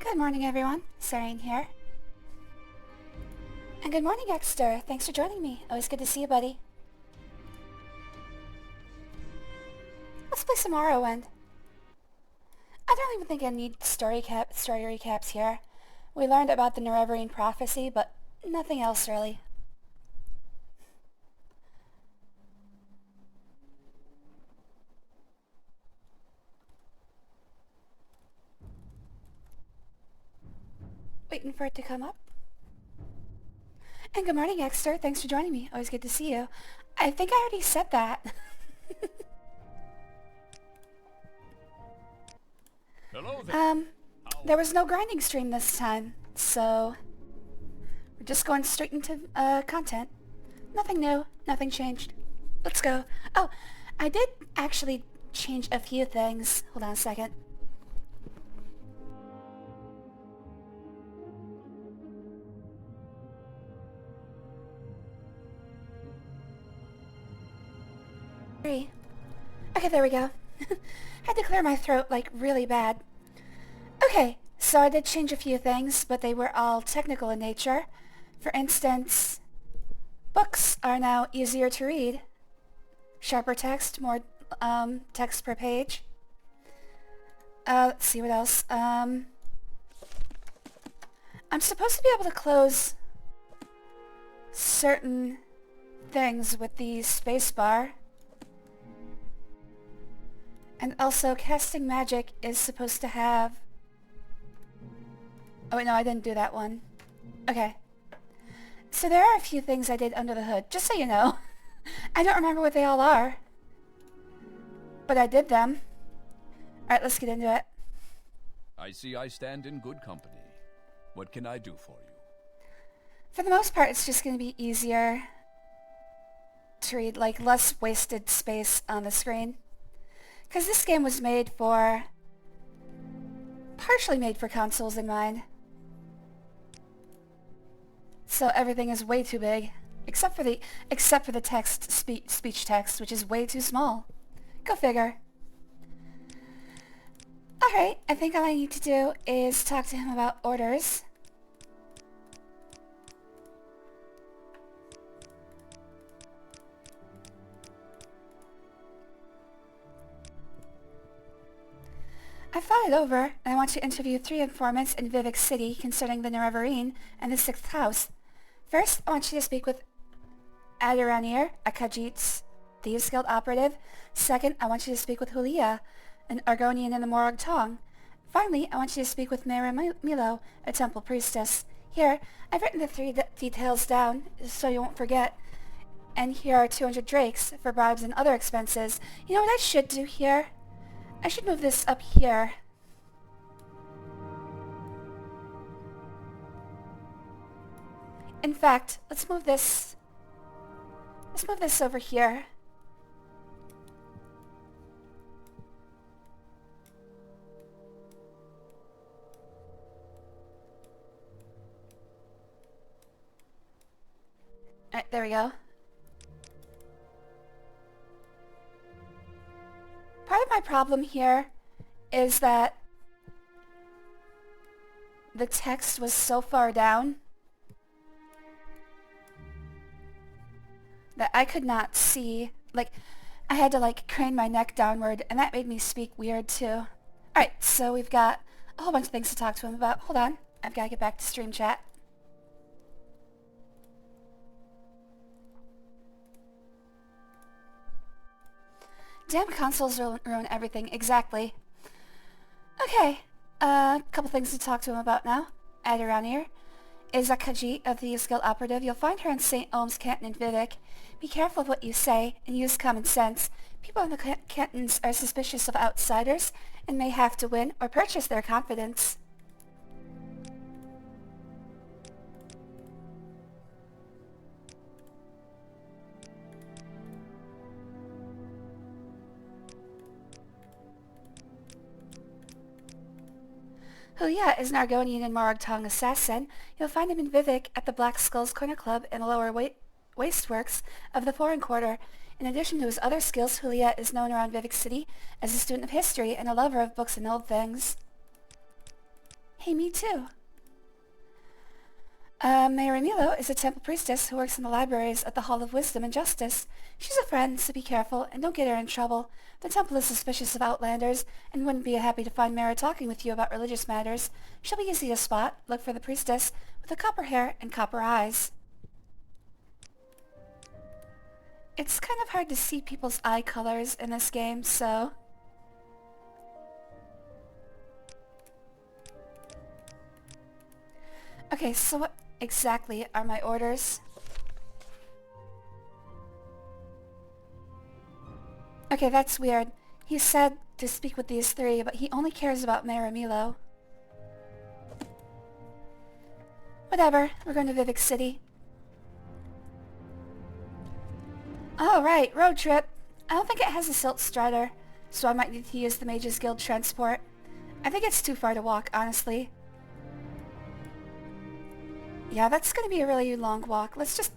Good morning, everyone. Serene here. And good morning, Exter. Thanks for joining me. Always good to see you, buddy. Let's play some Morrowind. I don't even think I need story recaps here. We learned about the Nerevarine prophecy, but nothing else really. Waiting for it to come up. And good morning, Exter. Thanks for joining me. Always good to see you. I think I already said that. Hello there. There was no grinding stream this time, so we're just going straight into content. Nothing new, nothing changed. Let's go. Oh, I did actually change a few things. Hold on a second. Okay, there we go. Had to clear my throat, like, really bad. Okay, so I did change a few things, but they were all technical in nature. For instance, books are now easier to read. Sharper text, more text per page. Let's see what else. I'm supposed to be able to close certain things with the spacebar. And also, casting magic is supposed to have... Oh, wait, no, I didn't do that one. Okay. So there are a few things I did under the hood, just so you know. I don't remember what they all are. But I did them. Alright, let's get into it. I see I stand in good company. What can I do for you? For the most part, it's just going to be easier to read, like, less wasted space on the screen. Because this game was made for... partially made for consoles in mind. So everything is way too big. Except for the text, speech text, which is way too small. Go figure. Alright, I think all I need to do is talk to him about orders. I've thought it over, and I want to interview 3 informants in Vivec City concerning the Nerevarine and the 6th house. First, I want you to speak with Adiranier, a Khajiit's Thieves Guild operative. Second, I want you to speak with Hulia, an Argonian in the Morag Tong. Finally, I want you to speak with Mera Milo, a temple priestess. Here, I've written the 3 details down, so you won't forget. And here are 200 drakes for bribes and other expenses. You know what I should do here? I should move this up here. In fact, let's move this over here. Alright, there we go. Part of my problem here is that the text was so far down that I could not see, like, I had to, like, crane my neck downward, and that made me speak weird, too. Alright, so we've got a whole bunch of things to talk to him about. Hold on, I've got to get back to stream chat. Damn consoles ruin everything, exactly. Okay, a couple things to talk to him about now. Adiranier is a Khajiit of the Thieves Guild operative. You'll find her in St. Olm's Canton in Vivec. Be careful of what you say and use common sense. People in the cantons are suspicious of outsiders and may have to win or purchase their confidence. Hulia is an Argonian and Morag Tong assassin. You'll find him in Vivec at the Black Skull's Corner Club in the lower wasteworks of the Foreign Quarter. In addition to his other skills, Hulia is known around Vivec City as a student of history and a lover of books and old things. Hey, me too. Mayor Milo is a temple priestess who works in the libraries at the Hall of Wisdom and Justice. She's a friend, so be careful and don't get her in trouble. The temple is suspicious of outlanders and wouldn't be happy to find Mara talking with you about religious matters. She'll be easy to spot. Look for the priestess with the copper hair and copper eyes. It's kind of hard to see people's eye colors in this game, so... Okay, so what exactly are my orders? Okay, that's weird. He said to speak with these three, but he only cares about Mayor Milo. Whatever, we're going to Vivec City. Oh, right, road trip. I don't think it has a silt strider, so I might need to use the Mages Guild transport. I think it's too far to walk, honestly. Yeah, that's gonna be a really long walk. Let's just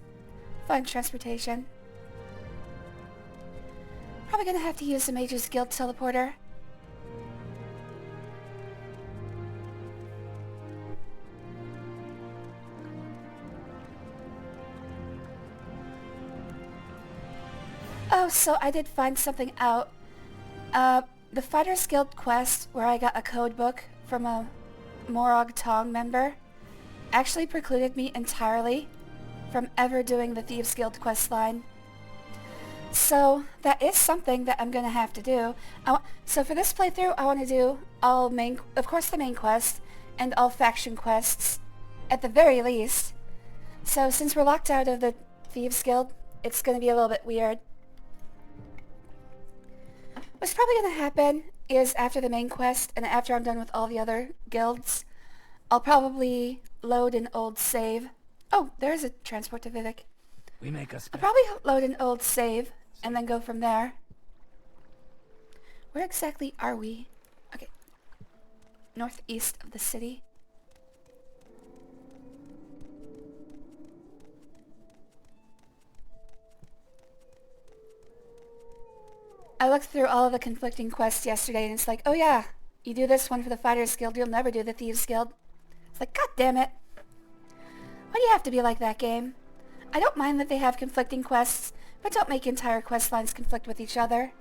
find transportation. Probably gonna have to use the Mages Guild teleporter. Oh, so I did find something out. The Fighters Guild quest, where I got a code book from a Morog Tong member, actually precluded me entirely from ever doing the Thieves Guild questline. So that is something that I'm gonna have to do. So for this playthrough, I want to do of course the main quest, and all faction quests, at the very least. So since we're locked out of the Thieves Guild, it's gonna be a little bit weird. What's probably gonna happen is after the main quest, and after I'm done with all the other guilds, I'll probably load an old save. Oh, there's a transport to Vivec. I'll probably load an old save and then go from there. Where exactly are we? Okay. Northeast of the city. I looked through all of the conflicting quests yesterday and it's like, oh yeah, you do this one for the Fighters Guild, you'll never do the Thieves Guild. It's like, god damn it. Why do you have to be like that, game? I don't mind that they have conflicting quests, but don't make entire quest lines conflict with each other.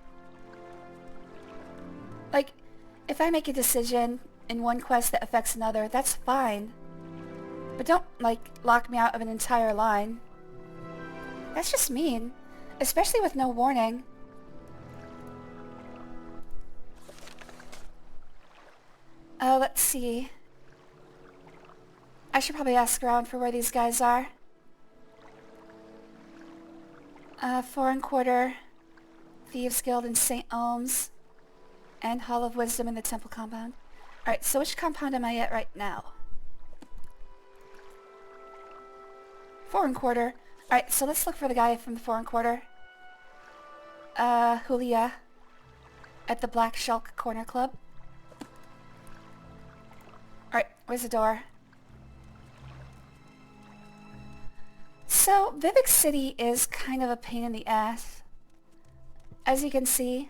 Like, if I make a decision in one quest that affects another, that's fine. But don't, like, lock me out of an entire line. That's just mean. Especially with no warning. Let's see. I should probably ask around for where these guys are. 4 1/4, Thieves Guild in St. Elms, and Hall of Wisdom in the Temple compound. Alright, so which compound am I at right now? 4 1/4. Alright, so let's look for the guy from the 4 1/4. Julia, at the Black Shulk Corner Club. Alright, where's the door? So, Vivec City is kind of a pain in the ass. As you can see,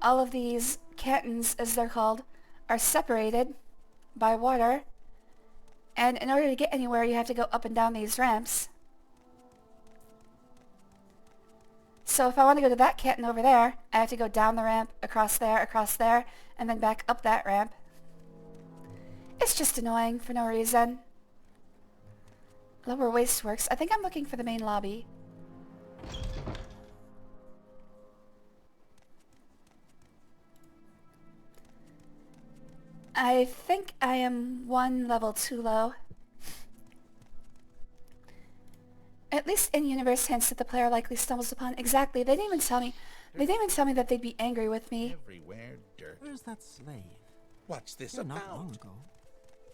all of these cantons, as they're called, are separated by water, and in order to get anywhere you have to go up and down these ramps. So if I want to go to that canton over there, I have to go down the ramp, across there, and then back up that ramp. It's just annoying for no reason. Lower Wasteworks. I think I'm looking for the main lobby. I think I am one level too low. At least in-universe hints that the player likely stumbles upon. Exactly. They didn't even tell me. They didn't even tell me that they'd be angry with me. Everywhere dirt. Where's that slave? What's this Not about? long ago.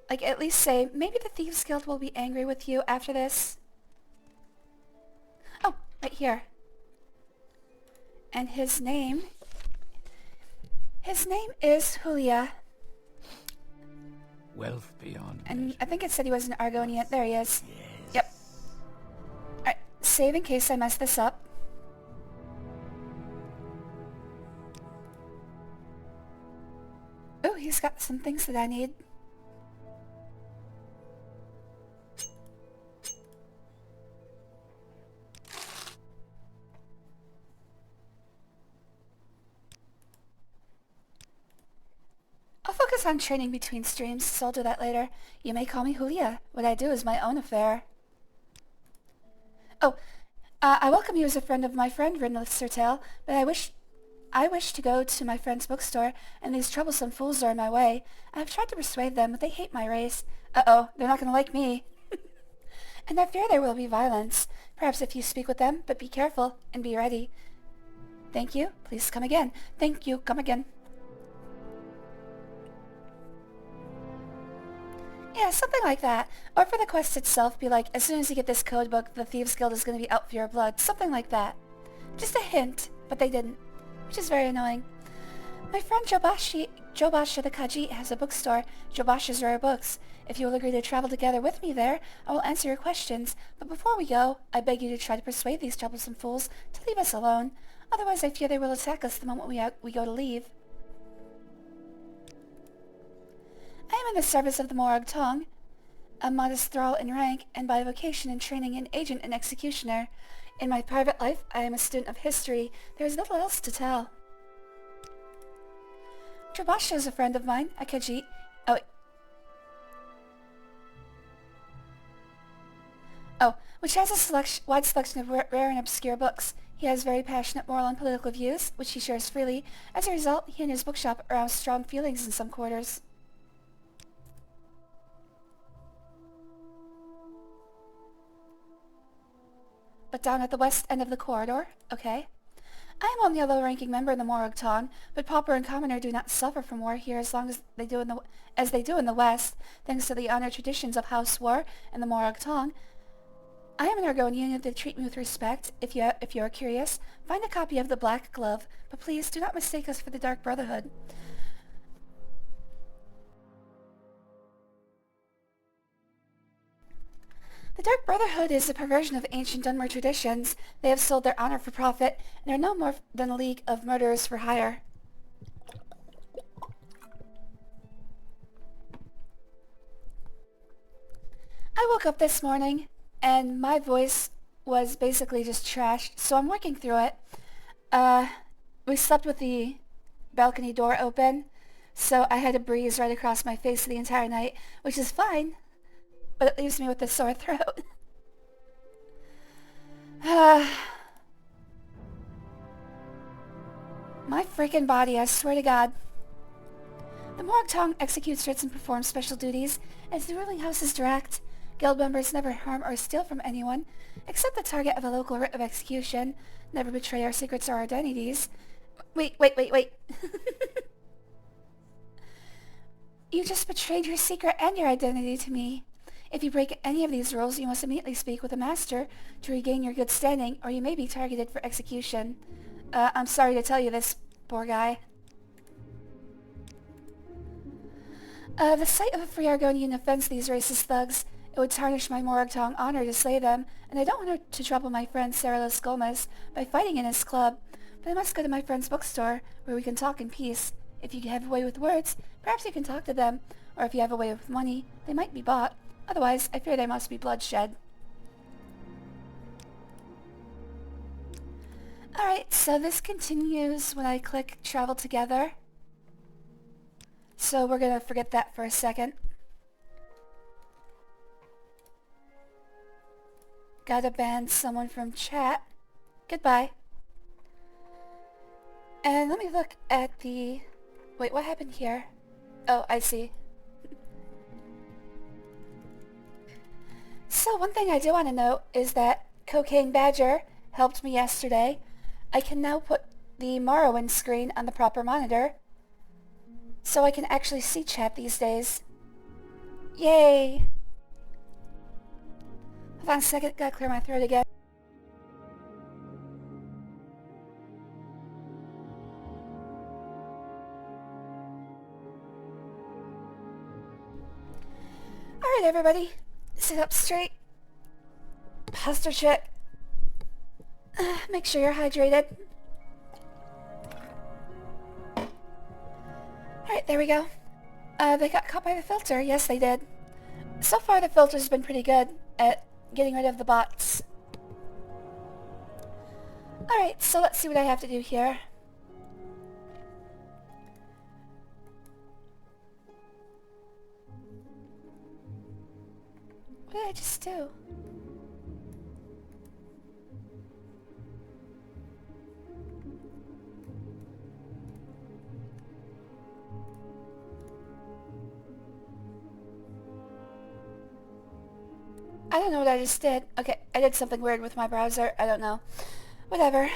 Like, at least say, maybe the Thieves Guild will be angry with you after this. Oh, right here. And his name is Julia. Wealth beyond And measure. I think it said he was an Argonian. There he is. Yes. Yep. Alright, save in case I mess this up. Oh, he's got some things that I need. was on training between streams, so I'll do that later. You may call me Julia. What I do is my own affair. Oh, I welcome you as a friend of my friend, Rinlith Sertale, but I wish to go to my friend's bookstore, and these troublesome fools are in my way. I have tried to persuade them, but they hate my race. Uh-oh, they're not going to like me. And I fear there will be violence. Perhaps if you speak with them, but be careful and be ready. Thank you. Please come again. Thank you. Come again. Yeah, something like that. Or for the quest itself, be like, as soon as you get this code book, the Thieves Guild is going to be out for your blood. Something like that. Just a hint, but they didn't, which is very annoying. My friend Jobasha the Khajiit has a bookstore, Jobasha's Rare Books. If you will agree to travel together with me there, I will answer your questions. But before we go, I beg you to try to persuade these troublesome fools to leave us alone. Otherwise, I fear they will attack us the moment we go to leave. I am in the service of the Morag Tong, a modest thrall in rank, and by vocation and training an agent and executioner. In my private life, I am a student of history. There is little else to tell. Jobasha is a friend of mine, a Khajiit. Which has a wide selection of rare and obscure books. He has very passionate moral and political views, which he shares freely. As a result, he and his bookshop arouse strong feelings in some quarters. But down at the west end of the corridor, okay. I am only a low-ranking member in the Morag Tong, but pauper and commoner do not suffer from war here as long as they do in the West, thanks to the honored traditions of House War and the Morag Tong. I am an Argonian and they treat me with respect. If you are curious, find a copy of The Black Glove, but please do not mistake us for the Dark Brotherhood. The Dark Brotherhood is a perversion of ancient Dunmer traditions. They have sold their honor for profit, and are no more than a league of murderers for hire. I woke up this morning, and my voice was basically just trashed, so I'm working through it. We slept with the balcony door open, so I had a breeze right across my face the entire night, which is fine. But it leaves me with a sore throat. My freaking body, I swear to God. The Morag Tong executes writs and performs special duties, as the ruling house is direct. Guild members never harm or steal from anyone, except the target of a local writ of execution, never betray our secrets or identities. Wait. You just betrayed your secret and your identity to me. If you break any of these rules, you must immediately speak with a master to regain your good standing, or you may be targeted for execution. I'm sorry to tell you this, poor guy. The sight of a free Argonian offends these racist thugs. It would tarnish my Morag Tong honor to slay them, and I don't want to trouble my friend Sarahlis Gomez by fighting in his club. But I must go to my friend's bookstore, where we can talk in peace. If you have a way with words, perhaps you can talk to them, or if you have a way with money, they might be bought. Otherwise, I fear there must be bloodshed. Alright, so this continues when I click Travel Together. So we're gonna forget that for a second. Gotta ban someone from chat. Goodbye. And let me look at the... Wait, what happened here? Oh, I see. So one thing I do want to note is that Cocaine Badger helped me yesterday. I can now put the Morrowind screen on the proper monitor, so I can actually see chat these days. Yay! Hold on a second, gotta clear my throat again. Alright everybody, sit up straight. Posture check. Make sure you're hydrated. Alright, there we go. They got caught by the filter. Yes, they did. So far, the filter's been pretty good at getting rid of the bots. Alright, so let's see what I have to do here. I just do? I don't know what I just did. Okay, I did something weird with my browser. I don't know. Whatever.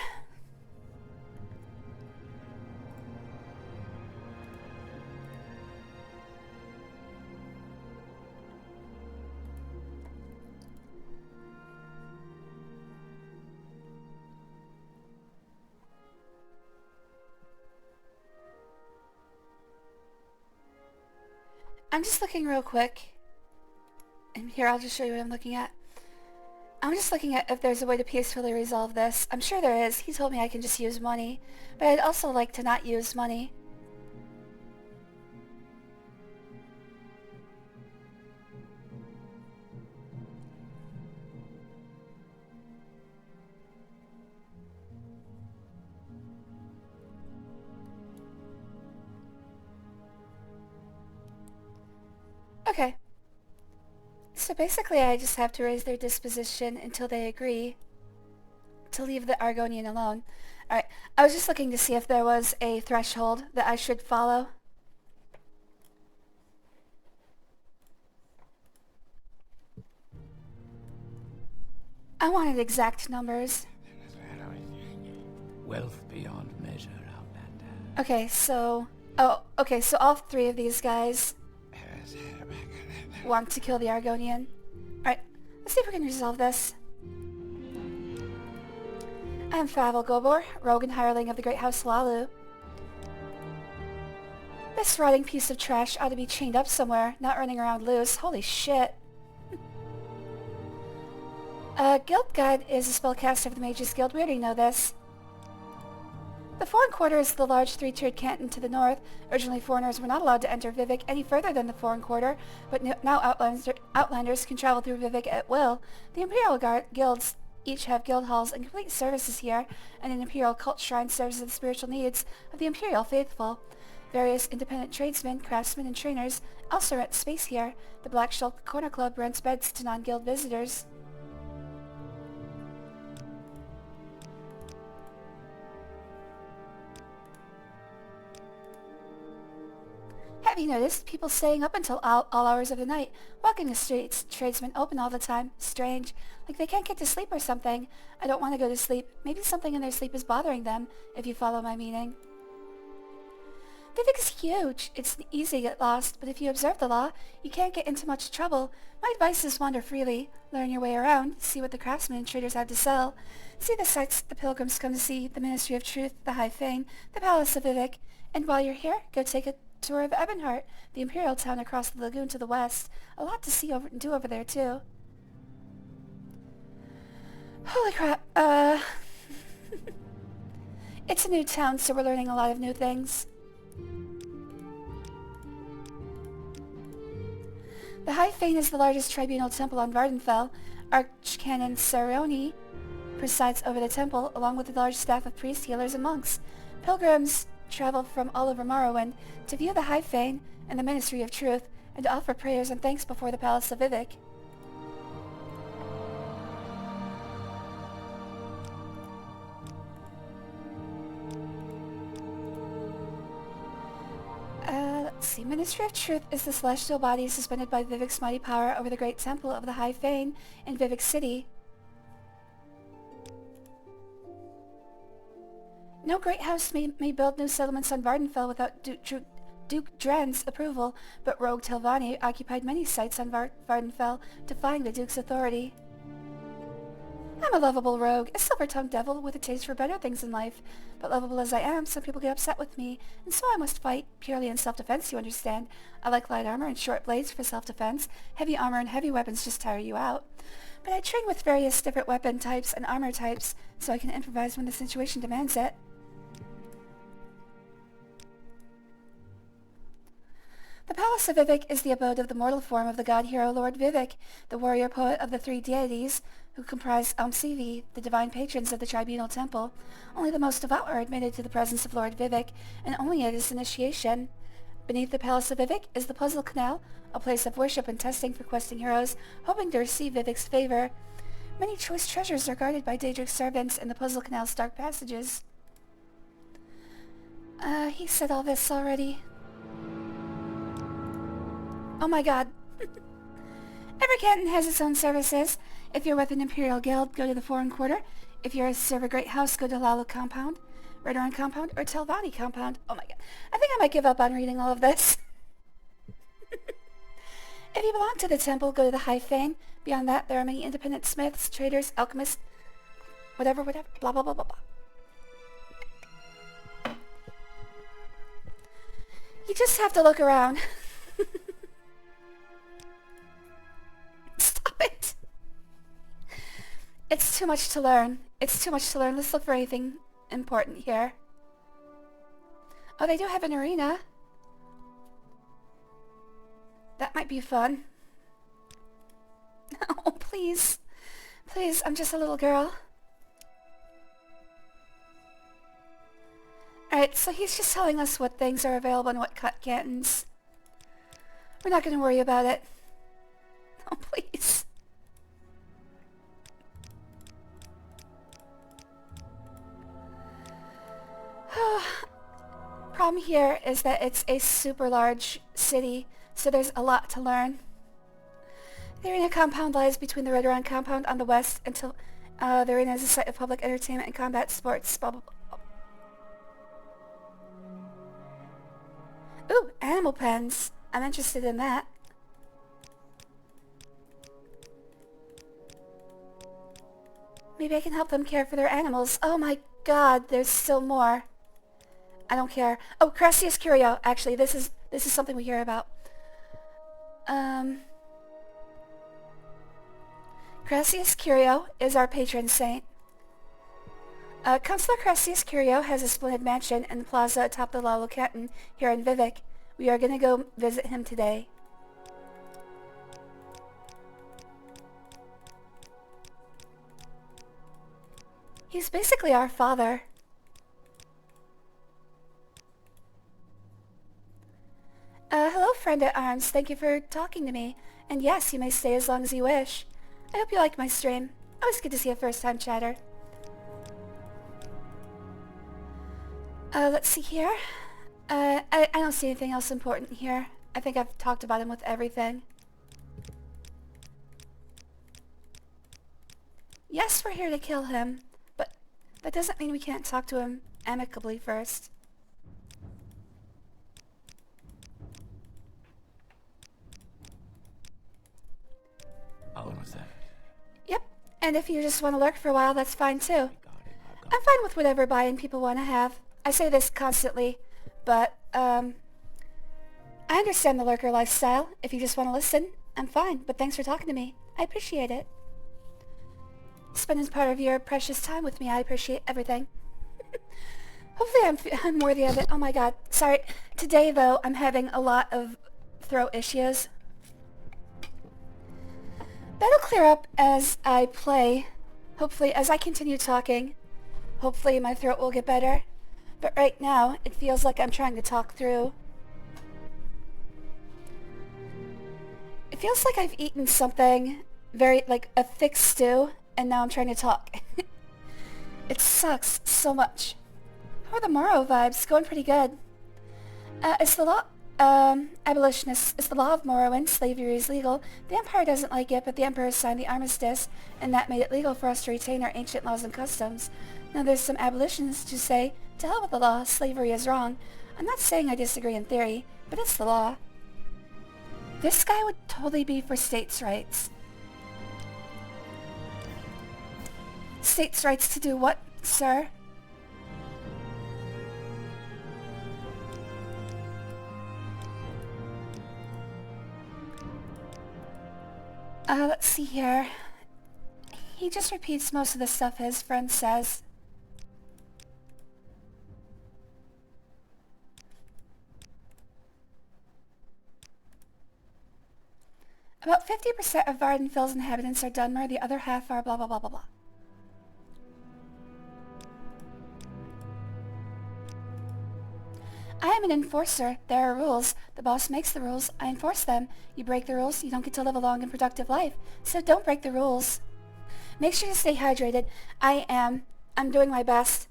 I'm just looking real quick. And here, I'll just show you what I'm looking at. I'm just looking at if there's a way to peacefully resolve this. I'm sure there is. He told me I can just use money. But I'd also like to not use money. Okay. So basically I just have to raise their disposition until they agree to leave the Argonian alone. Alright, I was just looking to see if there was a threshold that I should follow. I wanted exact numbers. Wealth beyond measure, Outlander. Okay, so... Oh, okay, so all three of these guys want to kill the Argonian. Alright, let's see if we can resolve this. I am Favel Gobor, rogue and hireling of the Great House Lalu. This rotting piece of trash ought to be chained up somewhere, not running around loose. Holy shit. Guild Guide is a spellcaster of the Mages Guild. We already know this. The Foreign Quarter is the large three-tiered canton to the north. Originally, foreigners were not allowed to enter Vivec any further than the Foreign Quarter, but now outlanders can travel through Vivec at will. The Imperial Guilds each have guild halls and complete services here, and an Imperial cult shrine serves the spiritual needs of the Imperial faithful. Various independent tradesmen, craftsmen, and trainers also rent space here. The Black Shulk Corner Club rents beds to non-guild visitors. Have you noticed people staying up until all hours of the night, walking the streets, tradesmen open all the time? Strange. Like they can't get to sleep or something. I don't want to go to sleep. Maybe something in their sleep is bothering them, if you follow my meaning. Vivec is huge. It's easy to get lost, but if you observe the law, you can't get into much trouble. My advice is wander freely, learn your way around, see what the craftsmen and traders have to sell, see the sights the pilgrims come to see, the Ministry of Truth, the High Fane, the Palace of Vivec, and while you're here, go take a tour of Ebonheart, the Imperial town across the lagoon to the west. A lot to see and do over there, too. Holy crap, It's a new town, so we're learning a lot of new things. The High Fane is the largest tribunal temple on Vardenfell. Archcanon Saroni presides over the temple, along with a large staff of priests, healers, and monks. Pilgrims travel from all over Morrowind to view the High Fane and the Ministry of Truth, and to offer prayers and thanks before the Palace of Vivec. Let's see. Ministry of Truth is the celestial body suspended by Vivec's mighty power over the great temple of the High Fane in Vivec City. No great house may build new settlements on Vardenfell without Duke Dren's approval, but Rogue Telvanni occupied many sites on Vardenfell, defying the Duke's authority. I'm a lovable rogue, a silver-tongued devil with a taste for better things in life. But lovable as I am, some people get upset with me, and so I must fight, purely in self-defense, you understand. I like light armor and short blades for self-defense. Heavy armor and heavy weapons just tire you out. But I train with various different weapon types and armor types, so I can improvise when the situation demands it. The Palace of Vivec is the abode of the mortal form of the god-hero Lord Vivec, the warrior poet of the three deities, who comprise Almsivi, the divine patrons of the Tribunal Temple. Only the most devout are admitted to the presence of Lord Vivec, and only at his initiation. Beneath the Palace of Vivec is the Puzzle Canal, a place of worship and testing for questing heroes, hoping to receive Vivec's favor. Many choice treasures are guarded by Daedric's servants in the Puzzle Canal's dark passages. He said all this already. Oh my god. Every canton has its own services. If you're with an Imperial Guild, go to the Foreign Quarter. If you're a Silver Great House, go to Lalo Compound, Redoran Compound, or Telvanni Compound. Oh my god. I think I might give up on reading all of this. If you belong to the temple, go to the High Fane. Beyond that, there are many independent smiths, traders, alchemists, whatever, blah, blah, blah, blah, blah. You just have to look around. Stop it. It's too much to learn. It's too much to learn. Let's look for anything important here. Oh, they do have an arena. That might be fun. Oh, please. Please, I'm just a little girl. Alright, so he's just telling us what things are available in what cantons. We're not going to worry about it. Oh, please. Problem here is that it's a super large city, so there's a lot to learn. The arena compound lies between the Redoran compound on the west until the arena is a site of public entertainment and combat sports. Blah, blah, blah. Ooh, animal pens. I'm interested in that. Maybe I can help them care for their animals. Oh my god, there's still more. I don't care. Oh, Crassius Curio. Actually, this is something we hear about. Crassius Curio is our patron saint. Councillor Crassius Curio has a splendid mansion in the plaza atop the Lalo Canton here in Vivec. We are going to go visit him today. He's basically our father. Hello, friend at arms. Thank you for talking to me. And yes, you may stay as long as you wish. I hope you like my stream. Always good to see a first-time chatter. Let's see here. I don't see anything else important here. I think I've talked about him with everything. Yes, we're here to kill him, but that doesn't mean we can't talk to him amicably first. How was that? Yep, and if you just want to lurk for a while, that's fine too. I'm fine with whatever buy-in people want to have. I say this constantly, but, I understand the lurker lifestyle. If you just want to listen, I'm fine, but thanks for talking to me. I appreciate it. Spending part of your precious time with me, I appreciate everything. Hopefully I'm worthy of it. Oh my god. Sorry. Today, though, I'm having a lot of throat issues. That'll clear up as I play. Hopefully, as I continue talking, hopefully my throat will get better. But right now, it feels like I'm trying to talk through. It feels like I've eaten something very, like, a thick stew, and now I'm trying to talk. It sucks so much. How are the Morrow vibes? Going pretty good. It's the law, abolitionists. It's the law of Morrowind. Slavery is legal. The Empire doesn't like it, but the Emperor signed the armistice, and that made it legal for us to retain our ancient laws and customs. Now there's some abolitionists who say, to hell with the law, slavery is wrong. I'm not saying I disagree in theory, but it's the law. This guy would totally be for states' rights. States' rights to do what, sir? Let's see here. He just repeats most of the stuff his friend says. About 50% of Vardenfell's inhabitants are Dunmer, the other half are blah blah blah blah blah. I am an enforcer. There are rules. The boss makes the rules. I enforce them. You break the rules, you don't get to live a long and productive life. So don't break the rules. Make sure to stay hydrated. I am. I'm doing my best.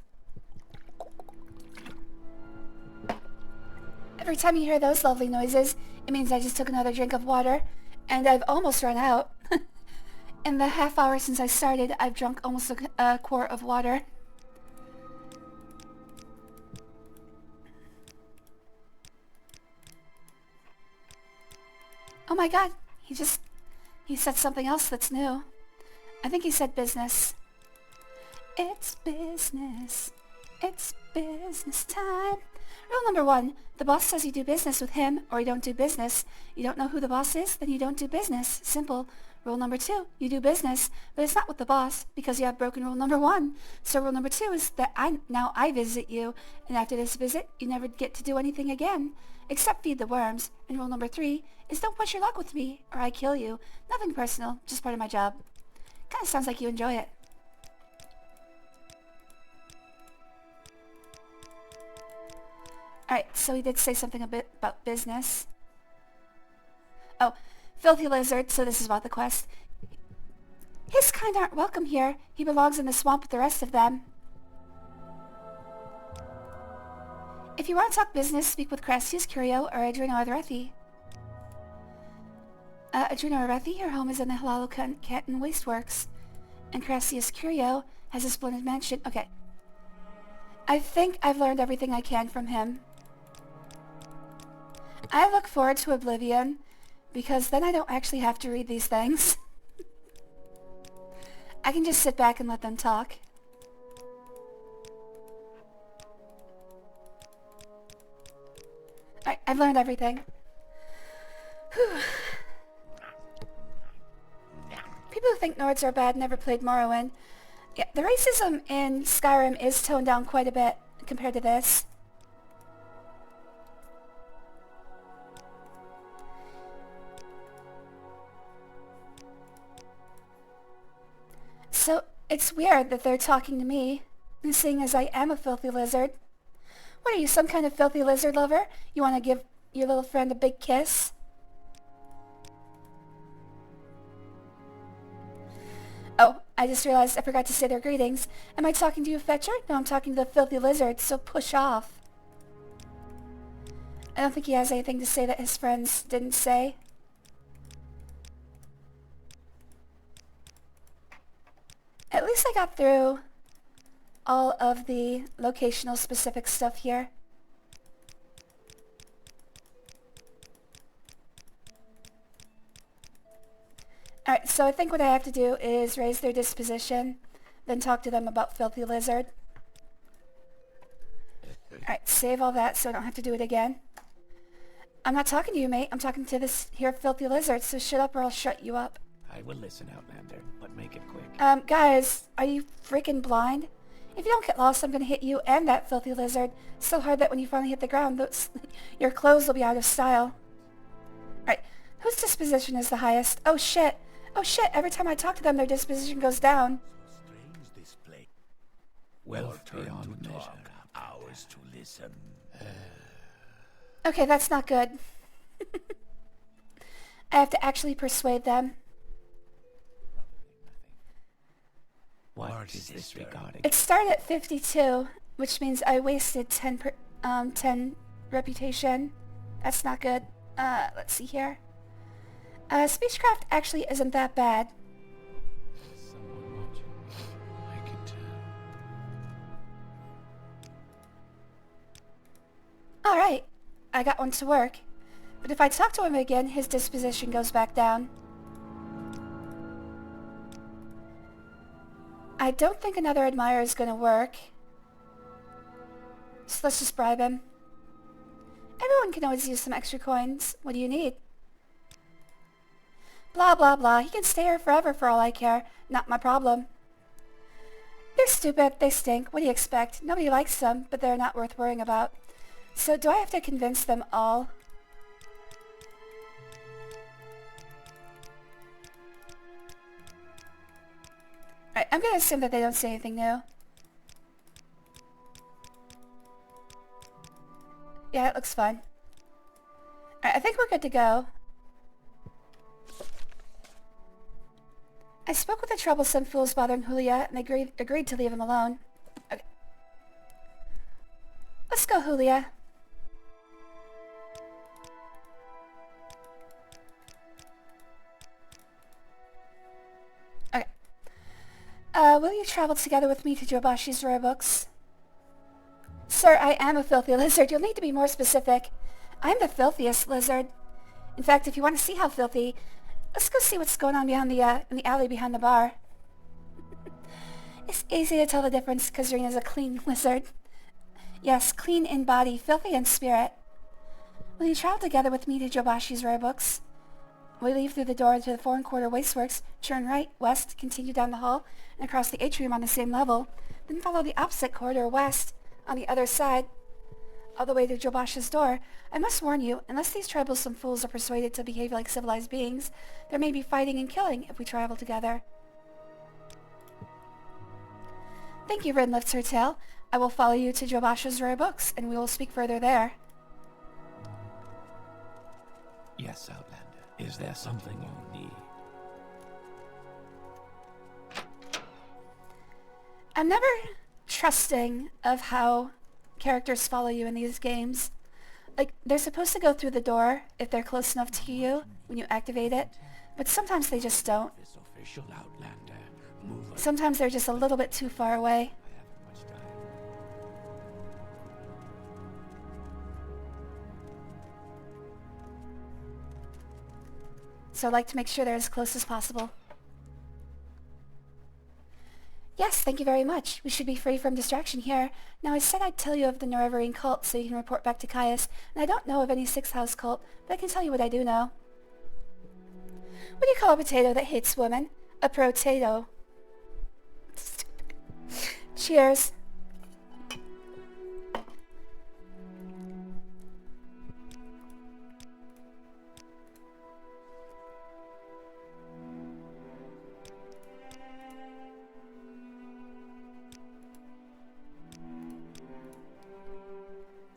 Every time you hear those lovely noises, it means I just took another drink of water, and I've almost run out. In the half hour since I started, I've drunk almost a quart of water. Oh my god, he said something else that's new. I think he said business. It's business. It's business time. Rule number 1, the boss says you do business with him or you don't do business. You don't know who the boss is, then you don't do business. Simple. Rule number 2, you do business, but it's not with the boss because you have broken rule number 1. So rule number 2 is that now I visit you, and after this visit, you never get to do anything again, except feed the worms. And rule number 3 is don't push your luck with me or I kill you. Nothing personal, just part of my job. Kinda sounds like you enjoy it. Alright, so he did say something a bit about business. Oh, filthy lizard, so this is about the quest. His kind aren't welcome here. He belongs in the swamp with the rest of them. If you want to talk business, speak with Crassius Curio or Adreno Arethi. Adreno Arethi, your home is in the Halalo Canton Wasteworks. And Crassius Curio has a splendid mansion. Okay. I think I've learned everything I can from him. I look forward to Oblivion, because then I don't actually have to read these things. I can just sit back and let them talk. Alright, I've learned everything. Whew. People who think Nords are bad never played Morrowind. Yeah, the racism in Skyrim is toned down quite a bit compared to this. So, it's weird that they're talking to me, seeing as I am a filthy lizard. What are you, some kind of filthy lizard lover? You want to give your little friend a big kiss? Oh, I just realized I forgot to say their greetings. Am I talking to you, Fetcher? No, I'm talking to the filthy lizard, so push off. I don't think he has anything to say that his friends didn't say. At least I got through all of the locational specific stuff here. Alright, so I think what I have to do is raise their disposition, then talk to them about Filthy Lizard. Alright, save all that so I don't have to do it again. I'm not talking to you, mate. I'm talking to this here Filthy Lizard, so shut up or I'll shut you up. I will listen, Outlander, but make it quick. Guys, are you freaking blind? If you don't get lost, I'm gonna hit you and that Filthy Lizard so hard that when you finally hit the ground, your clothes will be out of style. Alright, whose disposition is the highest? Oh shit! Oh shit, every time I talk to them, their disposition goes down. Strange this place. Wealth Your turn beyond to measure. talk, ours to listen. Okay, that's not good. I have to actually persuade them. What is this regarding? It started at 52, which means I wasted 10 reputation. That's not good. Let's see here. Speechcraft actually isn't that bad. Someone watching. I can tell. Alright, I got one to work. But if I talk to him again, his disposition goes back down. I don't think another admirer is gonna work. So let's just bribe him. Everyone can always use some extra coins. What do you need? Blah blah blah. He can stay here forever for all I care. Not my problem. They're stupid. They stink. What do you expect? Nobody likes them, but they're not worth worrying about. So do I have to convince them all? Alright, I'm gonna assume that they don't say anything new. Yeah, it looks fun. Alright, I think we're good to go. I spoke with the troublesome fools bothering Julia, and they agreed to leave him alone. Okay. Let's go, Julia. Okay. Will you travel together with me to Jobashi's rare books? Sir, I am a filthy lizard. You'll need to be more specific. I'm the filthiest lizard. In fact, if you want to see how filthy, let's go see what's going on behind in the alley behind the bar. It's easy to tell the difference because Reen is a clean lizard. Yes, clean in body, filthy in spirit. Will you travel together with me to Jobashi's rare books? We leave through the door to the foreign quarter wasteworks, turn right, west, continue down the hall, and across the atrium on the same level, then follow the opposite corridor west, on the other side, all the way to Jobashi's door. I must warn you, unless these troublesome fools are persuaded to behave like civilized beings, there may be fighting and killing if we travel together. Thank you, Rin lifts her tail. I will follow you to Jobashi's rare books, and we will speak further there. Yes, Outlander. Is there something you need? I'm never trusting of how characters follow you in these games. Like, they're supposed to go through the door if they're close enough to you when you activate it, but sometimes they just don't. This official Outlander. Move on. Sometimes they're just a little bit too far away. I haven't much time. So I like to make sure they're as close as possible. Yes, thank you very much. We should be free from distraction here. Now, I said I'd tell you of the Nerevarine cult so you can report back to Caius, and I don't know of any Sixth House cult, but I can tell you what I do know. What do you call a potato that hates women? A pro-tato. Cheers.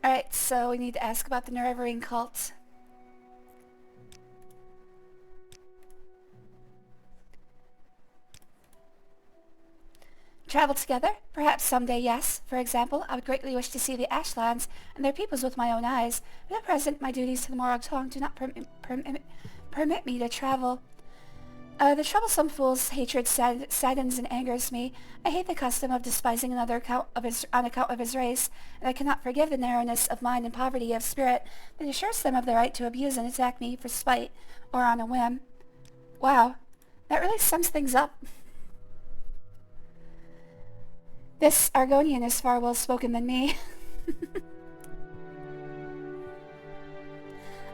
Alright, so we need to ask about the Nerevarine cult. Travel together? Perhaps someday, yes. For example, I would greatly wish to see the Ashlands and their peoples with my own eyes, but at present my duties to the Morag Tong do not permit me to travel. The troublesome fool's hatred saddens and angers me. I hate the custom of despising another on account of his race, and I cannot forgive the narrowness of mind and poverty of spirit that assures them of the right to abuse and attack me for spite or on a whim. Wow, that really sums things up. This Argonian is far well-spoken than me.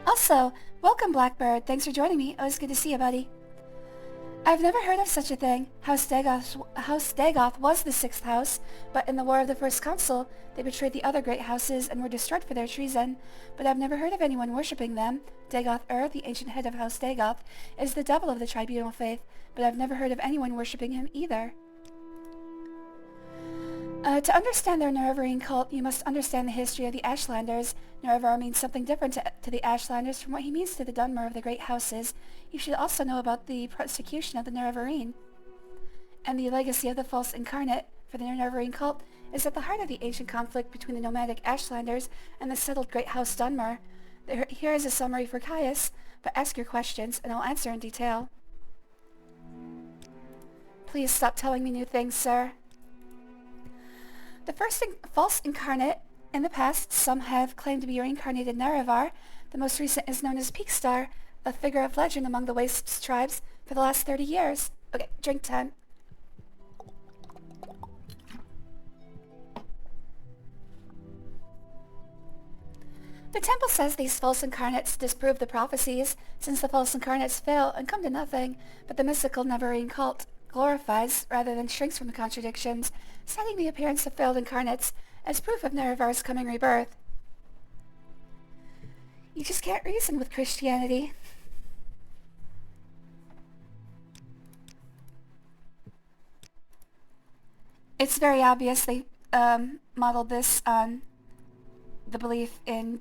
Also, welcome Blackbird. Thanks for joining me. Always good to see you, buddy. I've never heard of such a thing. House Dagoth was the Sixth House, but in the War of the First Council, they betrayed the other great houses and were destroyed for their treason. But I've never heard of anyone worshipping them. Dagoth the ancient head of House Dagoth, is the devil of the Tribunal faith, but I've never heard of anyone worshipping him either. To understand their Nerevarine cult, you must understand the history of the Ashlanders. Nerevar means something different to the Ashlanders from what he means to the Dunmer of the Great Houses. You should also know about the persecution of the Nerevarine. And the legacy of the false incarnate for the Nerevarine cult is at the heart of the ancient conflict between the nomadic Ashlanders and the settled Great House Dunmer. Here is a summary for Caius, but ask your questions and I'll answer in detail. Please stop telling me new things, sir. The first false incarnate, in the past, some have claimed to be reincarnated Nerevar. The most recent is known as Peakstar, a figure of legend among the Wasps tribes for the last 30 years. Okay, drink time. The temple says these false incarnates disprove the prophecies, since the false incarnates fail and come to nothing, but the mystical Nerevarine cult glorifies rather than shrinks from the contradictions, citing the appearance of failed incarnates as proof of Nerevar's coming rebirth. You just can't reason with Christianity. It's very obvious they modeled this on the belief in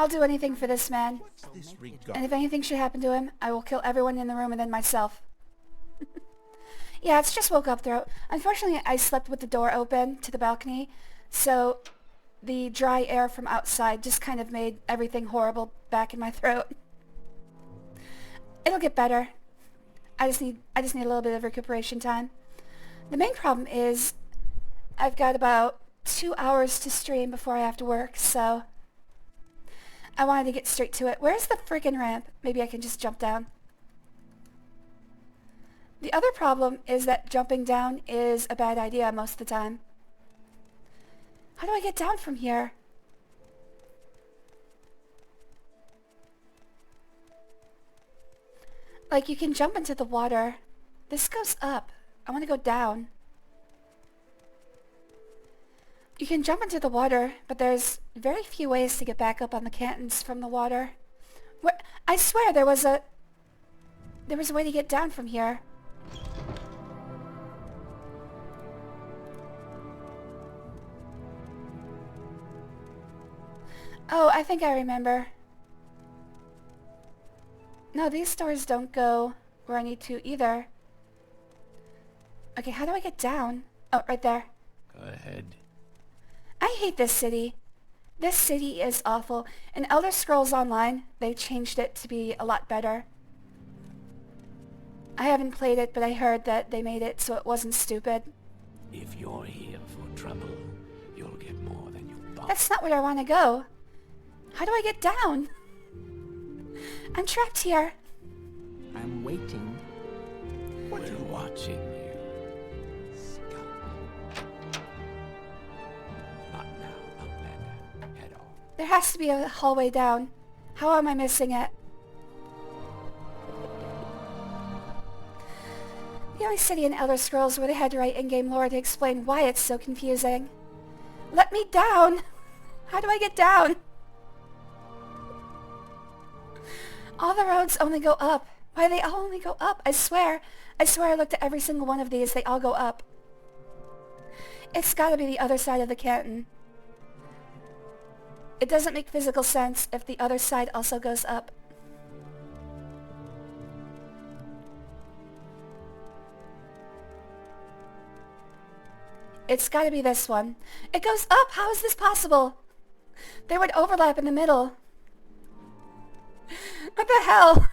I'll do anything for this man. This And regard. if anything should happen to him, I will kill everyone in the room and then myself. Yeah, it's just woke up throat. Unfortunately, I slept with the door open to the balcony, so the dry air from outside just kind of made everything horrible back in my throat. It'll get better. I just need a little bit of recuperation time. The main problem is I've got about 2 hours to stream before I have to work, so I wanted to get straight to it. Where's the freaking ramp? Maybe I can just jump down. The other problem is that jumping down is a bad idea most of the time. How do I get down from here? Like, you can jump into the water. This goes up. I want to go down. You can jump into the water, but there's very few ways to get back up on the cantons from the water. I swear there was a way to get down from here. Oh, I think I remember. No, these doors don't go where I need to either. Okay, how do I get down? Oh, right there. Go ahead. I hate this city. This city is awful. In Elder Scrolls Online, they changed it to be a lot better. I haven't played it, but I heard that they made it so it wasn't stupid. If you're here for trouble, you'll get more than you thought. That's not where I want to go. How do I get down? I'm trapped here. I'm waiting. We're watching you. Scum. Not now, Outlander. Head on. There has to be a hallway down. How am I missing it? The only city in Elder Scrolls where they had to write in-game lore to explain why it's so confusing. Let me down! How do I get down? All the roads only go up. Why do they all only go up? I swear I looked at every single one of these. They all go up. It's gotta be the other side of the canton. It doesn't make physical sense if the other side also goes up. It's gotta be this one. It goes up! How is this possible? They would overlap in the middle. What the hell?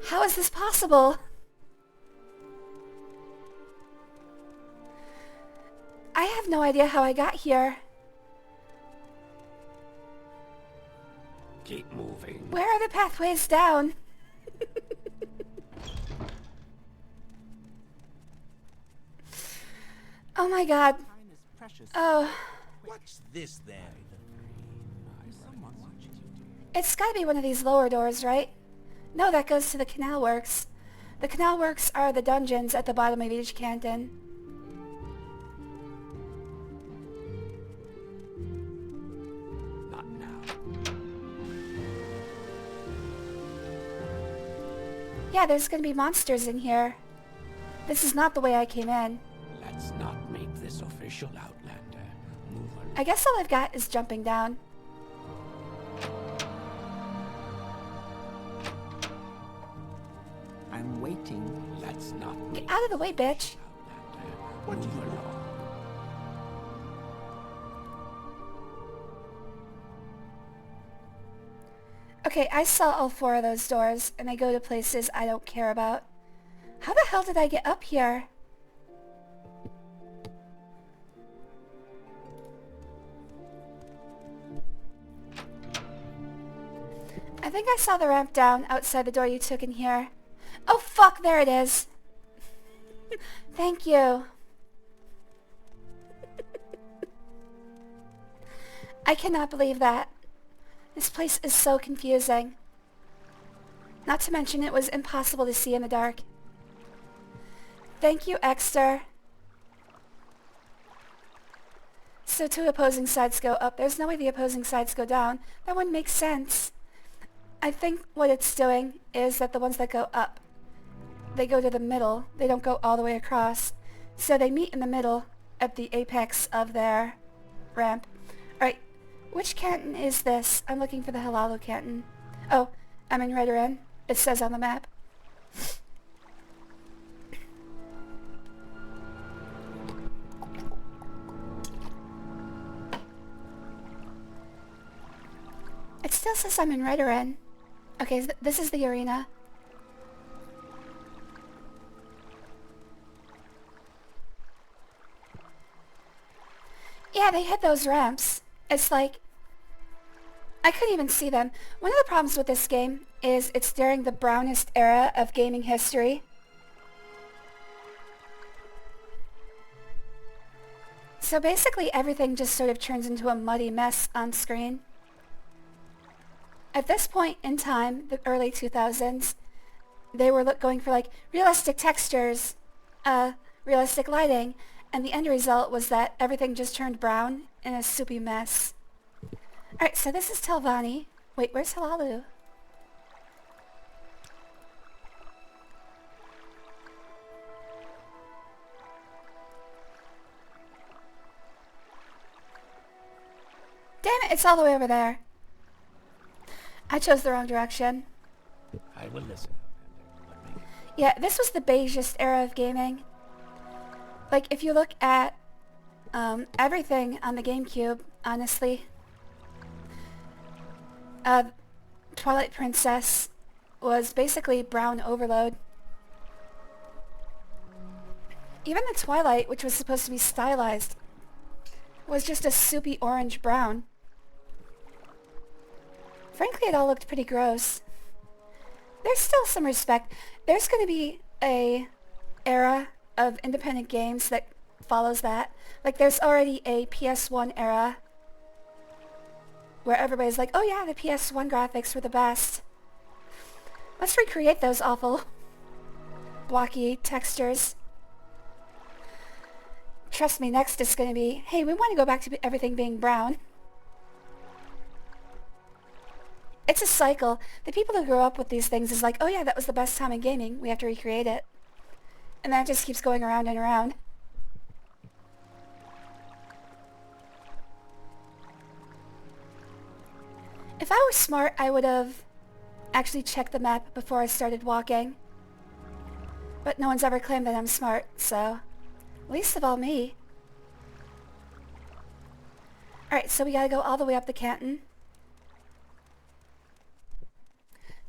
How is this possible? I have no idea how I got here. Keep moving. Where are the pathways down? Oh my god. Time is precious. Oh, What's this then? Someone watches you. it's gotta be one of these lower doors, right? No, that goes to the canal works. The canal works are the dungeons at the bottom of each canton. Not now. Yeah, there's gonna be monsters in here. This is not the way I came in. Let's not make this official, Outlander. Move along. I guess all I've got is jumping down. I'm waiting. Let's not Get make out of the way, bitch. Outlander. Move along. Okay, I saw all four of those doors, and they go to places I don't care about. How the hell did I get up here? I think I saw the ramp down outside the door you took in here. Oh fuck, there it is. Thank you. I cannot believe that. This place is so confusing. Not to mention it was impossible to see in the dark. Thank you, Exter. So two opposing sides go up. There's no way the opposing sides go down. That wouldn't make sense. I think what it's doing is that the ones that go up, they go to the middle. They don't go all the way across. So they meet in the middle at the apex of their ramp. Alright, Which canton is this? I'm looking for the Halalu canton. Oh, I'm in Redoran. It says on the map. It still says I'm in Redoran. Okay, this is the arena. Yeah, they hit those ramps. It's like, I couldn't even see them. One of the problems with this game is it's during the brownest era of gaming history. So basically everything just sort of turns into a muddy mess on screen. At this point in time, the early 2000s, they were going for like realistic textures, realistic lighting, and the end result was that everything just turned brown in a soupy mess. Alright, so this is Telvanni. Wait, where's Halalu? Damn it, it's all the way over there. I chose the wrong direction. I will listen. But make Yeah, this was the beigest era of gaming. Like, if you look at everything on the GameCube, honestly, Twilight Princess was basically brown overload. Even the Twilight, which was supposed to be stylized, was just a soupy orange brown. Frankly, it all looked pretty gross. There's still some respect. There's going to be a era of independent games that follows that. Like, there's already a PS1 era where everybody's like, oh yeah, the PS1 graphics were the best. Let's recreate those awful blocky textures. Trust me, next is going to be, hey, we want to go back to everything being brown. It's a cycle. The people who grew up with these things is like, oh yeah, that was the best time in gaming. We have to recreate it. And that just keeps going around and around. If I was smart, I would have actually checked the map before I started walking. But no one's ever claimed that I'm smart, so least of all me. Alright, so we gotta go all the way up the canton.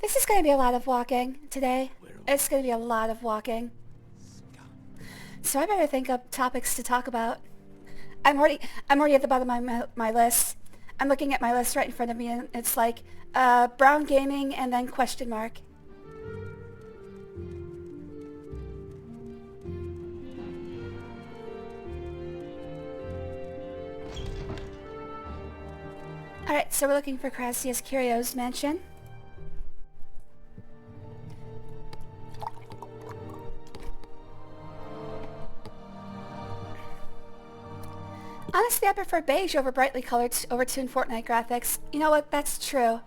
This is going to be a lot of walking today. It's going to be a lot of walking. So I better think of topics to talk about. I'm already at the bottom of my list. I'm looking at my list right in front of me, and it's like brown gaming and then question mark. Alright, so we're looking for Crassius Curio's mansion. Honestly, I prefer beige over brightly colored overtuned Fortnite graphics. You know what? That's true.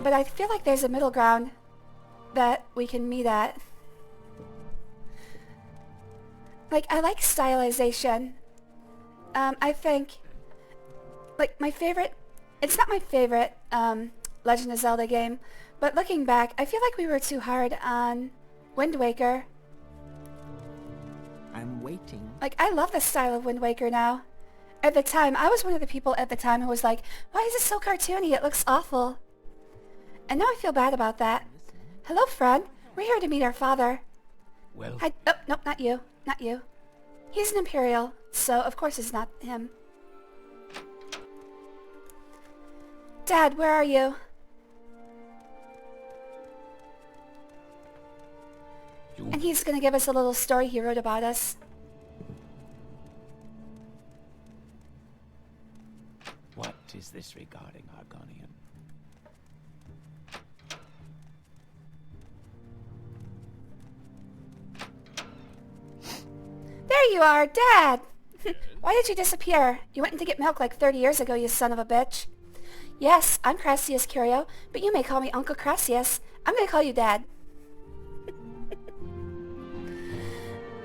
But I feel like there's a middle ground that we can meet at. Like, I like stylization. I think, like, my favorite, it's not my favorite Legend of Zelda game, but looking back, I feel like we were too hard on Wind Waker. I'm waiting. Like, I love the style of Wind Waker now. At the time, I was one of the people at the time who was like, why is it so cartoony? It looks awful. And now I feel bad about that. Hello, friend. We're here to meet our father. Well, Hi. Oh, no, not you. Not you. He's an Imperial, so of course it's not him. Dad, where are you? And he's gonna give us a little story he wrote about us. what is this regarding Argonian? There you are, Dad! Why did you disappear? You went in to get milk like 30 years ago, you son of a bitch. Yes, I'm Crassius Curio, but you may call me Uncle Crassius. I'm gonna call you Dad.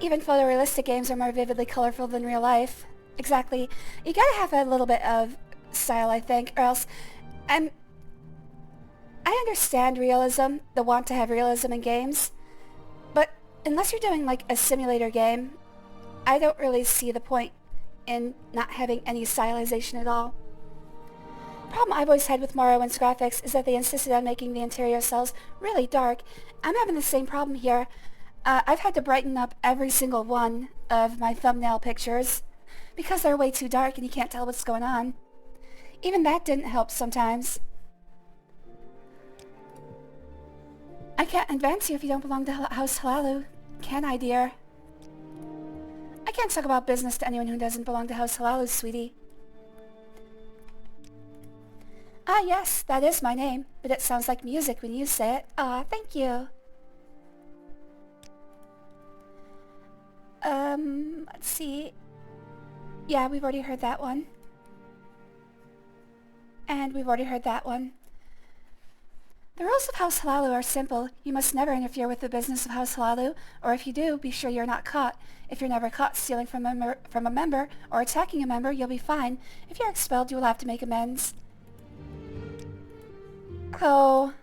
Even photorealistic games are more vividly colorful than real life. Exactly. You gotta have a little bit of style, I think, or else I understand realism, the want to have realism in games, but unless you're doing like a simulator game, I don't really see the point in not having any stylization at all. The problem I've always had with Morrowind's graphics is that they insisted on making the interior cells really dark. I'm having the same problem here. I've had to brighten up every single one of my thumbnail pictures because they're way too dark and you can't tell what's going on. Even that didn't help sometimes. I can't advance you if you don't belong to House Halalu, can I, dear? I can't talk about business to anyone who doesn't belong to House Halalu, sweetie. Ah, yes, that is my name, but it sounds like music when you say it. Ah, thank you. Let's see. Yeah, we've already heard that one. And we've already heard that one. The rules of House Halalu are simple. You must never interfere with the business of House Halalu, or if you do, be sure you're not caught. If you're never caught stealing from a member or attacking a member, you'll be fine. If you're expelled, you will have to make amends. Oh.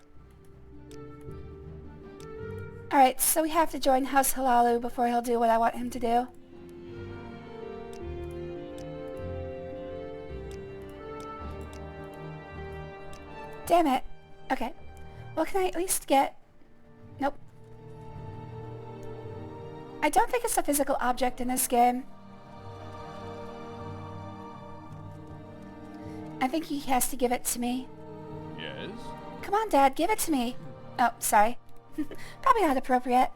Alright, so we have to join House Halalu before he'll do what I want him to do. Damn it. Okay. Well, can I at least get... Nope. I don't think it's a physical object in this game. I think he has to give it to me. Yes? Come on, Dad, give it to me. Oh, sorry. Probably not appropriate.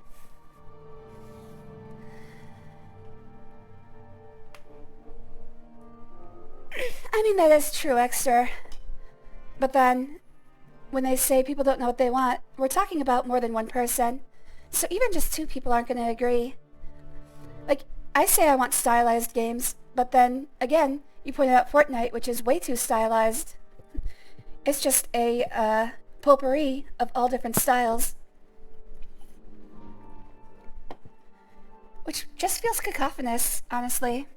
I mean, that is true, Exter. But then, when they say people don't know what they want, we're talking about more than one person. So even just two people aren't going to agree. Like, I say I want stylized games, but then, again, you pointed out Fortnite, which is way too stylized. It's just a, potpourri of all different styles. Which just feels cacophonous, honestly.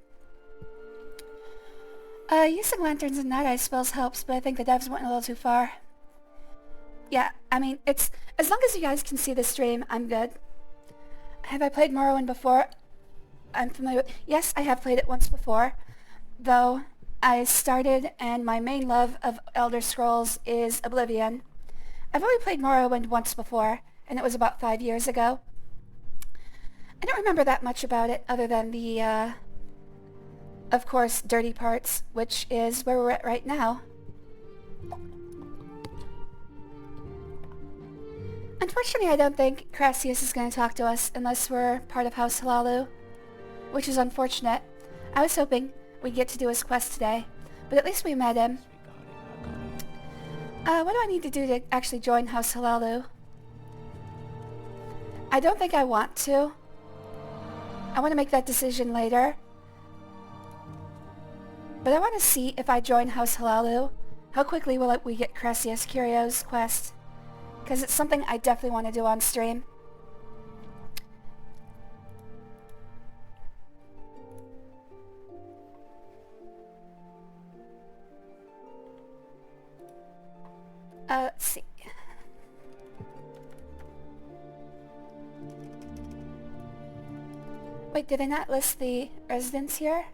Using lanterns and night eye spells helps, but I think the devs went a little too far. Yeah, I mean, it's... As long as you guys can see the stream, I'm good. Have I played Morrowind before? I'm familiar with... Yes, I have played it once before. Though, I started, and my main love of Elder Scrolls is Oblivion. I've only played Morrowind once before, and it was about 5 years ago. I don't remember that much about it, other than the, of course, dirty parts, which is where we're at right now. Unfortunately, I don't think Crassius is going to talk to us unless we're part of House Halalu, which is unfortunate. I was hoping we'd get to do his quest today, but at least we met him. What do I need to do to actually join House Halalu? I don't think I want to. I want to make that decision later. But I want to see if I join House Halalu, how quickly will we get Crassius Curio's quest. Because it's something I definitely want to do on stream. Let's see. Wait, did I not list the residents here?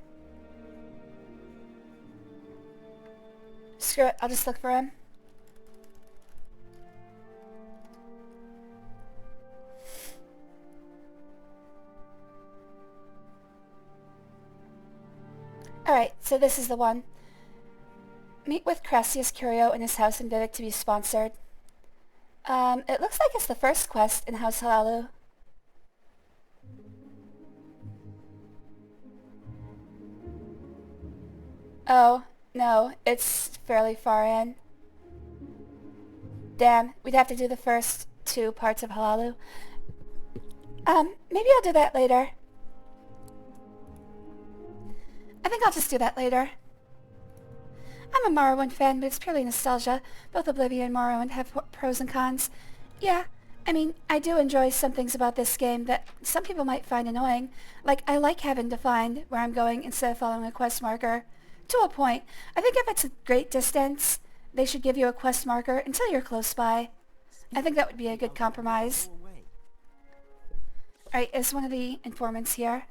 Screw it, I'll just look for him. Alright, so this is the one. Meet with Crassius Curio in his house in Vivec to be sponsored. It looks like it's the first quest in House Halalu. Oh, no, it's fairly far in. Damn, we'd have to do the first 2 parts of Halalu. Maybe I'll do that later. I think I'll just do that later. I'm a Morrowind fan, but it's purely nostalgia. Both Oblivion and Morrowind have pros and cons. Yeah, I mean, I do enjoy some things about this game that some people might find annoying. Like, I like having to find where I'm going instead of following a quest marker To a point. I think if it's a great distance, they should give you a quest marker until you're close by. I think that would be a good compromise. Go away. Alright, is one of the informants here?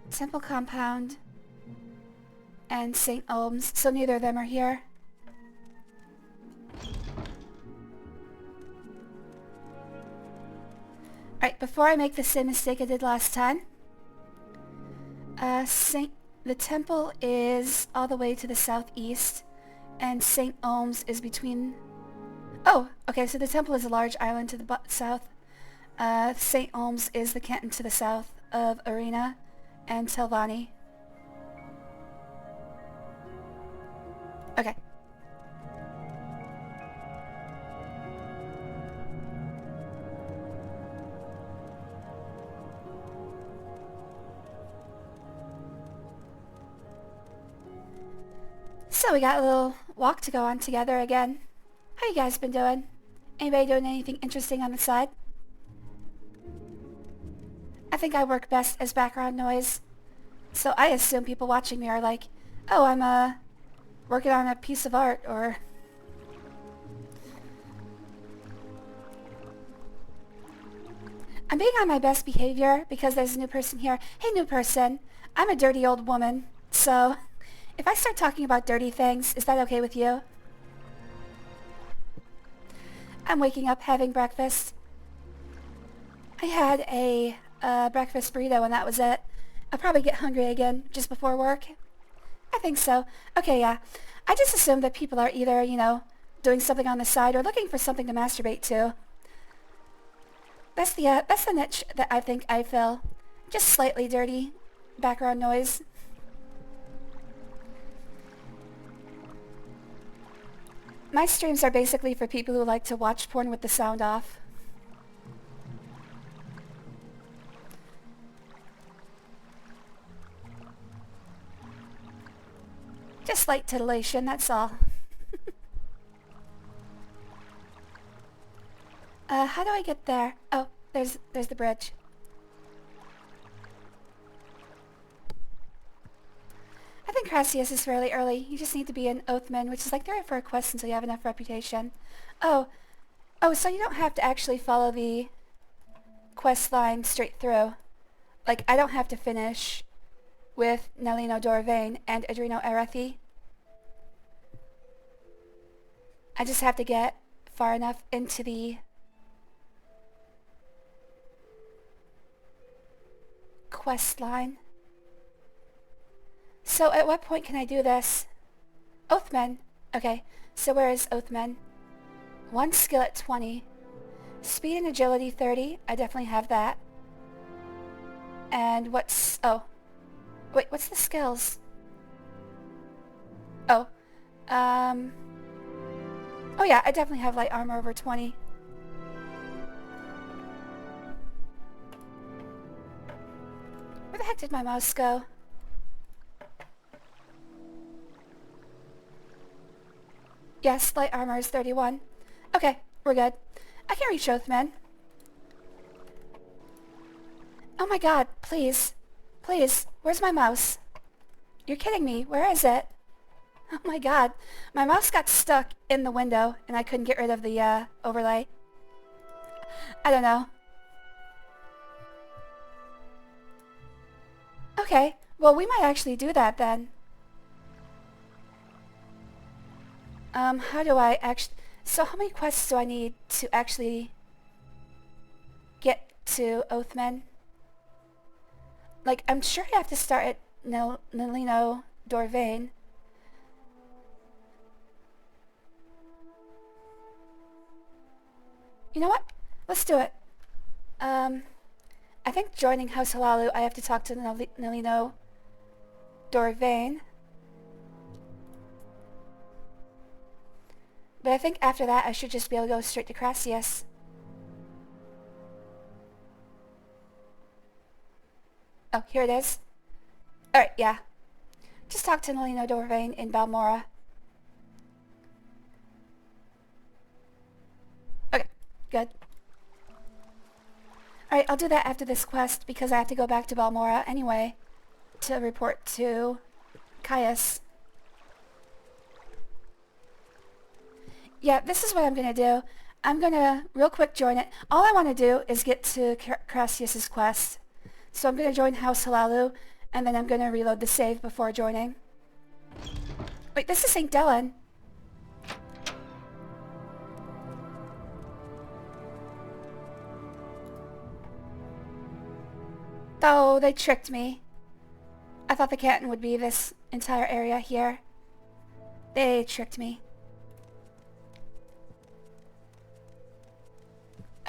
Temple Compound and St. Olms, so neither of them are here. Alright, before I make the same mistake I did last time, the temple is all the way to the southeast, and St. Olms is between... Oh, okay, so the temple is a large island to the south. St. Olms is the canton to the south of Arena and Telvanni. Okay. So we got a little walk to go on together again. How you guys been doing? Anybody doing anything interesting on the side? I think I work best as background noise. So I assume people watching me are like, oh, I'm working on a piece of art, or... I'm being on my best behavior because there's a new person here. Hey, new person. I'm a dirty old woman, so if I start talking about dirty things, is that okay with you? I'm waking up having breakfast. I had a breakfast burrito and that was it. I'll probably get hungry again just before work. I think so. Okay, yeah. I just assume that people are either, you know, doing something on the side or looking for something to masturbate to. That's the niche that I think I fill. Just slightly dirty background noise. My streams are basically for people who like to watch porn with the sound off. Just light titillation, that's all. How do I get there? Oh, there's the bridge. I think Crassius is fairly early. You just need to be an Oathman, which is like there for a quest until you have enough reputation. Oh, so you don't have to actually follow the quest line straight through. Like, I don't have to finish with Nelino Dorvain and Adreno Arathi. I just have to get far enough into the quest line. So at what point can I do this? Oathman. Okay, so where is Oathman? 1 skill at 20. Speed and agility 30. I definitely have that. And what's... Oh. Wait, what's the skills? Oh. Oh yeah, I definitely have light armor over 20. Where the heck did my mouse go? Yes, light armor is 31. Okay, we're good. I can reach Oathman. Oh my god, please. Please, where's my mouse? You're kidding me, where is it? Oh my god, my mouse got stuck in the window and I couldn't get rid of the overlay. I don't know. Okay, well we might actually do that then. How do I actually... So how many quests do I need to actually get to Oathman? Like, I'm sure I have to start at Nelino Dorvain. You know what? Let's do it. I think joining House Halalu, I have to talk to Nelino Dorvain. But I think after that, I should just be able to go straight to Crassius. Oh, here it is. Alright, yeah. just talk to Nalino Dorvain in Balmora. Okay, good. Alright, I'll do that after this quest because I have to go back to Balmora anyway to report to Caius. Yeah, this is what I'm going to do. I'm going to real quick join it. All I want to do is get to Crassius's quest. So I'm going to join House Halalu, and then I'm going to reload the save before joining. Wait, this is St. Dylan. Oh, they tricked me. I thought the canton would be this entire area here. They tricked me.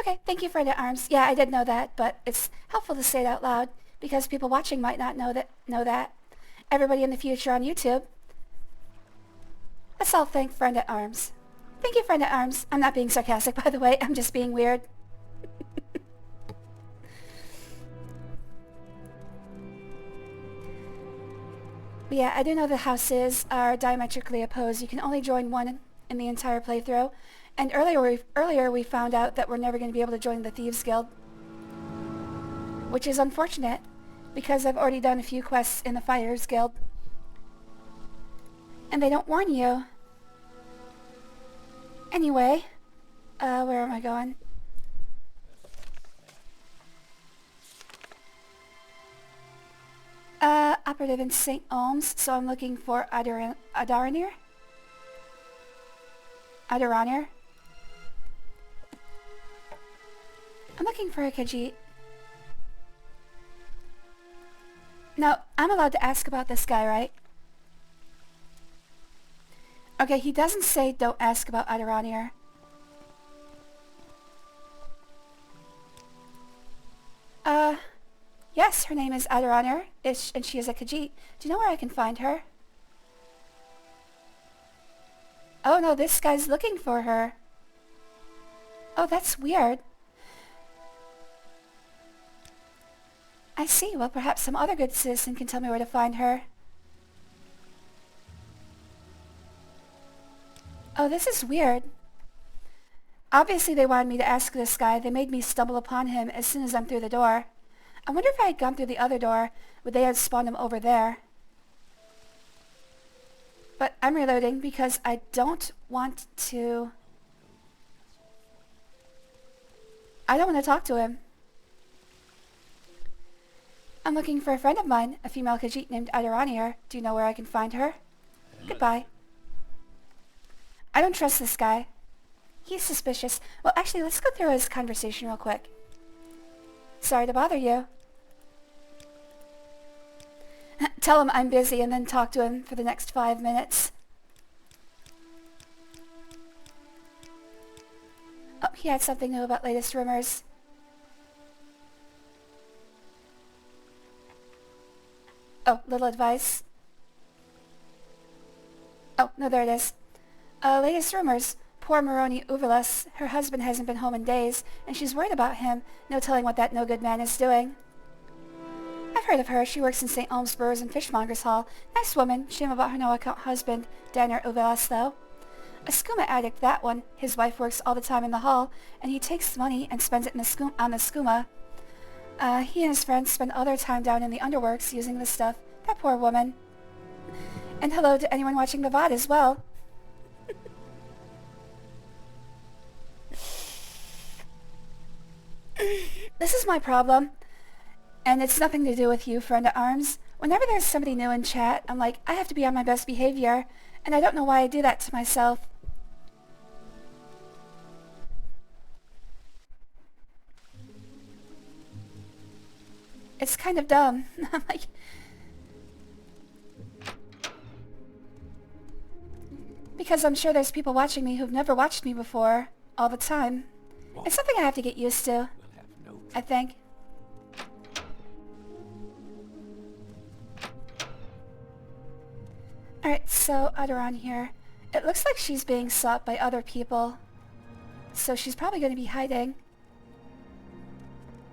Okay, thank you, friend at arms. Yeah, I did know that, but it's helpful to say it out loud because people watching might not know that. Everybody in the future on YouTube. Let's all thank friend at arms. Thank you, friend at arms. I'm not being sarcastic, by the way. I'm just being weird. But yeah, I do know the houses are diametrically opposed. You can only join one in the entire playthrough. And earlier we found out that we're never going to be able to join the Thieves Guild. Which is unfortunate, because I've already done a few quests in the Fighters Guild. And they don't warn you. Anyway, where am I going? Operative in St. Olms, so I'm looking for Adaranir? Adaranir? I'm looking for a Khajiit. No, I'm allowed to ask about this guy, right? Okay, he doesn't say don't ask about Adaranir. Yes, her name is Adaranir, and she is a Khajiit. Do you know where I can find her? Oh no, this guy's looking for her. Oh, that's weird. I see. Well, perhaps some other good citizen can tell me where to find her. Oh, this is weird. Obviously they wanted me to ask this guy. They made me stumble upon him as soon as I'm through the door. I wonder if I had gone through the other door, would they have spawned him over there? But I'm reloading because I don't want to... I don't want to talk to him. I'm looking for a friend of mine, a female Khajiit named Adaranir. Do you know where I can find her? Goodbye. I don't trust this guy. He's suspicious. Well, actually, let's go through his conversation real quick. Sorry to bother you. Tell him I'm busy and then talk to him for the next 5 minutes. Oh, he had something new about latest rumors. Oh, little advice. Oh, no, there it is. Latest rumors. Poor Moroni Uvelas. Her husband hasn't been home in days, and she's worried about him. No telling what that no-good man is doing. I've heard of her. She works in St. Olm's Brewers and Fishmongers Hall. Nice woman. Shame about her no-account husband, Danner Uvelas, though. A skooma addict, that one. His wife works all the time in the hall, and he takes money and spends it in on the skooma. He and his friends spend all their time down in the underworks using this stuff. That poor woman. And hello to anyone watching the VOD as well. This is my problem. And it's nothing to do with you, friend at arms. Whenever there's somebody new in chat, I'm like, I have to be on my best behavior. And I don't know why I do that to myself. It's kind of dumb. I'm like... Because I'm sure there's people watching me who've never watched me before, all the time. It's something I have to get used to, I think. Alright, so Adaran here. It looks like she's being sought by other people. So she's probably going to be hiding.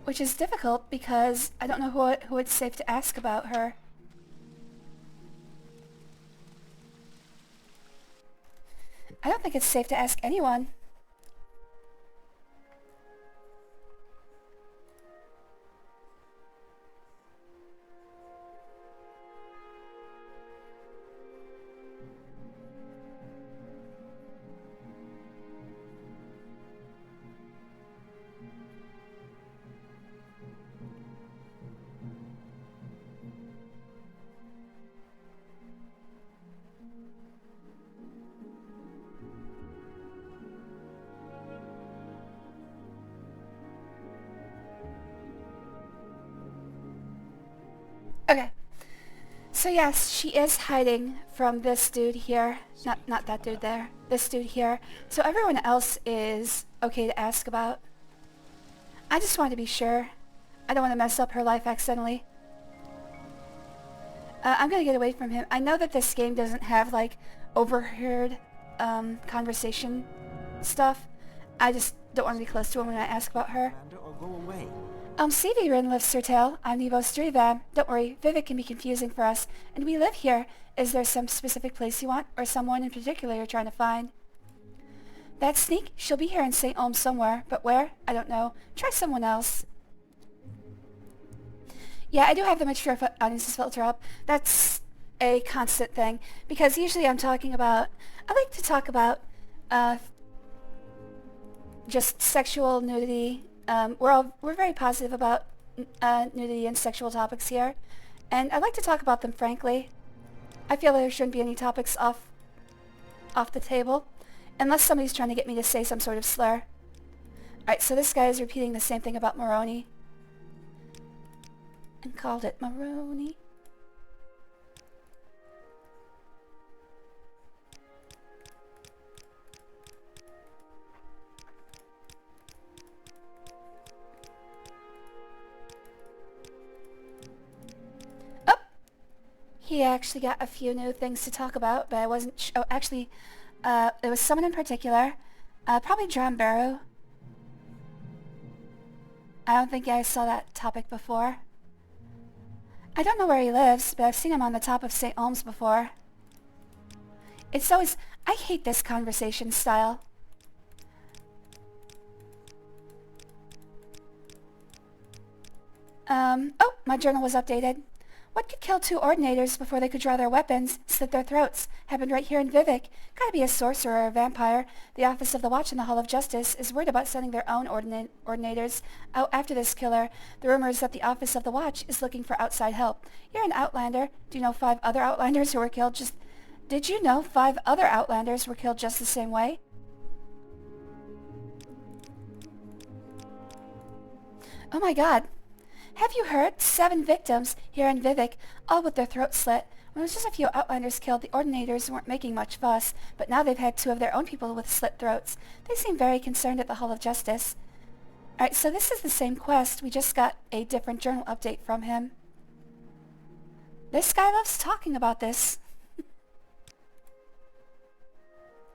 Which is difficult because I don't know who it's safe to ask about her. I don't think it's safe to ask anyone. Okay. So yes, she is hiding from this dude here. Not that dude there. This dude here. So everyone else is okay to ask about. I just want to be sure. I don't want to mess up her life accidentally. I'm gonna get away from him. I know that this game doesn't have like overheard conversation stuff. I just don't want to be close to him when I ask about her. Commander, or go away. CV Rin lives Sir Tail. I'm Nevo's Drivam. Don't worry, Vivec can be confusing for us, and we live here. Is there some specific place you want, or someone in particular you're trying to find? That sneak? She'll be here in St. Olm somewhere, but where? I don't know. Try someone else. Yeah, I do have the mature audiences filter up. That's a constant thing, because usually I'm talking about... I like to talk about just sexual nudity. We're very positive about nudity and sexual topics here, and I'd like to talk about them frankly. I feel there shouldn't be any topics off the table, unless somebody's trying to get me to say some sort of slur. Alright, so this guy is repeating the same thing about Moroni, and called it Moroni. He actually got a few new things to talk about, but I wasn't oh, actually, it was someone in particular. Probably John Barrow. I don't think I saw that topic before. I don't know where he lives, but I've seen him on the top of St. Olm's before. It's always... I hate this conversation style. Oh, my journal was updated. What could kill two ordinators before they could draw their weapons, slit their throats? Happened right here in Vivec. Gotta be a sorcerer or a vampire. The Office of the Watch in the Hall of Justice is worried about sending their own ordinators out after this killer. The rumor is that the Office of the Watch is looking for outside help. You're an Outlander. Do you know 5 other Outlanders who were killed just... Did you know 5 other Outlanders were killed just the same way? Oh my god. Have you heard? 7 victims here in Vivec, all with their throats slit. When it was just a few Outlanders killed, the Ordinators weren't making much fuss, but now they've had 2 of their own people with slit throats. They seem very concerned at the Hall of Justice. Alright, so this is the same quest. We just got a different journal update from him. This guy loves talking about this.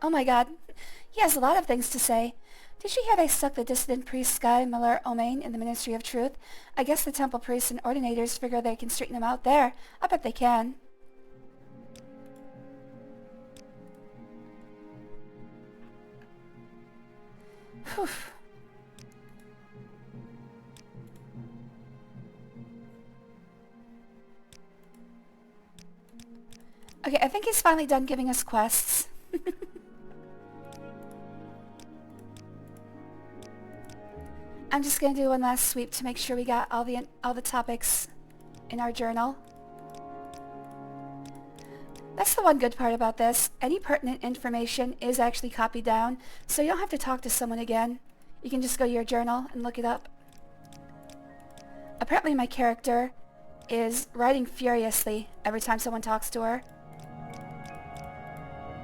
Oh my god. He has a lot of things to say. Did you hear they stuck the dissident priest Sky Miller Omain in the Ministry of Truth? I guess the temple priests and ordinators figure they can straighten him out there. I bet they can. Whew. Okay, I think he's finally done giving us quests. I'm just going to do one last sweep to make sure we got all the topics in our journal. That's the one good part about this. Any pertinent information is actually copied down, so you don't have to talk to someone again. You can just go to your journal and look it up. Apparently my character is writing furiously every time someone talks to her.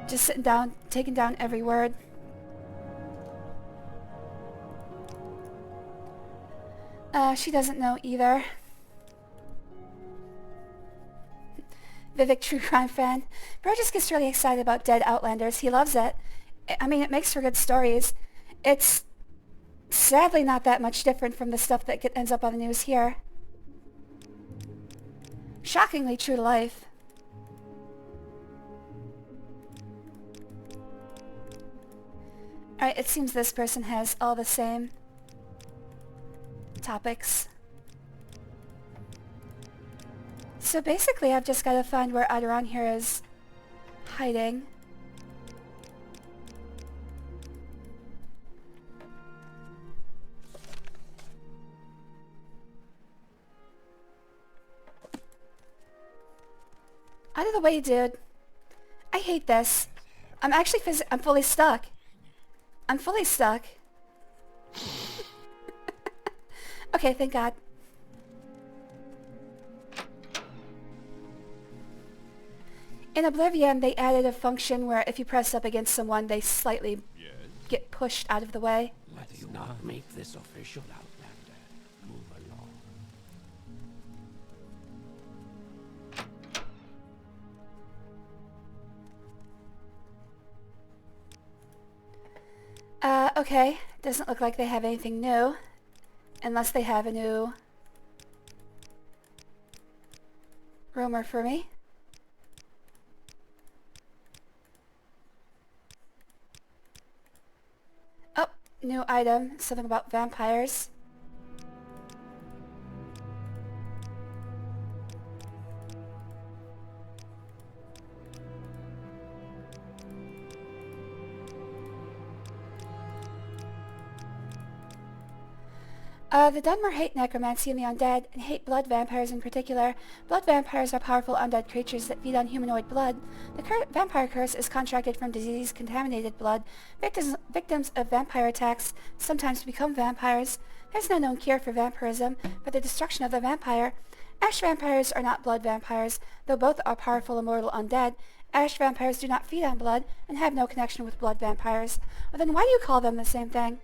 Just sitting down, taking down every word. She doesn't know either. Vivec true crime fan. Bro just gets really excited about dead Outlanders. He loves it. I mean, it makes for good stories. It's sadly not that much different from the stuff that ends up on the news here. Shockingly true to life. Alright, it seems this person has all the same topics. So basically I've just got to find where Adoran here is hiding. Out of the way, dude. I hate this. I'm actually I'm fully stuck. I'm fully stuck. Okay, thank God. In Oblivion, they added a function where if you press up against someone, they slightly get pushed out of the way. Let's not make this official, Outlander. Move along. Okay. Doesn't look like they have anything new. Unless they have a new rumor for me. Oh, new item. Something about vampires. The Dunmer hate necromancy and the undead, and hate blood vampires in particular. Blood vampires are powerful undead creatures that feed on humanoid blood. The vampire curse is contracted from disease-contaminated blood. Victims of vampire attacks sometimes become vampires. There's no known cure for vampirism, but the destruction of the vampire. Ash vampires are not blood vampires, though both are powerful immortal undead. Ash vampires do not feed on blood, and have no connection with blood vampires. Well, then why do you call them the same thing?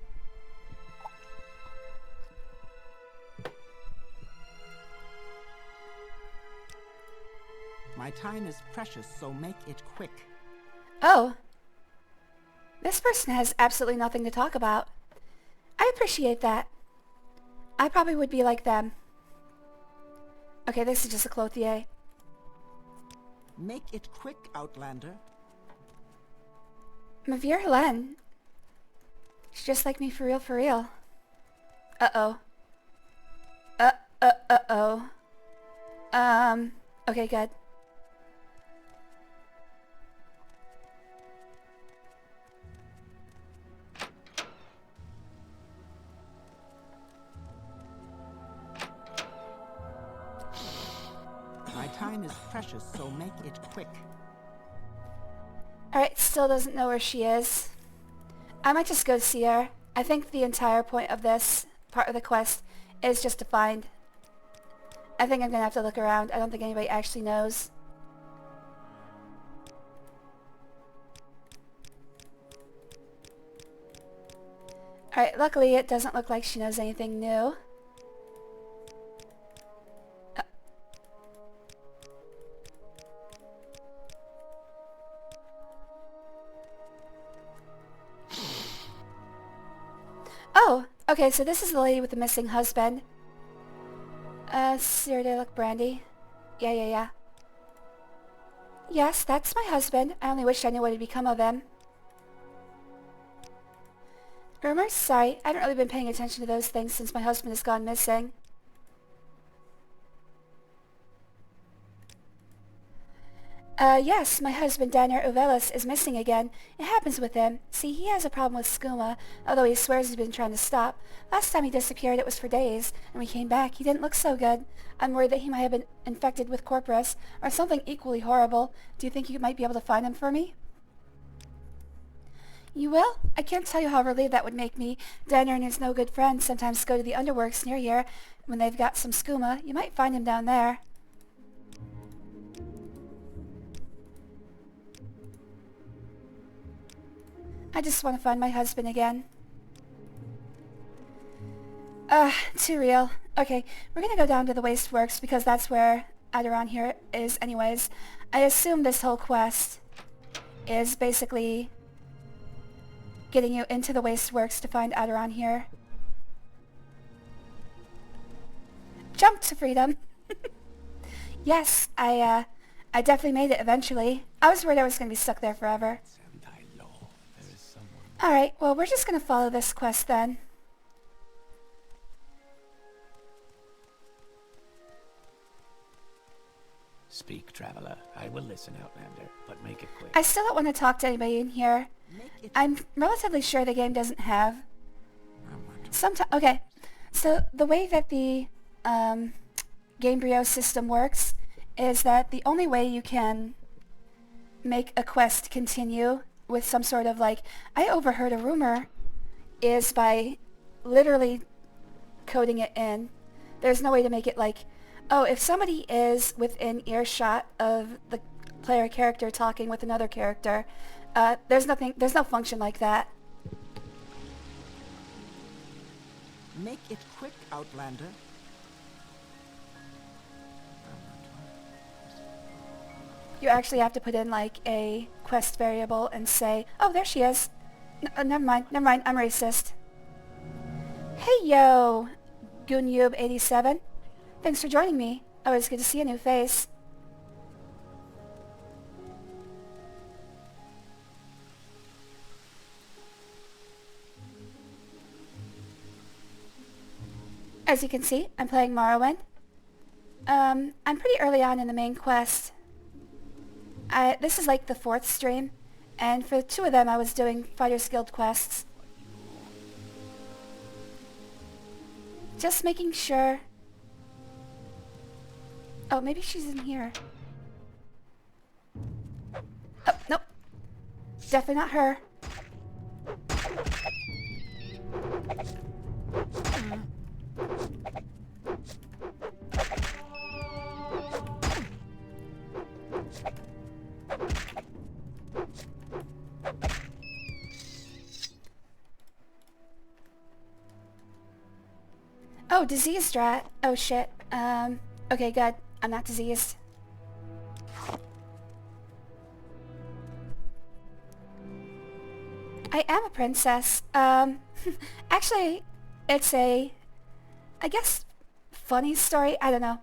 My time is precious, so make it quick. Oh. This person has absolutely nothing to talk about. I appreciate that. I probably would be like them. Okay, this is just a clothier. Make it quick, Outlander. Mavir Helen. She's just like me for real, for real. Uh-oh. Uh-oh. Okay, good. My time is precious, so make it quick. Alright, still doesn't know where she is. I might just go see her. I think the entire point of this part of the quest is just to find. I think I'm gonna have to look around. I don't think anybody actually knows. Alright, luckily it doesn't look like she knows anything new. Oh, okay, so this is the lady with the missing husband. Sir de Luc Brandy. Yeah. Yes, that's my husband. I only wish I knew what had become of him. Rumors? Sorry, I haven't really been paying attention to those things since my husband has gone missing. Yes, my husband, Daniel Uvelis, is missing again. It happens with him. See, he has a problem with skooma, although he swears he's been trying to stop. Last time he disappeared, it was for days, and when he came back, he didn't look so good. I'm worried that he might have been infected with Corporus, or something equally horrible. Do you think you might be able to find him for me? You will? I can't tell you how relieved that would make me. Daniel and his no-good friends sometimes go to the underworks near here. When they've got some skooma, you might find him down there. I just want to find my husband again. Too real. Okay, we're gonna go down to the Wasteworks because that's where Adoran here is anyways. I assume this whole quest is basically getting you into the Wasteworks to find Adoran here. Jump to freedom! Yes, I definitely made it eventually. I was worried I was gonna be stuck there forever. Alright, well, we're just gonna follow this quest then. Speak, traveler. I will listen, Outlander, but make it quick. I still don't want to talk to anybody in here. Make it I'm relatively sure the game doesn't have... Okay, so the way that the Gamebryo system works is that the only way you can make a quest continue with some sort of like, I overheard a rumor, is by literally coding it in. There's no way to make it like, oh, if somebody is within earshot of the player character talking with another character, there's no function like that. Make it quick, Outlander. You actually have to put in like a quest variable and say, oh, there she is. Never mind, I'm racist. Hey yo, Gunyub87. Thanks for joining me. Always good to see a new face. As you can see, I'm playing Morrowind. I'm pretty early on in the main quest. This is like the 4th stream, and for 2 of them I was doing Fighters Guild quests. Just making sure... Oh, maybe she's in here. Oh, nope. Definitely not her. Oh, diseased rat. Oh shit. Okay, good. I'm not diseased. I am a princess. Actually, it's a, I guess, funny story. I don't know.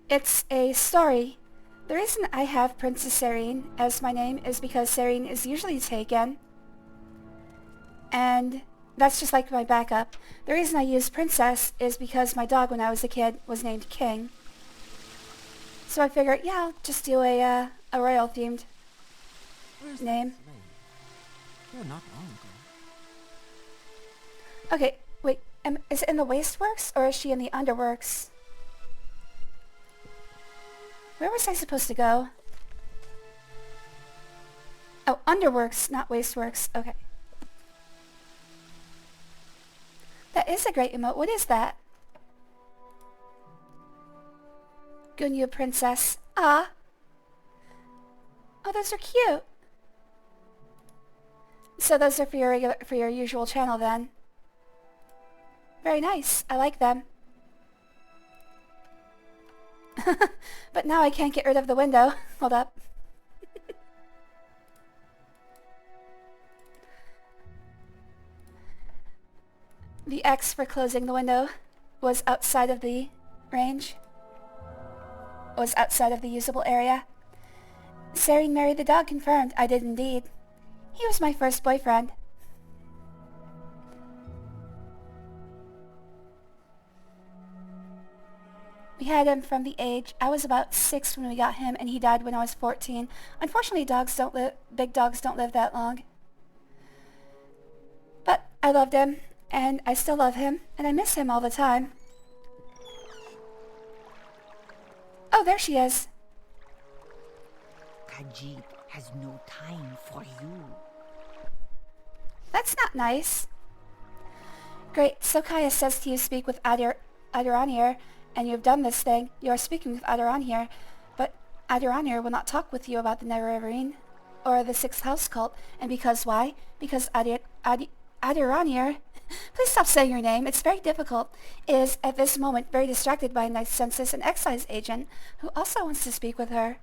It's a story. The reason I have Princess Serene as my name is because Serene is usually taken. And that's just like my backup. The reason I use Princess is because my dog when I was a kid was named King. So I figured, yeah, I'll just do a royal themed Where's name. that slave? Here not long ago. Okay, wait, is it in the Wasteworks or is she in the Underworks? Where was I supposed to go? Oh, Underworks, not Wasteworks. Okay. That is a great emote. What is that? Gunya Princess. Ah. Oh, those are cute. So those are for your usual channel then. Very nice. I like them. But now I can't get rid of the window. Hold up. The X for closing the window was outside of the range. Was outside of the usable area. Serene married the dog confirmed. I did indeed. He was my first boyfriend. We had him from the age, I was about 6 when we got him, and he died when I was 14. Unfortunately, big dogs don't live that long. But I loved him, and I still love him, and I miss him all the time. Oh, there she is. Khajiit has no time for you. That's not nice. Great, so Kaya says to you speak with Aduranir, and you have done this thing. You are speaking with Aduranir, but Aduranir will not talk with you about the Neverwinter or the Sixth House cult. And because why? Because Aduranir, please stop saying your name, it's very difficult, is at this moment very distracted by a nice census and excise agent who also wants to speak with her.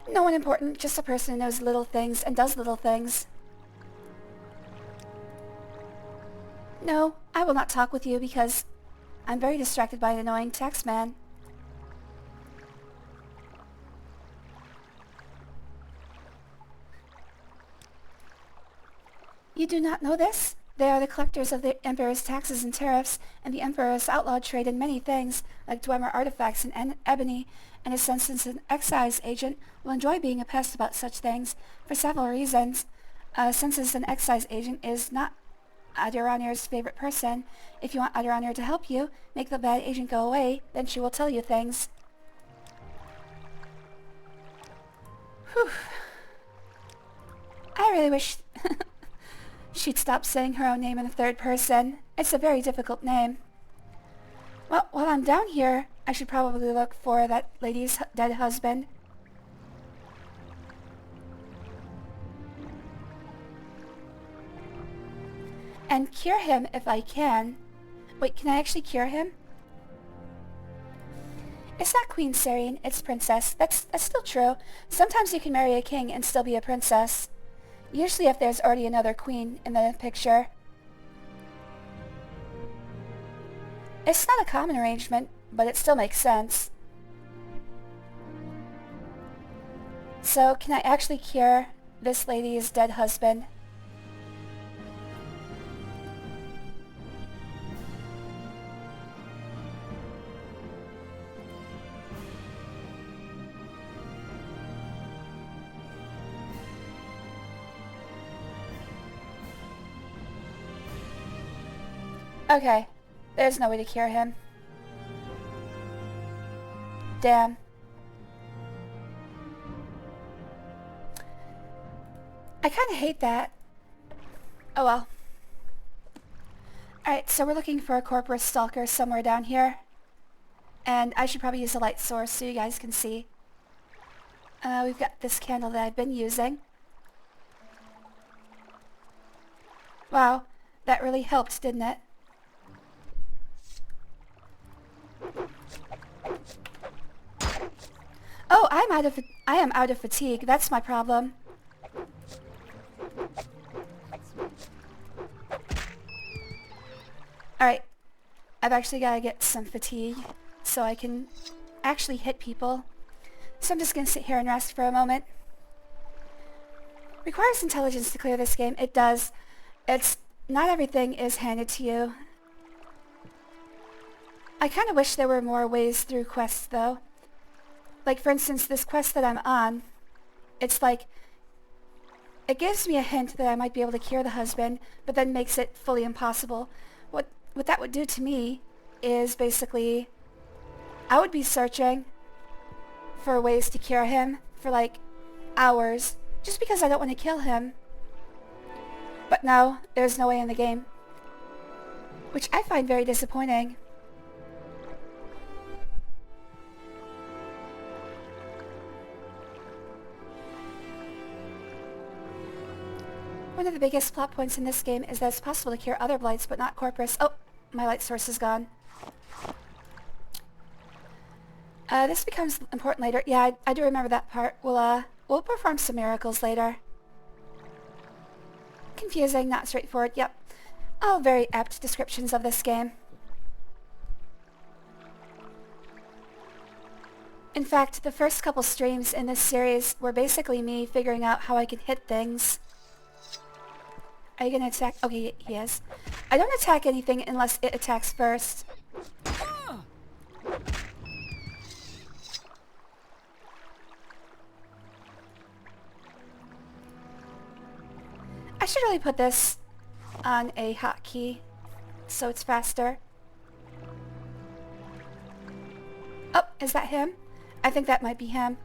No one important, just a person who knows little things and does little things. No, I will not talk with you because I'm very distracted by an annoying tax man. You do not know this? They are the collectors of the Emperor's taxes and tariffs, and the Emperor has outlawed trade in many things, like Dwemer artifacts and ebony, and a since an excise agent will enjoy being a pest about such things, for several reasons. Since an excise agent is not Aduranir's favorite person, if you want Aduranir to help you, make the bad agent go away, then she will tell you things. Whew. I really wish she'd stop saying her own name in the third person. It's a very difficult name. Well, while I'm down here, I should probably look for that lady's dead husband. And cure him if I can. Wait, can I actually cure him? It's not Queen Serene, it's Princess. That's still true. Sometimes you can marry a king and still be a princess. Usually if there's already another queen in the picture. It's not a common arrangement, but it still makes sense. So, can I actually cure this lady's dead husband? Okay, there's no way to cure him. Damn. I kinda hate that. Oh well. Alright, so we're looking for a corporate stalker somewhere down here. And I should probably use a light source so you guys can see. We've got this candle that I've been using. Wow, that really helped, didn't it? Oh, I am out of fatigue. That's my problem. Alright. I've actually got to get some fatigue so I can actually hit people. So I'm just going to sit here and rest for a moment. Requires intelligence to clear this game. It does. Not everything is handed to you. I kind of wish there were more ways through quests, though. Like, for instance, this quest that I'm on, it's like, it gives me a hint that I might be able to cure the husband, but then makes it fully impossible. What that would do to me is basically, I would be searching for ways to cure him for like hours, just because I don't want to kill him. But no, there's no way in the game. Which I find very disappointing. One of the biggest plot points in this game is that it's possible to cure other blights, but not Corpus. Oh, my light source is gone. This becomes important later. Yeah, I do remember that part. We'll perform some miracles later. Confusing, not straightforward. Yep. All very apt descriptions of this game. In fact, the first couple streams in this series were basically me figuring out how I can hit things. Are you gonna attack? Okay, he is. I don't attack anything unless it attacks first. I should really put this on a hotkey so it's faster. Oh, is that him? I think that might be him.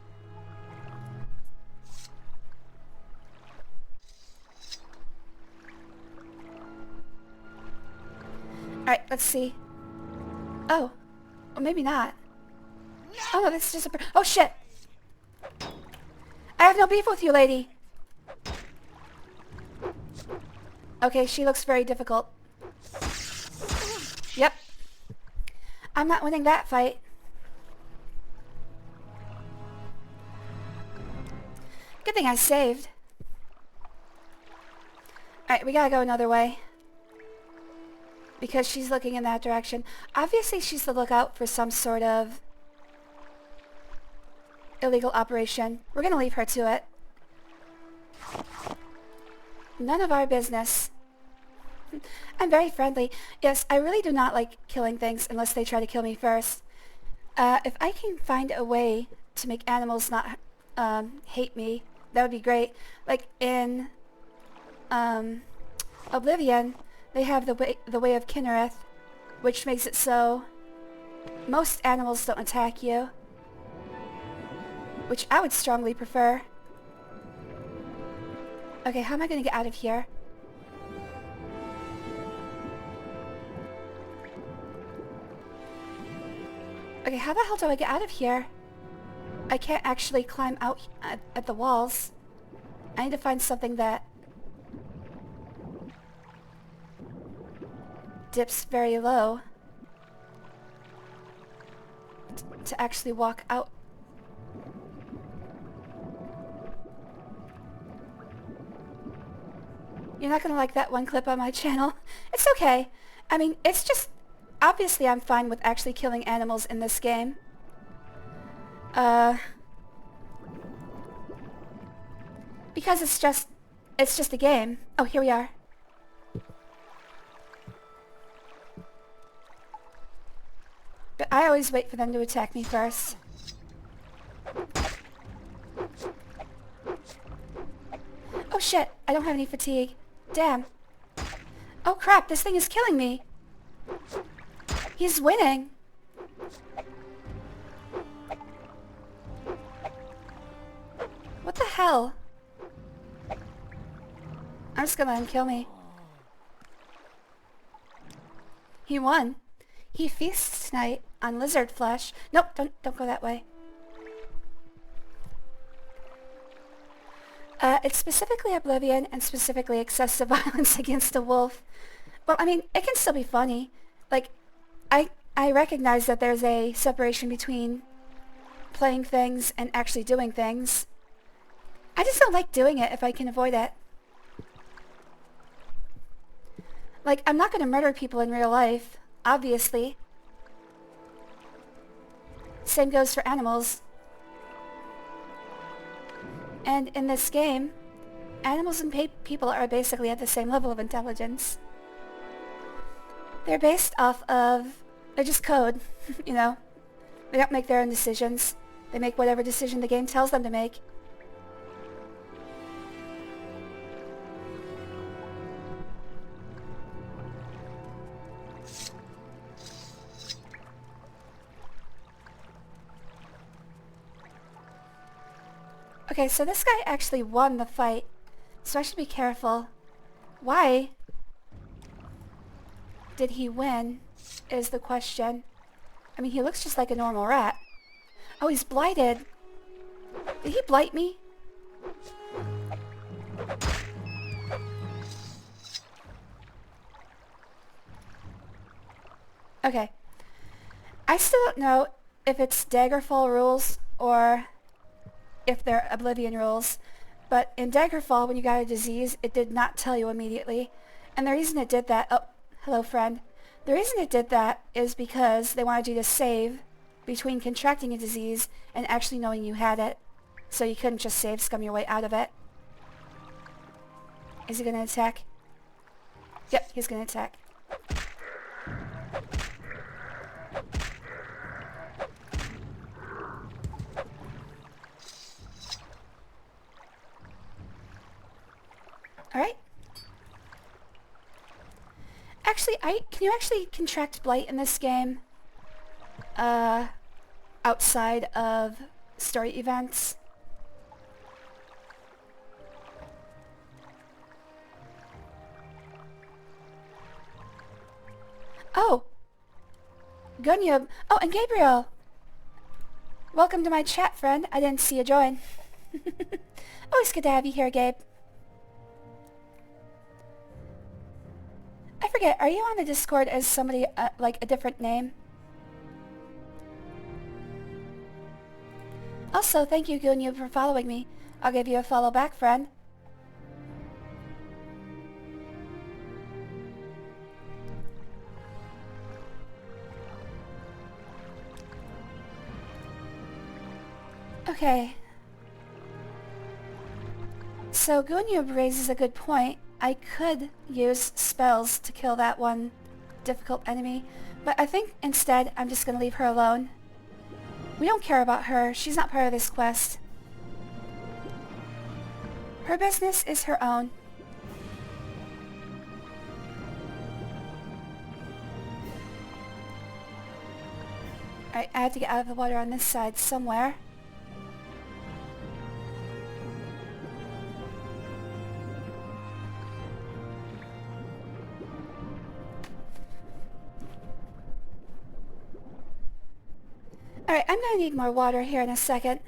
Alright, let's see. Oh. Or maybe not. Oh, no, this is just a... Oh, shit! I have no beef with you, lady! Okay, she looks very difficult. Yep. I'm not winning that fight. Good thing I saved. Alright, we gotta go another way. Because she's looking in that direction. Obviously, she's the lookout for some sort of illegal operation. We're gonna leave her to it. None of our business. I'm very friendly. Yes, I really do not like killing things unless they try to kill me first. If I can find a way to make animals not hate me, that would be great. Like in Oblivion, they have the way of Kinnereth, which makes it so most animals don't attack you, which I would strongly prefer. Okay, how am I gonna get out of here? Okay, how the hell do I get out of here? I can't actually climb out at the walls. I need to find something that dips very low to actually walk out. You're not gonna like that one clip on my channel. It's okay. I mean, it's just... Obviously, I'm fine with actually killing animals in this game. Because it's just a game. Oh, here we are. But I always wait for them to attack me first. Oh shit, I don't have any fatigue. Damn. Oh crap, this thing is killing me. He's winning. What the hell? I'm just gonna let him kill me. He won. He feasts tonight on lizard flesh. Nope, don't go that way. It's specifically Oblivion and specifically excessive violence against a wolf. Well, I mean, it can still be funny. Like, I recognize that there's a separation between playing things and actually doing things. I just don't like doing it if I can avoid it. Like, I'm not gonna murder people in real life, obviously. Same goes for animals. And in this game, animals and people are basically at the same level of intelligence. They're based off of... They're just code, you know? They don't make their own decisions. They make whatever decision the game tells them to make. Okay, so this guy actually won the fight, so I should be careful. Why did he win, is the question. I mean, he looks just like a normal rat. Oh, he's blighted. Did he blight me? Okay. I still don't know if it's Daggerfall rules or if they're Oblivion rules, but in Daggerfall, when you got a disease, it did not tell you immediately. And the reason it did that... Oh, hello, friend. The reason it did that is because they wanted you to save between contracting a disease and actually knowing you had it. So you couldn't just save, scum your way out of it. Is he gonna attack? Yep, he's gonna attack. Alright. Actually, can you actually contract blight in this game? Outside of story events? Oh! Gunyub. Oh, and Gabriel! Welcome to my chat, friend. I didn't see you join. Always good to have you here, Gabe. I forget, are you on the Discord as somebody, like a different name? Also, thank you, Gunyub, for following me. I'll give you a follow back, friend. Okay. So Gunyub raises a good point. I could use spells to kill that one difficult enemy, but I think instead I'm just going to leave her alone. We don't care about her. She's not part of this quest. Her business is her own. Alright, I have to get out of the water on this side somewhere. Alright, I'm gonna need more water here in a second.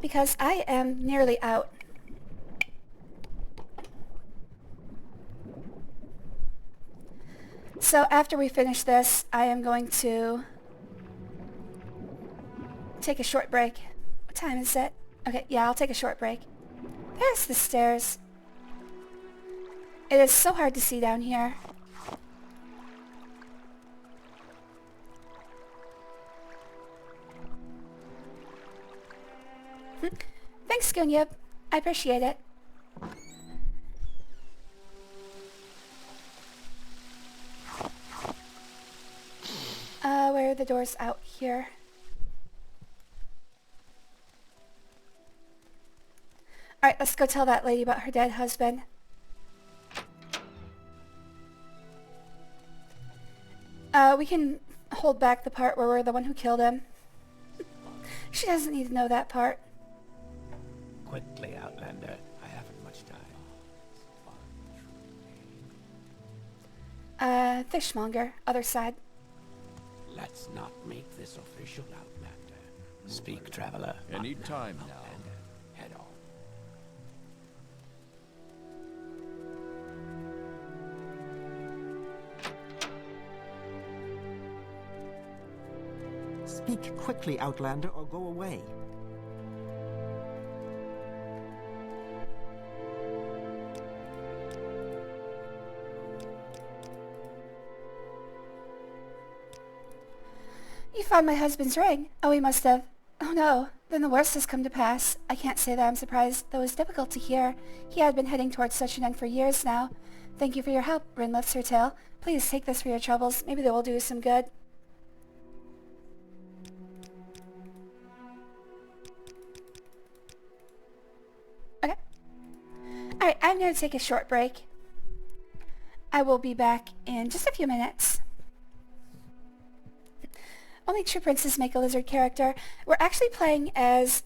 Because I am nearly out. So after we finish this, I am going to take a short break. What time is it? Okay, yeah, I'll take a short break. There's the stairs. It is so hard to see down here. Thanks, Gunyip. I appreciate it. Where are the doors out here? Alright, let's go tell that lady about her dead husband. We can hold back the part where we're the one who killed him. She doesn't need to know that part. Quickly, Outlander. I haven't much time. Fishmonger, other side. Let's not make this official, Outlander. Speak, traveler. Any Not time now. Outlander. Head on. Speak quickly, Outlander, or go away. You found my husband's ring. Oh, he must have. Oh no, then the worst has come to pass. I can't say that I'm surprised, though it's difficult to hear. He had been heading towards such an end for years now. Thank you for your help, Rin lifts her tail. Please take this for your troubles. Maybe they will do you some good. Okay. Alright, I'm going to take a short break. I will be back in just a few minutes. Only true princes make a lizard character. We're actually playing as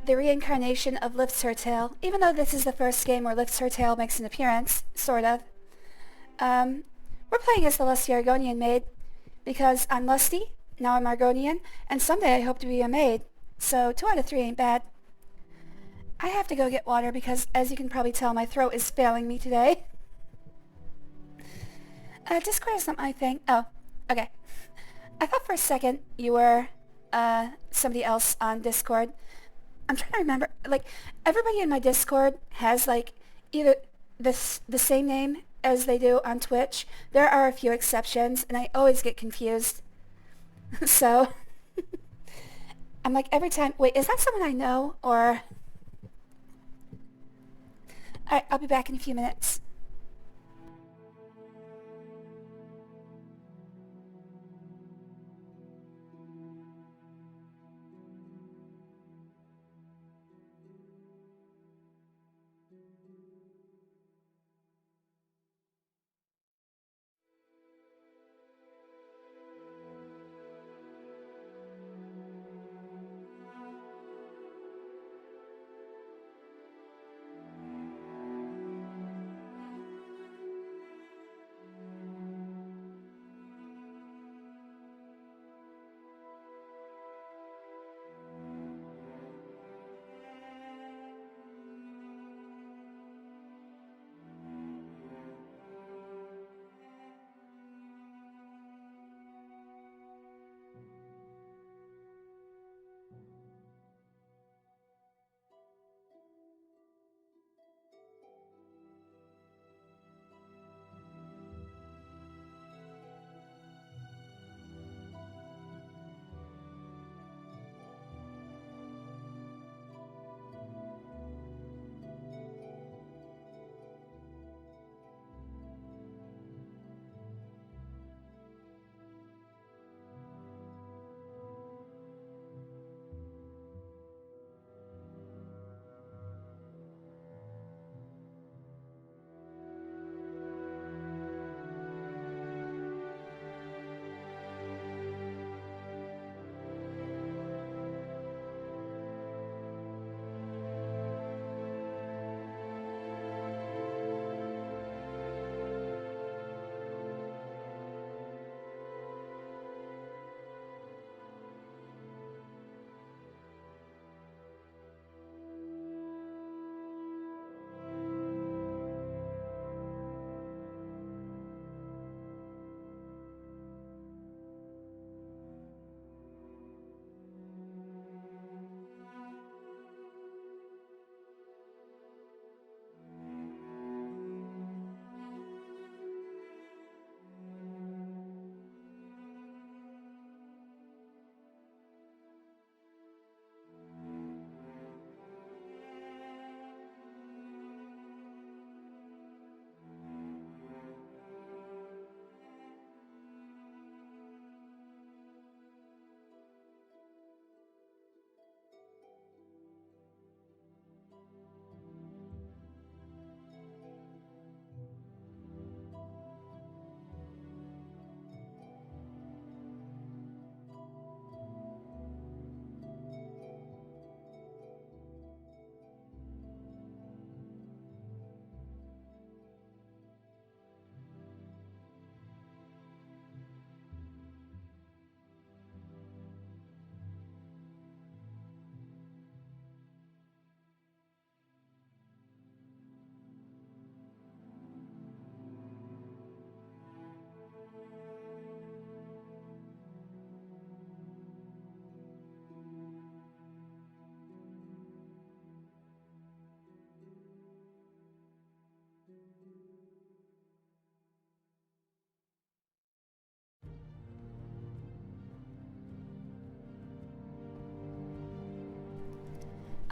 the reincarnation of Lift Tail, even though this is the first game where Lift Tail makes an appearance, sort of. We're playing as the lusty Argonian maid, because I'm lusty, now I'm Argonian, and someday I hope to be a maid, so 2 out of 3 ain't bad. I have to go get water because, as you can probably tell, my throat is failing me today. Discord is not my thing. Oh, okay. I thought for a second you were somebody else on Discord. I'm trying to remember, like, everybody in my Discord has, like, either the same name as they do on Twitch. There are a few exceptions, and I always get confused. So, I'm like, every time, wait, is that someone I know, or... Alright, I'll be back in a few minutes.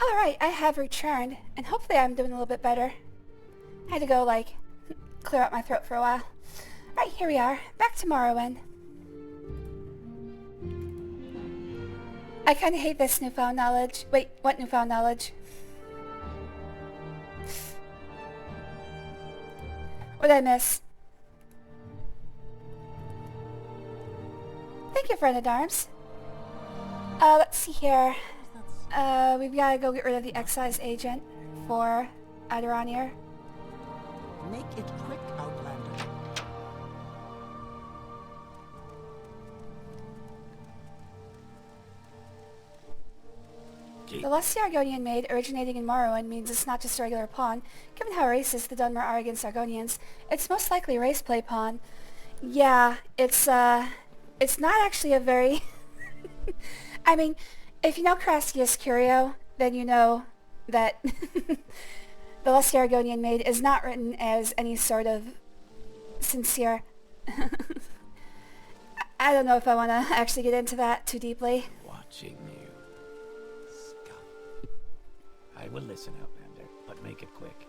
Alright, I have returned, and hopefully I'm doing a little bit better. I had to go, like, clear out my throat for a while. Right, here we are, back to Morrowind. I kinda hate this newfound knowledge. Wait, what newfound knowledge? What did I miss? Thank you, friend at arms. Let's see here. We've gotta go get rid of the excise agent for Adoranir. Make it quick, Outlander. The lusty Argonian maid originating in Morrowind means it's not just a regular pawn. Given how racist the Dunmer are against Argonians, it's most likely a race play pawn. Yeah, it's not actually a very... I mean, if you know Crastius Curio, then you know that the lusty Argonian maid is not written as any sort of sincere... I don't know if I want to actually get into that too deeply. Watching you. Scum. I will listen, Outlander, but make it quick.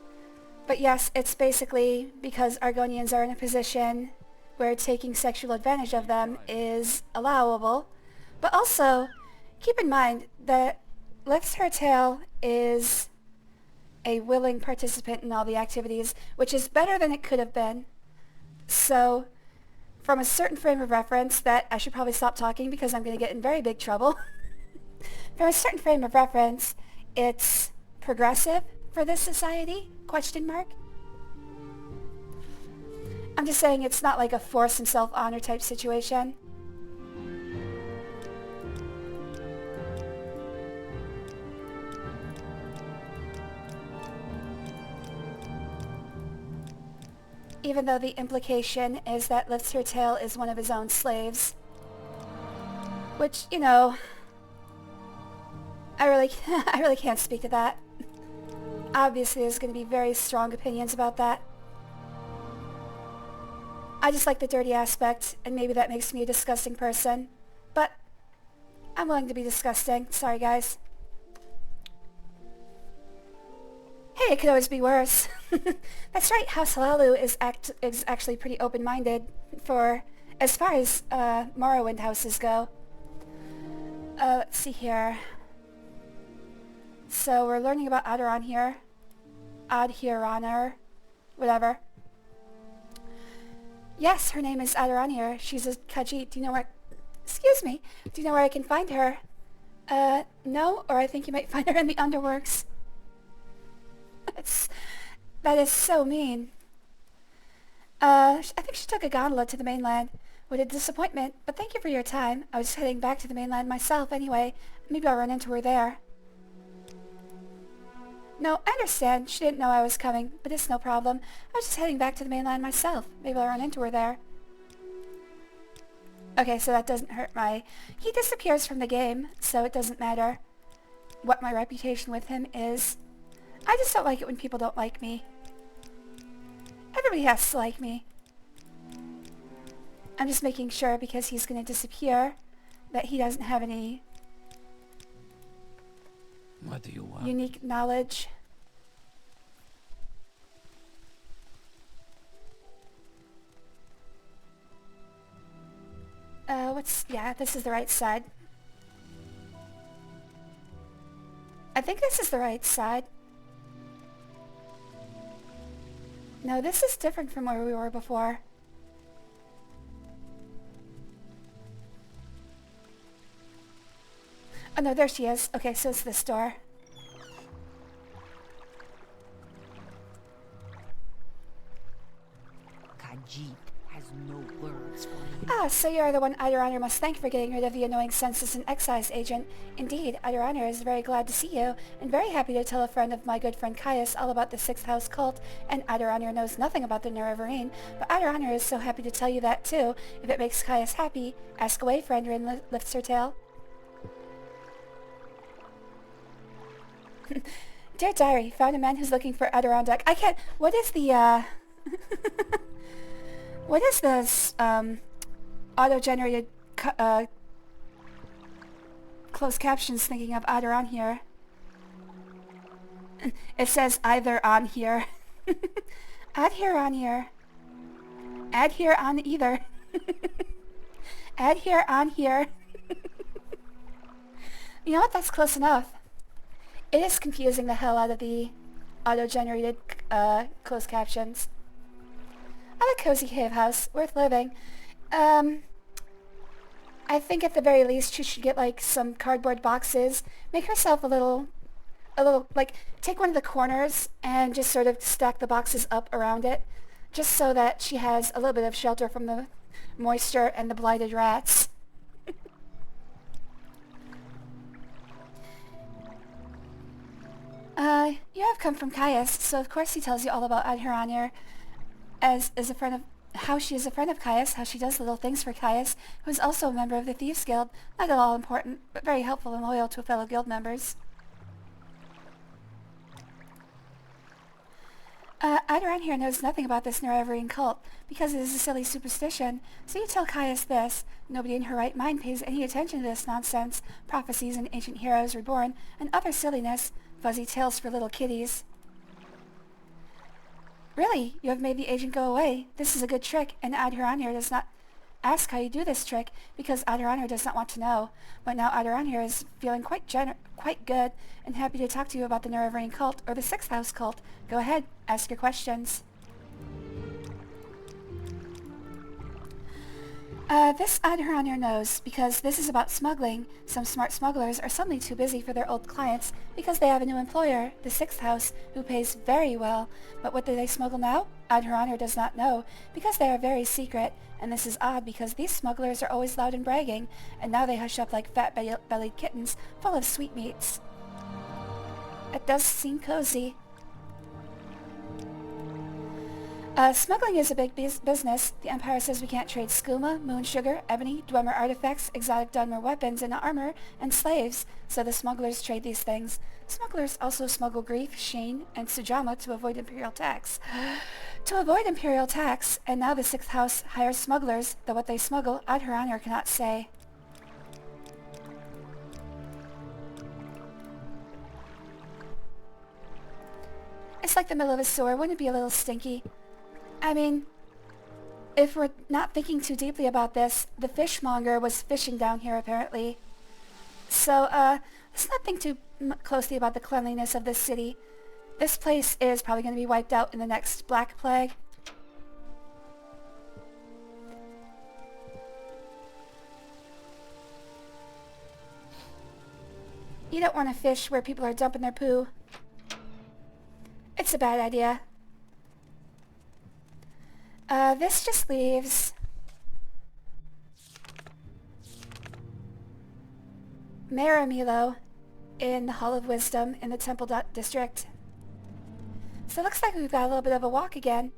But yes, it's basically because Argonians are in a position where taking sexual advantage of them is allowable. But also, keep in mind that Lifts Her Tail is a willing participant in all the activities, which is better than it could have been. So, from a certain frame of reference that I should probably stop talking because I'm going to get in very big trouble. From a certain frame of reference, it's progressive for this society? Question mark. I'm just saying it's not like a force and self-honor type situation. Even though the implication is that Lifts Her Tail is one of his own slaves. Which, you know, I really can't speak to that. Obviously there's going to be very strong opinions about that. I just like the dirty aspect, and maybe that makes me a disgusting person. But I'm willing to be disgusting. Sorry, guys. Hey, it could always be worse. That's right, House Halalu is actually pretty open-minded for as far as Morrowind houses go. Let's see here. So we're learning about Adoran here. Adhiranir. Whatever. Yes, her name is Adoranir. She's a Khajiit. Do you know where... Excuse me. Do you know where I can find her? No, or I think you might find her in the underworks. That is so mean. I think she took a gondola to the mainland. What a disappointment, but thank you for your time. I was heading back to the mainland myself anyway. Maybe I'll run into her there. No, I understand. She didn't know I was coming, but it's no problem. I was just heading back to the mainland myself. Maybe I'll run into her there. Okay, so that doesn't hurt my... He disappears from the game, so it doesn't matter what my reputation with him is. I just don't like it when people don't like me. Everybody has to like me. I'm just making sure, because he's going to disappear, that he doesn't have any... What do you want? Unique knowledge. Yeah, this is the right side. I think this is the right side. No, this is different from where we were before. Oh no, there she is. Okay, so it's this door. Khajiit has no words for you. Ah, so you are the one Adoranir must thank for getting rid of the annoying census and excise agent. Indeed, Adoranir is very glad to see you, and very happy to tell a friend of my good friend Caius all about the Sixth House cult, and Adoranir knows nothing about the Nerevarine, but Adoranir is so happy to tell you that too. If it makes Caius happy, ask away, friend, Rin lifts her tail. Dear Diary, found a man who's looking for Adirondack. I can't... What is the, what is this, auto-generated, closed captions thinking of Adoran here? It says either on here. Add here on here. Add here on either. Add here on here. You know what? That's close enough. It is confusing the hell out of the auto-generated closed captions. I like cozy cave house. Worth living. I think at the very least she should get like some cardboard boxes. Make herself a little, like, take one of the corners and just sort of stack the boxes up around it. Just so that she has a little bit of shelter from the moisture and the blighted rats. You have come from Caius, so of course he tells you all about Adheranir as a friend of, how she is a friend of Caius, how she does little things for Caius, who is also a member of the Thieves Guild, not at all important, but very helpful and loyal to fellow guild members. Adheranir knows nothing about this Nerevarine cult, because it is a silly superstition, so you tell Caius this. Nobody in her right mind pays any attention to this nonsense, prophecies and ancient heroes reborn, and other silliness, fuzzy tales for little kiddies. Really, you have made the agent go away. This is a good trick, and Adheranir does not ask how you do this trick, because Adheranir does not want to know. But now Adheranir is feeling quite good, and happy to talk to you about the Nerevarine cult, or the Sixth House cult. Go ahead, ask your questions. This Adheranir knows, because this is about smuggling. Some smart smugglers are suddenly too busy for their old clients, because they have a new employer, the Sixth House, who pays very well. But what do they smuggle now? Adheranir does not know, because they are very secret, and this is odd because these smugglers are always loud and bragging, and now they hush up like fat-bellied kittens full of sweetmeats. It does seem cozy. Smuggling is a big business. The Empire says we can't trade skooma, moon sugar, ebony, Dwemer artifacts, exotic Dunmer weapons and armor, and slaves, so the smugglers trade these things. Smugglers also smuggle grief, sheen, and sujama to avoid imperial tax. To avoid imperial tax, and now the Sixth House hires smugglers, though what they smuggle, Adheranir cannot say. It's like the middle of a sewer. Wouldn't it be a little stinky? I mean, if we're not thinking too deeply about this, the fishmonger was fishing down here apparently. So, let's not think too closely about the cleanliness of this city. This place is probably going to be wiped out in the next Black Plague. You don't want to fish where people are dumping their poo. It's a bad idea. This just leaves Maramilo in the Hall of Wisdom in the Temple District. So it looks like we've got a little bit of a walk again.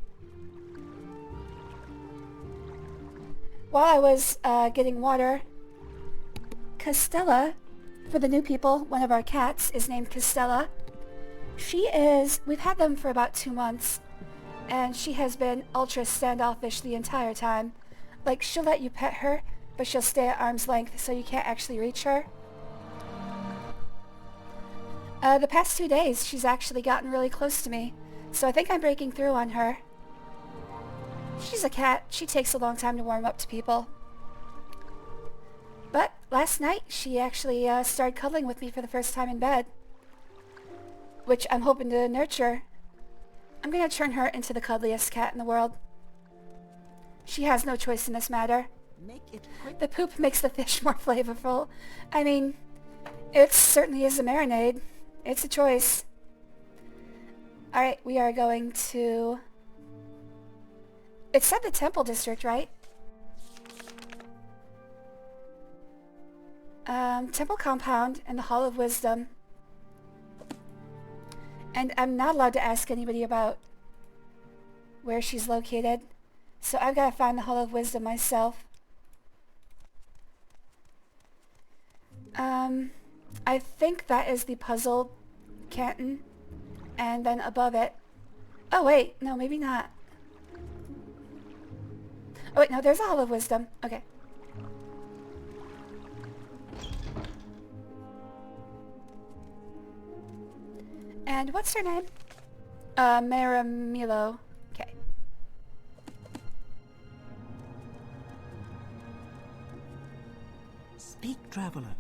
While I was getting water, Castella, for the new people, one of our cats is named Castella. We've had them for about 2 months. And she has been ultra standoffish the entire time. Like, she'll let you pet her, but she'll stay at arm's length so you can't actually reach her. The past 2 days, she's actually gotten really close to me, so I think I'm breaking through on her. She's a cat. She takes a long time to warm up to people. But last night, she actually started cuddling with me for the first time in bed, which I'm hoping to nurture. I'm going to turn her into the cuddliest cat in the world. She has no choice in this matter. Make it quick. The poop makes the fish more flavorful. I mean, it certainly is a marinade. It's a choice. Alright, we are going to... It said the Temple District, right? Temple Compound and the Hall of Wisdom. And I'm not allowed to ask anybody about where she's located. So I've got to find the Hall of Wisdom myself. I think that is the puzzle canton. And then above it... Oh wait, no, maybe not. Oh wait, no, there's a Hall of Wisdom. Okay. And what's her name? Maramilo. Okay. Speak, traveler.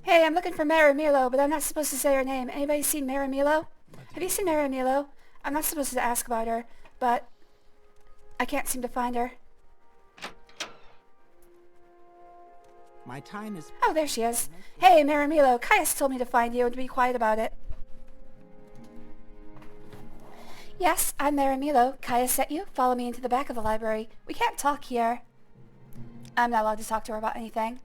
Hey, I'm looking for Maramilo, but I'm not supposed to say her name. Anybody seen Maramilo? Have you seen Maramilo? I'm not supposed to ask about her, but I can't seem to find her. My time is... Oh, there she is. Hey, Maramilo, Caius told me to find you and to be quiet about it. Yes, I'm Maramilo. Caius sent you. Follow me into the back of the library. We can't talk here. I'm not allowed to talk to her about anything.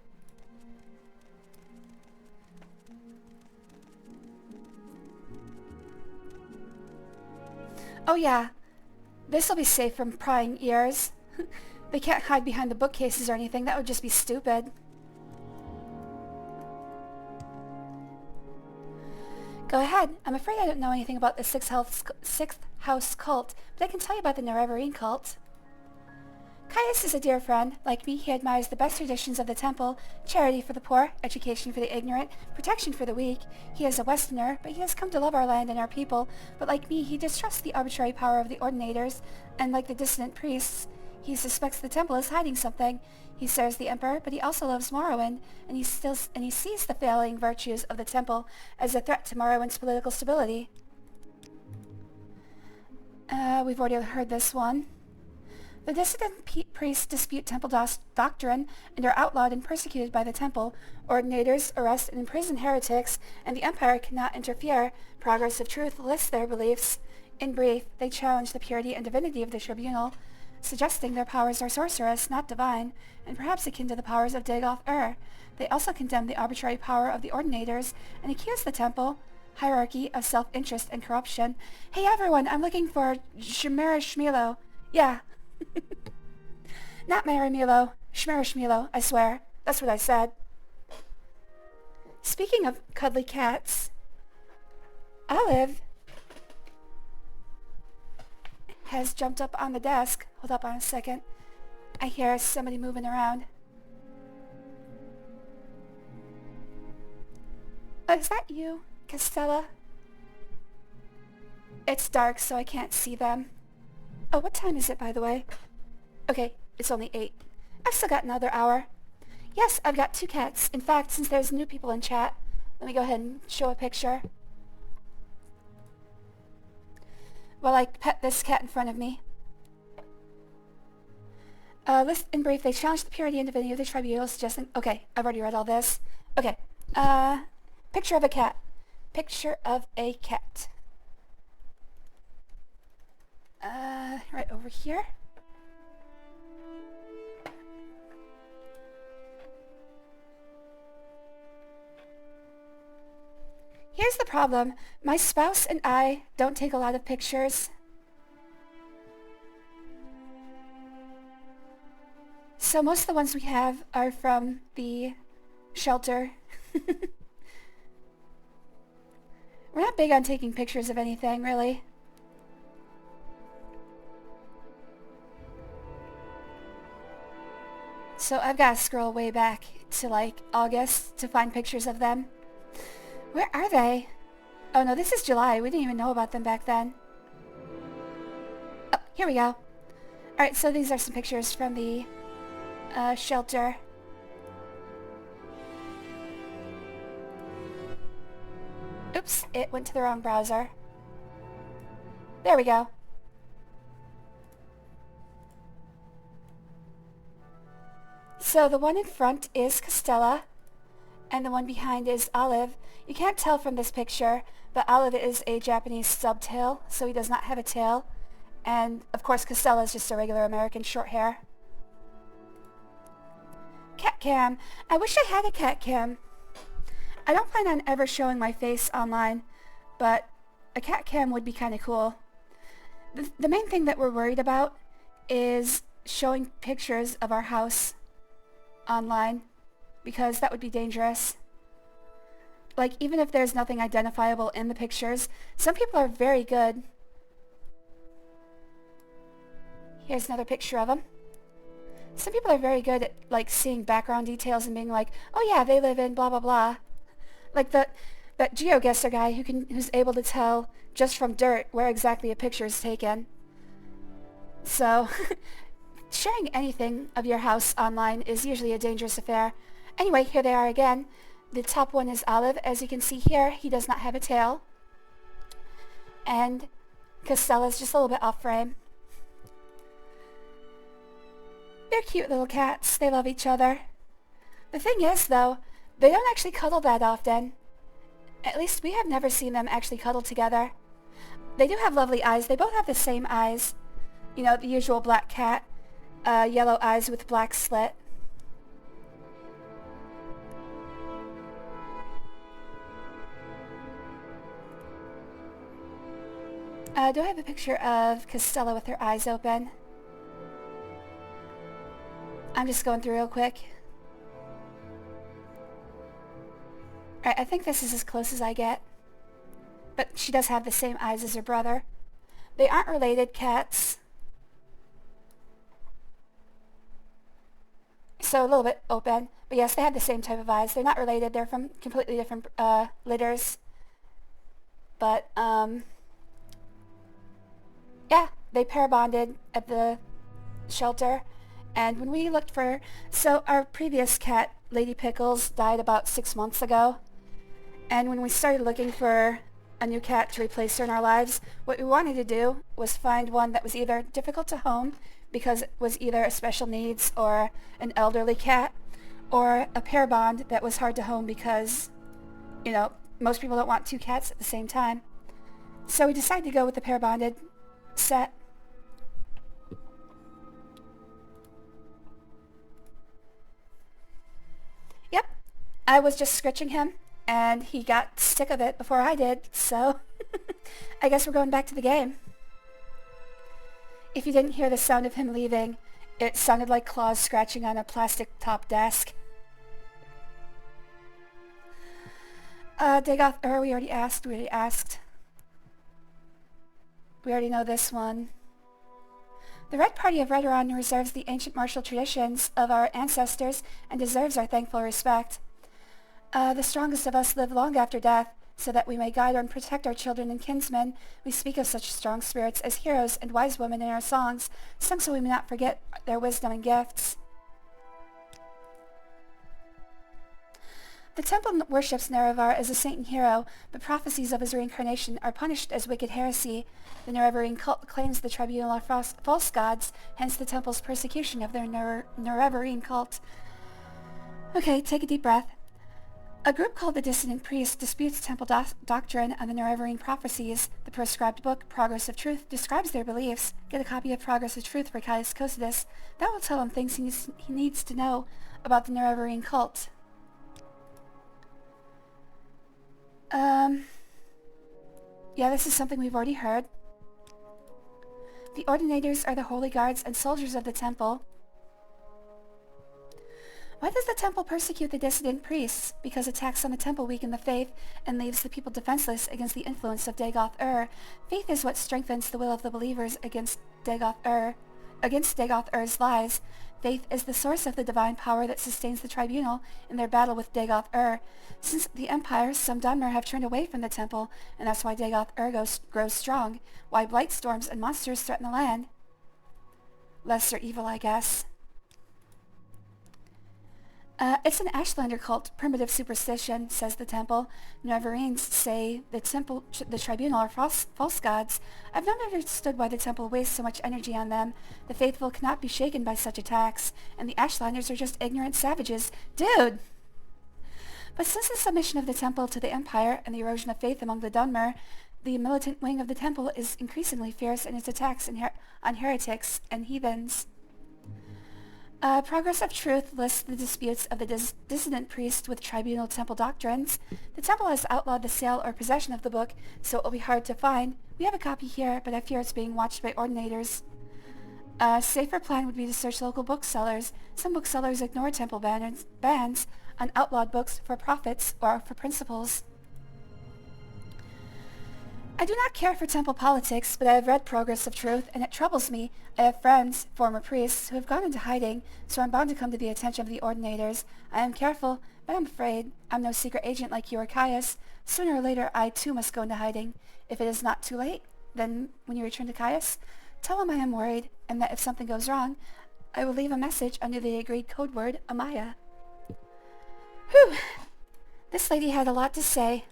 Oh yeah, this'll be safe from prying ears. They can't hide behind the bookcases or anything. That would just be stupid. Go ahead. I'm afraid I don't know anything about the Sixth House cult, but I can tell you about the Nerevarine cult. Caius is a dear friend. Like me, he admires the best traditions of the temple, charity for the poor, education for the ignorant, protection for the weak. He is a Westerner, but he has come to love our land and our people. But like me, he distrusts the arbitrary power of the ordinators, and like the dissident priests, he suspects the temple is hiding something. He serves the Emperor, but he also loves Morrowind, and he sees the failing virtues of the temple as a threat to Morrowind's political stability. We've already heard this one. The dissident priests dispute temple doctrine and are outlawed and persecuted by the temple. Ordinators arrest and imprison heretics, and the Empire cannot interfere. Progress of Truth lists their beliefs. In brief, they challenge the purity and divinity of the tribunal, suggesting their powers are sorcerous, not divine, and perhaps akin to the powers of Dagoth-Ur. They also condemn the arbitrary power of the Ordinators and accuse the temple hierarchy of self-interest and corruption. Hey everyone, I'm looking for Shmira. Yeah. Not Maramilo. Shmira, I swear. That's what I said. Speaking of cuddly cats, Olive has jumped up on the desk. Hold up on a second. I hear somebody moving around. Oh, is that you, Castella? It's dark, so I can't see them. Oh, what time is it, by the way? Okay, it's only 8. I've still got another hour. Yes, I've got 2 cats. In fact, since there's new people in chat, let me go ahead and show a picture. While I pet this cat in front of me. List in brief, they challenge the purity and divinity of the tribunal, suggesting... Okay, I've already read all this. Okay, picture of a cat. Picture of a cat. Right over here. Here's the problem. My spouse and I don't take a lot of pictures. So most of the ones we have are from the shelter. We're not big on taking pictures of anything, really. So I've got to scroll way back to like August to find pictures of them. Where are they? Oh no, this is July. We didn't even know about them back then. Oh, here we go. Alright, so these are some pictures from the shelter. Oops, it went to the wrong browser. There we go. So the one in front is Castella, and the one behind is Olive. You can't tell from this picture, but Olive is a Japanese subtail, so he does not have a tail. And, of course, Castella is just a regular American short hair. Cat cam. I wish I had a cat cam. I don't plan on ever showing my face online, but a cat cam would be kind of cool. The main thing that we're worried about is showing pictures of our house online, because that would be dangerous. Like, even if there's nothing identifiable in the pictures, some people are very good. Here's another picture of them. Some people are very good at, like, seeing background details and being like, oh yeah, they live in blah blah blah. Like that GeoGuessr guy who's able to tell just from dirt where exactly a picture is taken. So, sharing anything of your house online is usually a dangerous affair. Anyway, here they are again. The top one is Olive. As you can see here, he does not have a tail. And Costella's just a little bit off frame. They're cute little cats. They love each other. The thing is, though, they don't actually cuddle that often. At least we have never seen them actually cuddle together. They do have lovely eyes. They both have the same eyes. You know, the usual black cat. Yellow eyes with black slit. Do I have a picture of Costella with her eyes open? I'm just going through real quick. Alright, I think this is as close as I get. But she does have the same eyes as her brother. They aren't related cats. So a little bit open. But yes, they have the same type of eyes. They're not related. They're from completely different litters. But, yeah, they pair bonded at the shelter. And when we looked for... So our previous cat, Lady Pickles, died about 6 months ago. And when we started looking for a new cat to replace her in our lives, what we wanted to do was find one that was either difficult to home because it was either a special needs or an elderly cat, or a pair bond that was hard to home because, you know, most people don't want 2 cats at the same time. So we decided to go with the pair bonded set. Yep, I was just scratching him, and he got sick of it before I did, so I guess we're going back to the game. If you didn't hear the sound of him leaving, it sounded like claws scratching on a plastic top desk. Dagoth we already asked. We already know this one. The Red Party of Redoran reserves the ancient martial traditions of our ancestors and deserves our thankful respect. The strongest of us live long after death, so that we may guide and protect our children and kinsmen. We speak of such strong spirits as heroes and wise women in our songs, sung so we may not forget their wisdom and gifts. The temple worships Nerevar as a saint and hero, but prophecies of his reincarnation are punished as wicked heresy. The Nerevarine cult claims the tribunal are false gods, hence the temple's persecution of their Nerevarine cult. Okay, take a deep breath. A group called the Dissident Priests disputes temple doctrine on the Nerevarine prophecies. The proscribed book, Progress of Truth, describes their beliefs. Get a copy of Progress of Truth for Caius Cosidus. That will tell him things he needs to know about the Nerevarine cult. Yeah, this is something we've already heard. The Ordinators are the holy guards and soldiers of the temple. Why does the temple persecute the dissident priests? Because attacks on the temple weaken the faith and leaves the people defenseless against the influence of Dagoth-Ur. Faith is what strengthens the will of the believers against Dagoth-Ur's lies. Faith is the source of the divine power that sustains the tribunal in their battle with Dagoth-Ur. Since the Empire, some Dunmer have turned away from the temple, and that's why Dagoth-Ur grows strong. Why blight storms and monsters threaten the land. Lesser evil, I guess. It's an Ashlander cult, primitive superstition, says the temple. Nerevarines say the tribunal are false gods. I've never understood why the temple wastes so much energy on them. The faithful cannot be shaken by such attacks, and the Ashlanders are just ignorant savages. Dude! But since the submission of the temple to the Empire and the erosion of faith among the Dunmer, the militant wing of the temple is increasingly fierce in its attacks on heretics and heathens. Progress of Truth lists the disputes of the dissident priest with tribunal temple doctrines. The temple has outlawed the sale or possession of the book, so it will be hard to find. We have a copy here, but I fear it's being watched by ordinators. A safer plan would be to search local booksellers. Some booksellers ignore temple bans on outlawed books for profits or for principles. I do not care for temple politics, but I have read Progress of Truth, and it troubles me. I have friends, former priests, who have gone into hiding, so I'm bound to come to the attention of the ordinators. I am careful, but I'm afraid. I'm no secret agent like you or Caius. Sooner or later, I too must go into hiding. If it is not too late, then when you return to Caius, tell him I am worried, and that if something goes wrong, I will leave a message under the agreed code word, Amaya. Whew! This lady had a lot to say.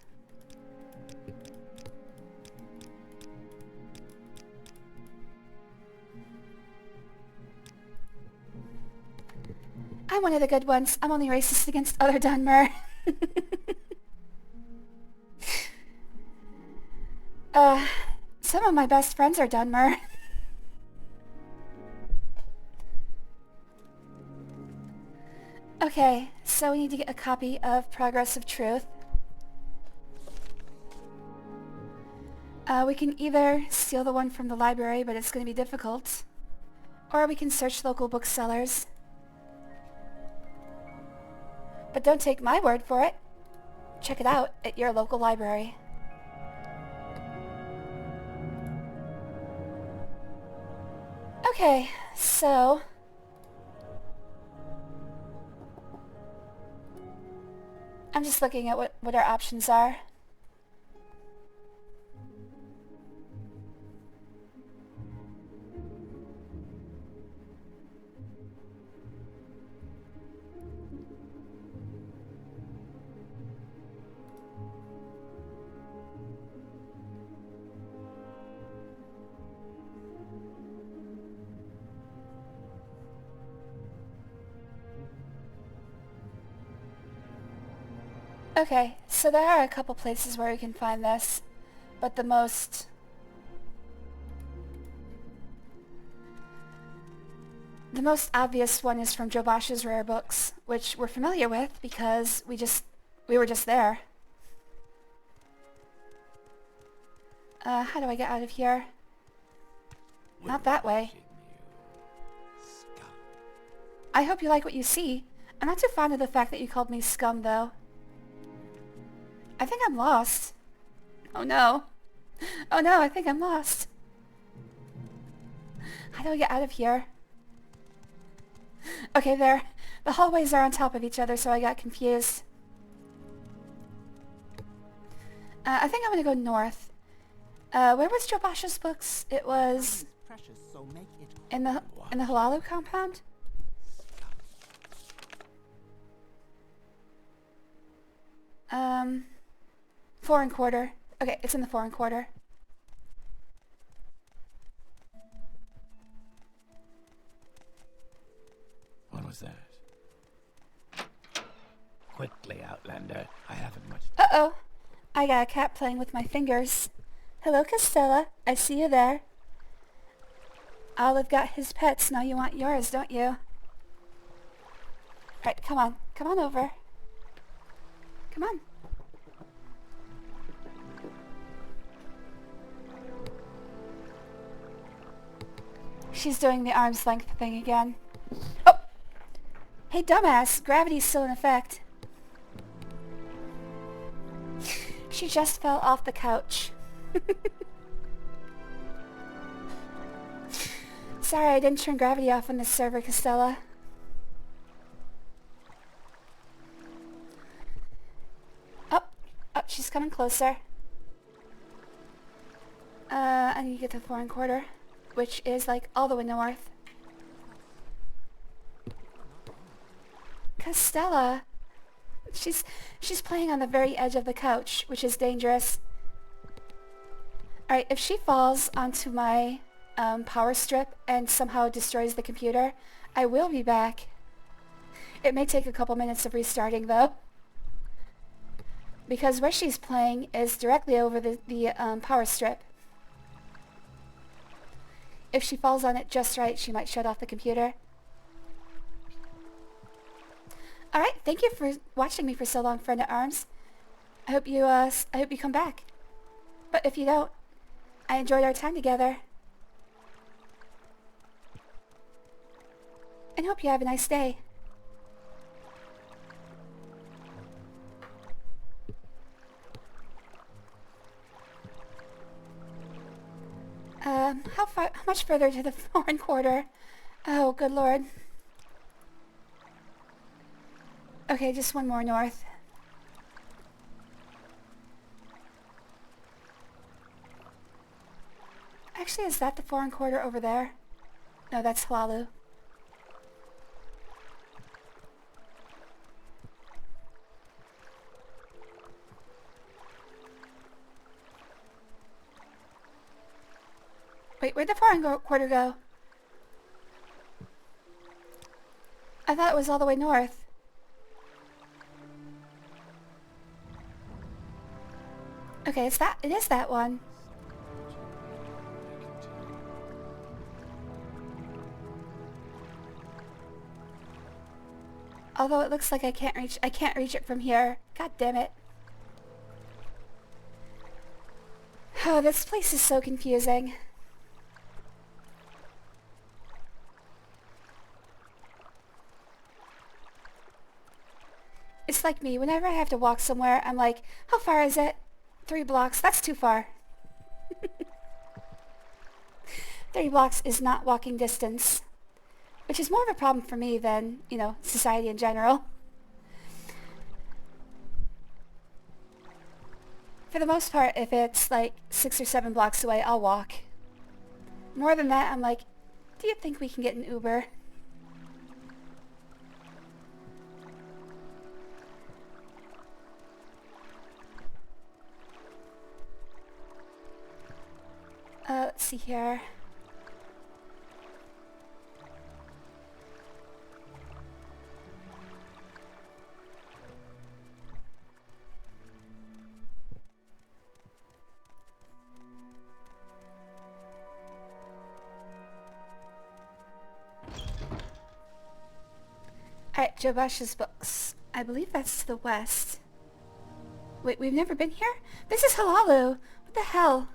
I'm one of the good ones. I'm only racist against other Dunmer. Some of my best friends are Dunmer. Okay, so we need to get a copy of Progress of Truth. We can either steal the one from the library, but it's going to be difficult, or we can search local booksellers. But don't take my word for it. Check it out at your local library. Okay, so... I'm just looking at what our options are. Okay, so there are a couple places where we can find this, but the most obvious one is from Joe Bosch's rare books, which we're familiar with because we were just there. How do I get out of here? Not that way. I hope you like what you see. I'm not too fond of the fact that you called me scum, though. I think I'm lost. Oh no. Oh no, I think I'm lost. How do I get out of here? Okay, there. The hallways are on top of each other, so I got confused. I think I'm gonna go north. Where was Joe Bosch's books? It was Precious, so make it in the Halalu compound? Foreign quarter. Okay, it's in the foreign quarter. What was that? Quickly, Outlander. I haven't much... Uh-oh. I got a cat playing with my fingers. Hello, Costella. I see you there. Olive got his pets. Now you want yours, don't you? Right, come on. Come on over. Come on. She's doing the arm's length thing again. Oh! Hey, dumbass. Gravity's still in effect. She just fell off the couch. Sorry, I didn't turn gravity off on this server, Costella. Oh, she's coming closer. I need to get to the foreign quarter, which is like all the way north. Costella! She's playing on the very edge of the couch, which is dangerous. Alright, if she falls onto my power strip and somehow destroys the computer, I will be back. It may take a couple minutes of restarting though, because where she's playing is directly over the power strip. If she falls on it just right, she might shut off the computer. Alright, thank you for watching me for so long, friend at arms. I hope you come back. But if you don't, I enjoyed our time together. And hope you have a nice day. How much further to the foreign quarter? Oh, good lord. Okay, just one more north. Actually, is that the foreign quarter over there? No, that's Hlalu. Wait, where'd the foreign quarter go? I thought it was all the way north. Okay, it is that one. Although it looks like I can't reach it from here. God damn it. Oh, this place is so confusing. It's like me, whenever I have to walk somewhere, I'm like, how far is it? 3 blocks, that's too far. 3 blocks is not walking distance. Which is more of a problem for me than, you know, society in general. For the most part, if it's like 6 or 7 blocks away, I'll walk. More than that, I'm like, do you think we can get an Uber? Let's see here. Alright, Jobash's books. I believe that's to the west. Wait, we've never been here? This is Hlalu! What the hell?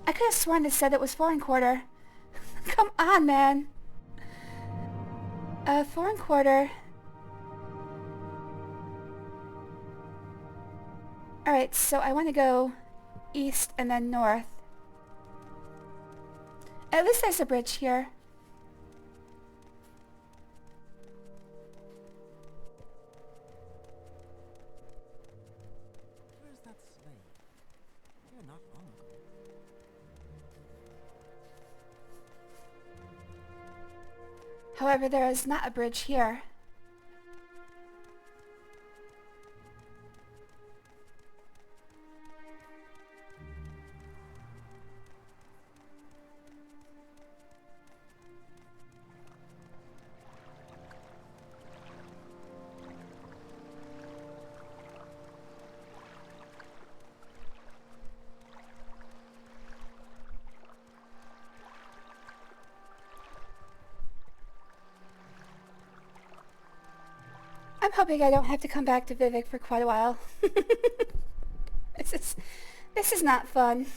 I could have sworn it said it was foreign quarter. Come on, man! Foreign quarter. Alright, so I want to go east and then north. At least there's a bridge here. Where's that slave? Here not long ago. However, there is not a bridge here. I'm hoping I don't have to come back to Vivec for quite a while. This is not fun.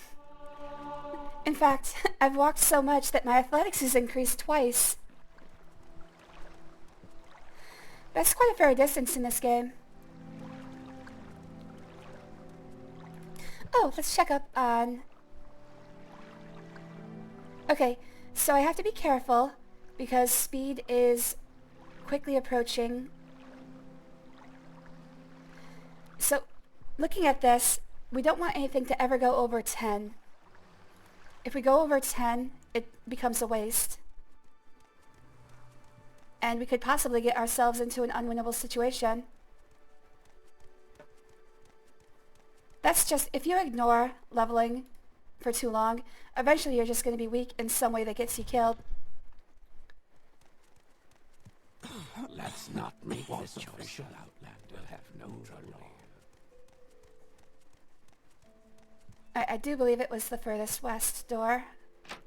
In fact, I've walked so much that my athletics has increased twice. That's quite a fair distance in this game. Oh, let's check up on... Okay, so I have to be careful because speed is quickly approaching. So, looking at this, we don't want anything to ever go over 10. If we go over 10, it becomes a waste. And we could possibly get ourselves into an unwinnable situation. That's just, if you ignore leveling for too long, eventually you're just going to be weak in some way that gets you killed. Let's not make this official, Outlander. Have no trouble. I do believe it was the furthest west door.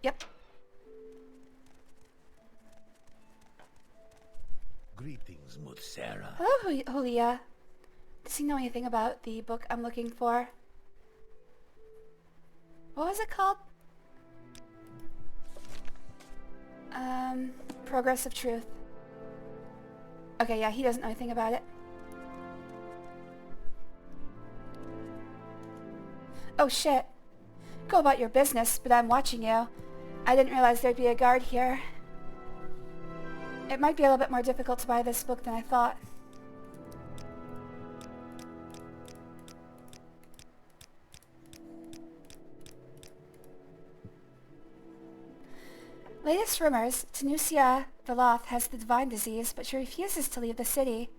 Yep. Greetings, Mutsera. Hello, Julia. Does he know anything about the book I'm looking for? What was it called? Progress of Truth. Okay, yeah, he doesn't know anything about it. Oh shit. Go about your business, but I'm watching you. I didn't realize there'd be a guard here. It might be a little bit more difficult to buy this book than I thought. Latest rumors, Tanusia the Loth has the divine disease, but she refuses to leave the city.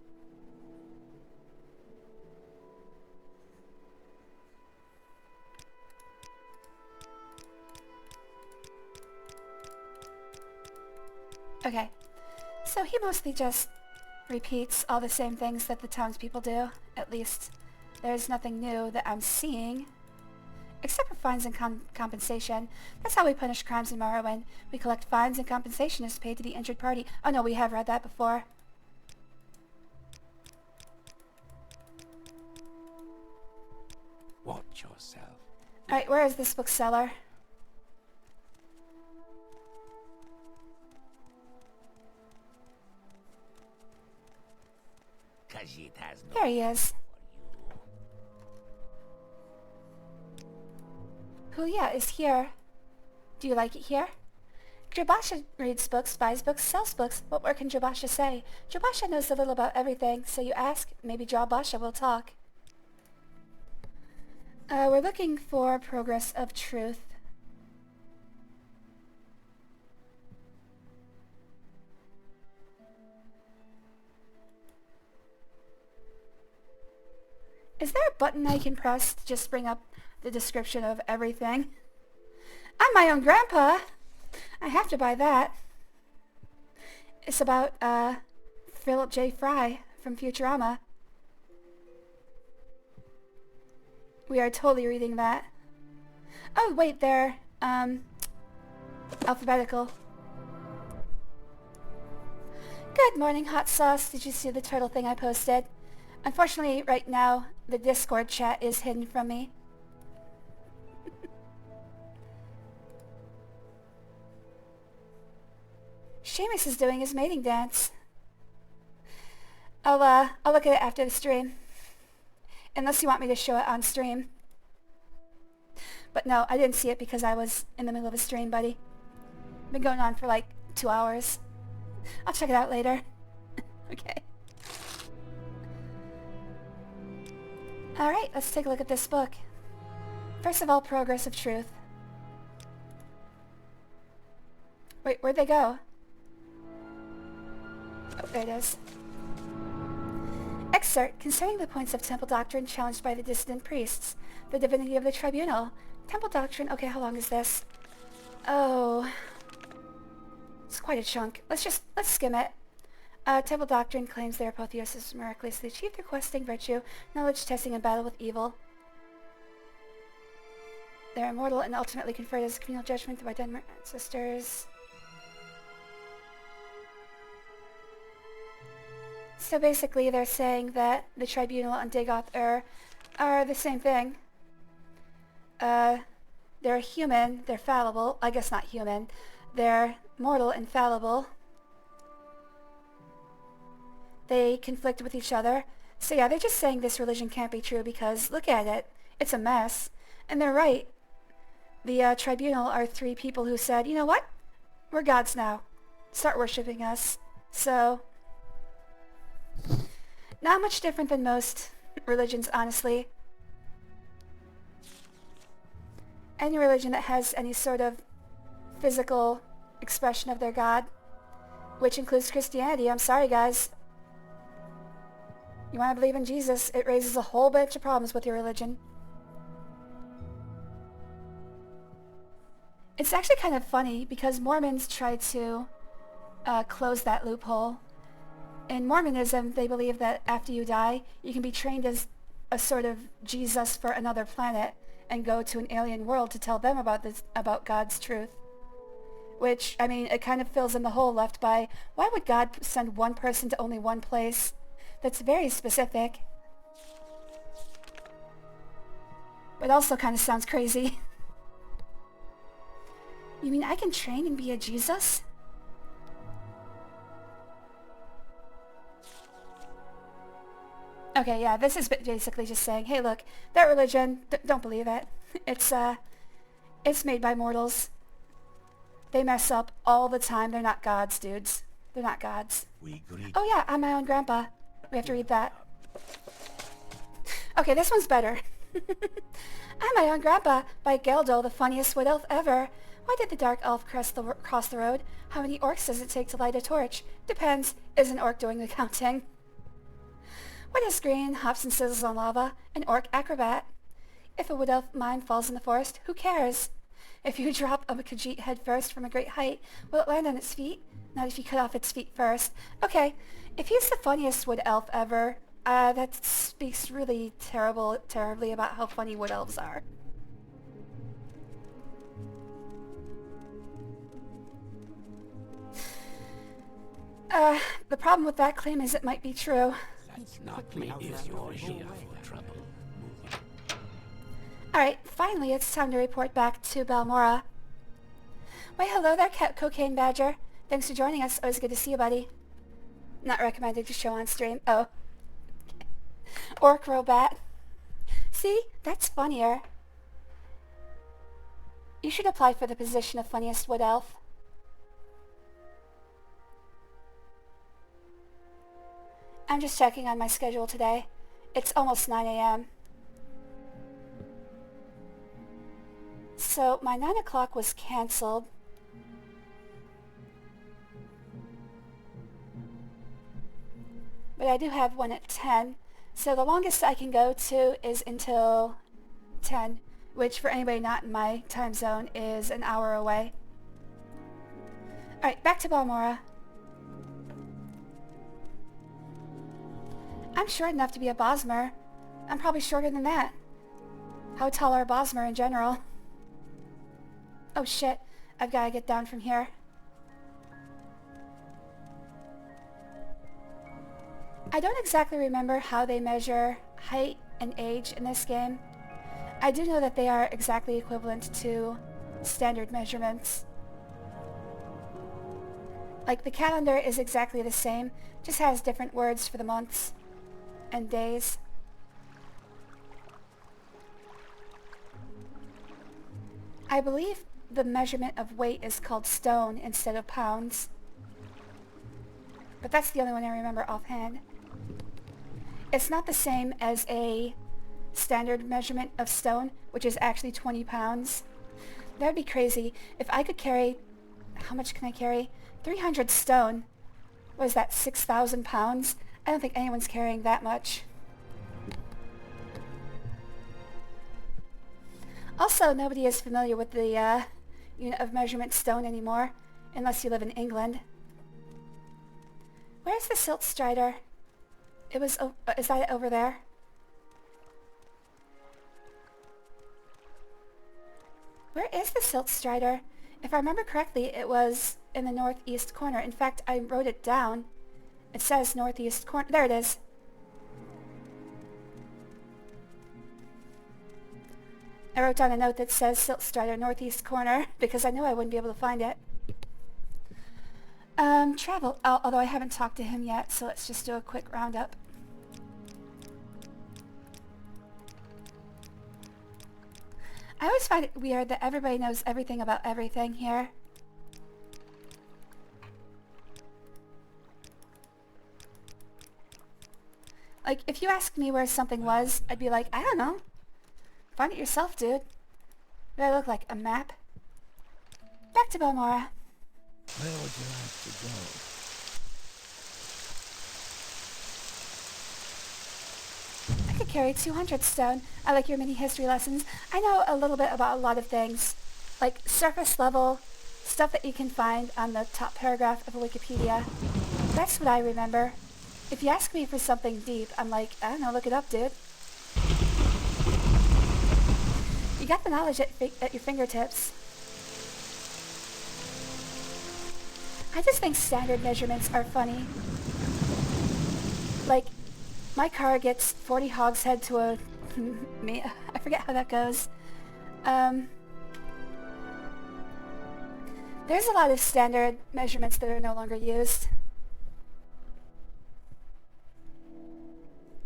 Okay, so he mostly just repeats all the same things that the townspeople do. At least there's nothing new that I'm seeing. Except for fines and compensation. That's how we punish crimes in Morrowind. We collect fines and compensation is paid to the injured party. Oh no, we have read that before. Watch yourself. Alright, where is this bookseller? Khajiit has no There he is. Hulia is here. Do you like it here? Jabasha reads books, buys books, sells books. What more can Jabasha say? Jabasha knows a little about everything, so you ask, maybe Jabasha will talk. We're looking for progress of truth. Is there a button I can press to just bring up the description of everything? I'm my own grandpa! I have to buy that. It's about, Philip J. Fry from Futurama. We are totally reading that. Oh, wait, they're, alphabetical. Good morning, hot sauce. Did you see the turtle thing I posted? Unfortunately, right now, the Discord chat is hidden from me. Seamus is doing his mating dance. I'll look at it after the stream. Unless you want me to show it on stream. But no, I didn't see it because I was in the middle of a stream, buddy. Been going on for like 2 hours. I'll check it out later. Okay. Alright, let's take a look at this book. First of all, Progress of Truth. Wait, where'd they go? Oh, there it is. Excerpt concerning the points of temple doctrine challenged by the dissident priests. The divinity of the tribunal. Temple doctrine. Okay, how long is this? Oh. It's quite a chunk. Let's skim it. Temple doctrine claims their apotheosis miraculously achieved through questing virtue, knowledge testing, and battle with evil. They're immortal and ultimately conferred as communal judgment by dead ancestors. So basically they're saying that the tribunal and Dagoth are the same thing. They're human, they're fallible. I guess not human. They're mortal and fallible. They conflict with each other. So yeah, they're just saying this religion can't be true because, look at it, it's a mess. And they're right. The tribunal are 3 people who said, you know what? We're gods now. Start worshipping us. So, not much different than most religions, honestly. Any religion that has any sort of physical expression of their god, which includes Christianity. I'm sorry, guys. You want to believe in Jesus, it raises a whole bunch of problems with your religion. It's actually kind of funny because Mormons try to close that loophole. In Mormonism, they believe that after you die, you can be trained as a sort of Jesus for another planet and go to an alien world to tell them about God's truth. Which, I mean, it kind of fills in the hole left by, why would God send one person to only one place? That's very specific. But also kind of sounds crazy. You mean I can train and be a Jesus? Okay, yeah, this is basically just saying, hey look, that religion, don't believe it. It's made by mortals. They mess up all the time. They're not gods, dudes. They're not gods. We greet Oh yeah, I'm my own grandpa. We have to read that. Okay, this one's better. I'm my own grandpa by Geldo, the funniest wood elf ever. Why did the dark elf cross the road? How many orcs does it take to light a torch? Depends. Is an orc doing the counting? What is green? Hops and sizzles on lava. An orc acrobat. If a wood elf mine falls in the forest, who cares? If you drop a Khajiit head first from a great height, will it land on its feet? Not if you cut off its feet first. Okay, if he's the funniest wood elf ever, that speaks really terribly about how funny wood elves are. The problem with that claim is it might be true. That's not me if you're here for trouble. Alright, finally it's time to report back to Balmora. Why hello there, Cocaine Badger. Thanks for joining us. Always good to see you, buddy. Not recommended to show on stream. Oh. Orc Robat. See? That's funnier. You should apply for the position of funniest wood elf. I'm just checking on my schedule today. It's almost 9 a.m. So my 9 o'clock was cancelled. But I do have one at 10. So the longest I can go to is until 10, which for anybody not in my time zone is an hour away. Alright, back to Balmora. I'm short enough to be a Bosmer. I'm probably shorter than that. How tall are Bosmer in general? Oh shit, I've got to get down from here. I don't exactly remember how they measure height and age in this game. I do know that they are exactly equivalent to standard measurements. Like the calendar is exactly the same, just has different words for the months and days. I believe the measurement of weight is called stone instead of pounds. But that's the only one I remember offhand. It's not the same as a standard measurement of stone, which is actually 20 pounds. That would be crazy. If I could carry... How much can I carry? 300 stone. What is that, 6,000 pounds? I don't think anyone's carrying that much. Also, nobody is familiar with the unit of measurement stone anymore, unless you live in England. Where's the Silt Strider? It was... is that over there? Where is the Silt Strider? If I remember correctly, it was in the northeast corner. In fact, I wrote it down. It says northeast corner. There it is. I wrote down a note that says Silt Strider northeast corner because I knew I wouldn't be able to find it. Travel. Although I haven't talked to him yet, so let's just do a quick roundup. I always find it weird that everybody knows everything about everything here. Like, if you asked me where something was, I'd be like, I don't know. Find it yourself, dude. Do I look like a map? Back to Balmora. Where would you like to go? I could carry 200 stone. I like your mini history lessons. I know a little bit about a lot of things. Like surface level, stuff that you can find on the top paragraph of a Wikipedia. That's what I remember. If you ask me for something deep, I'm like, I don't know, look it up, dude. You got the knowledge at your fingertips. I just think standard measurements are funny. Like, my car gets 40 hogshead to a... I forget how that goes. There's a lot of standard measurements that are no longer used.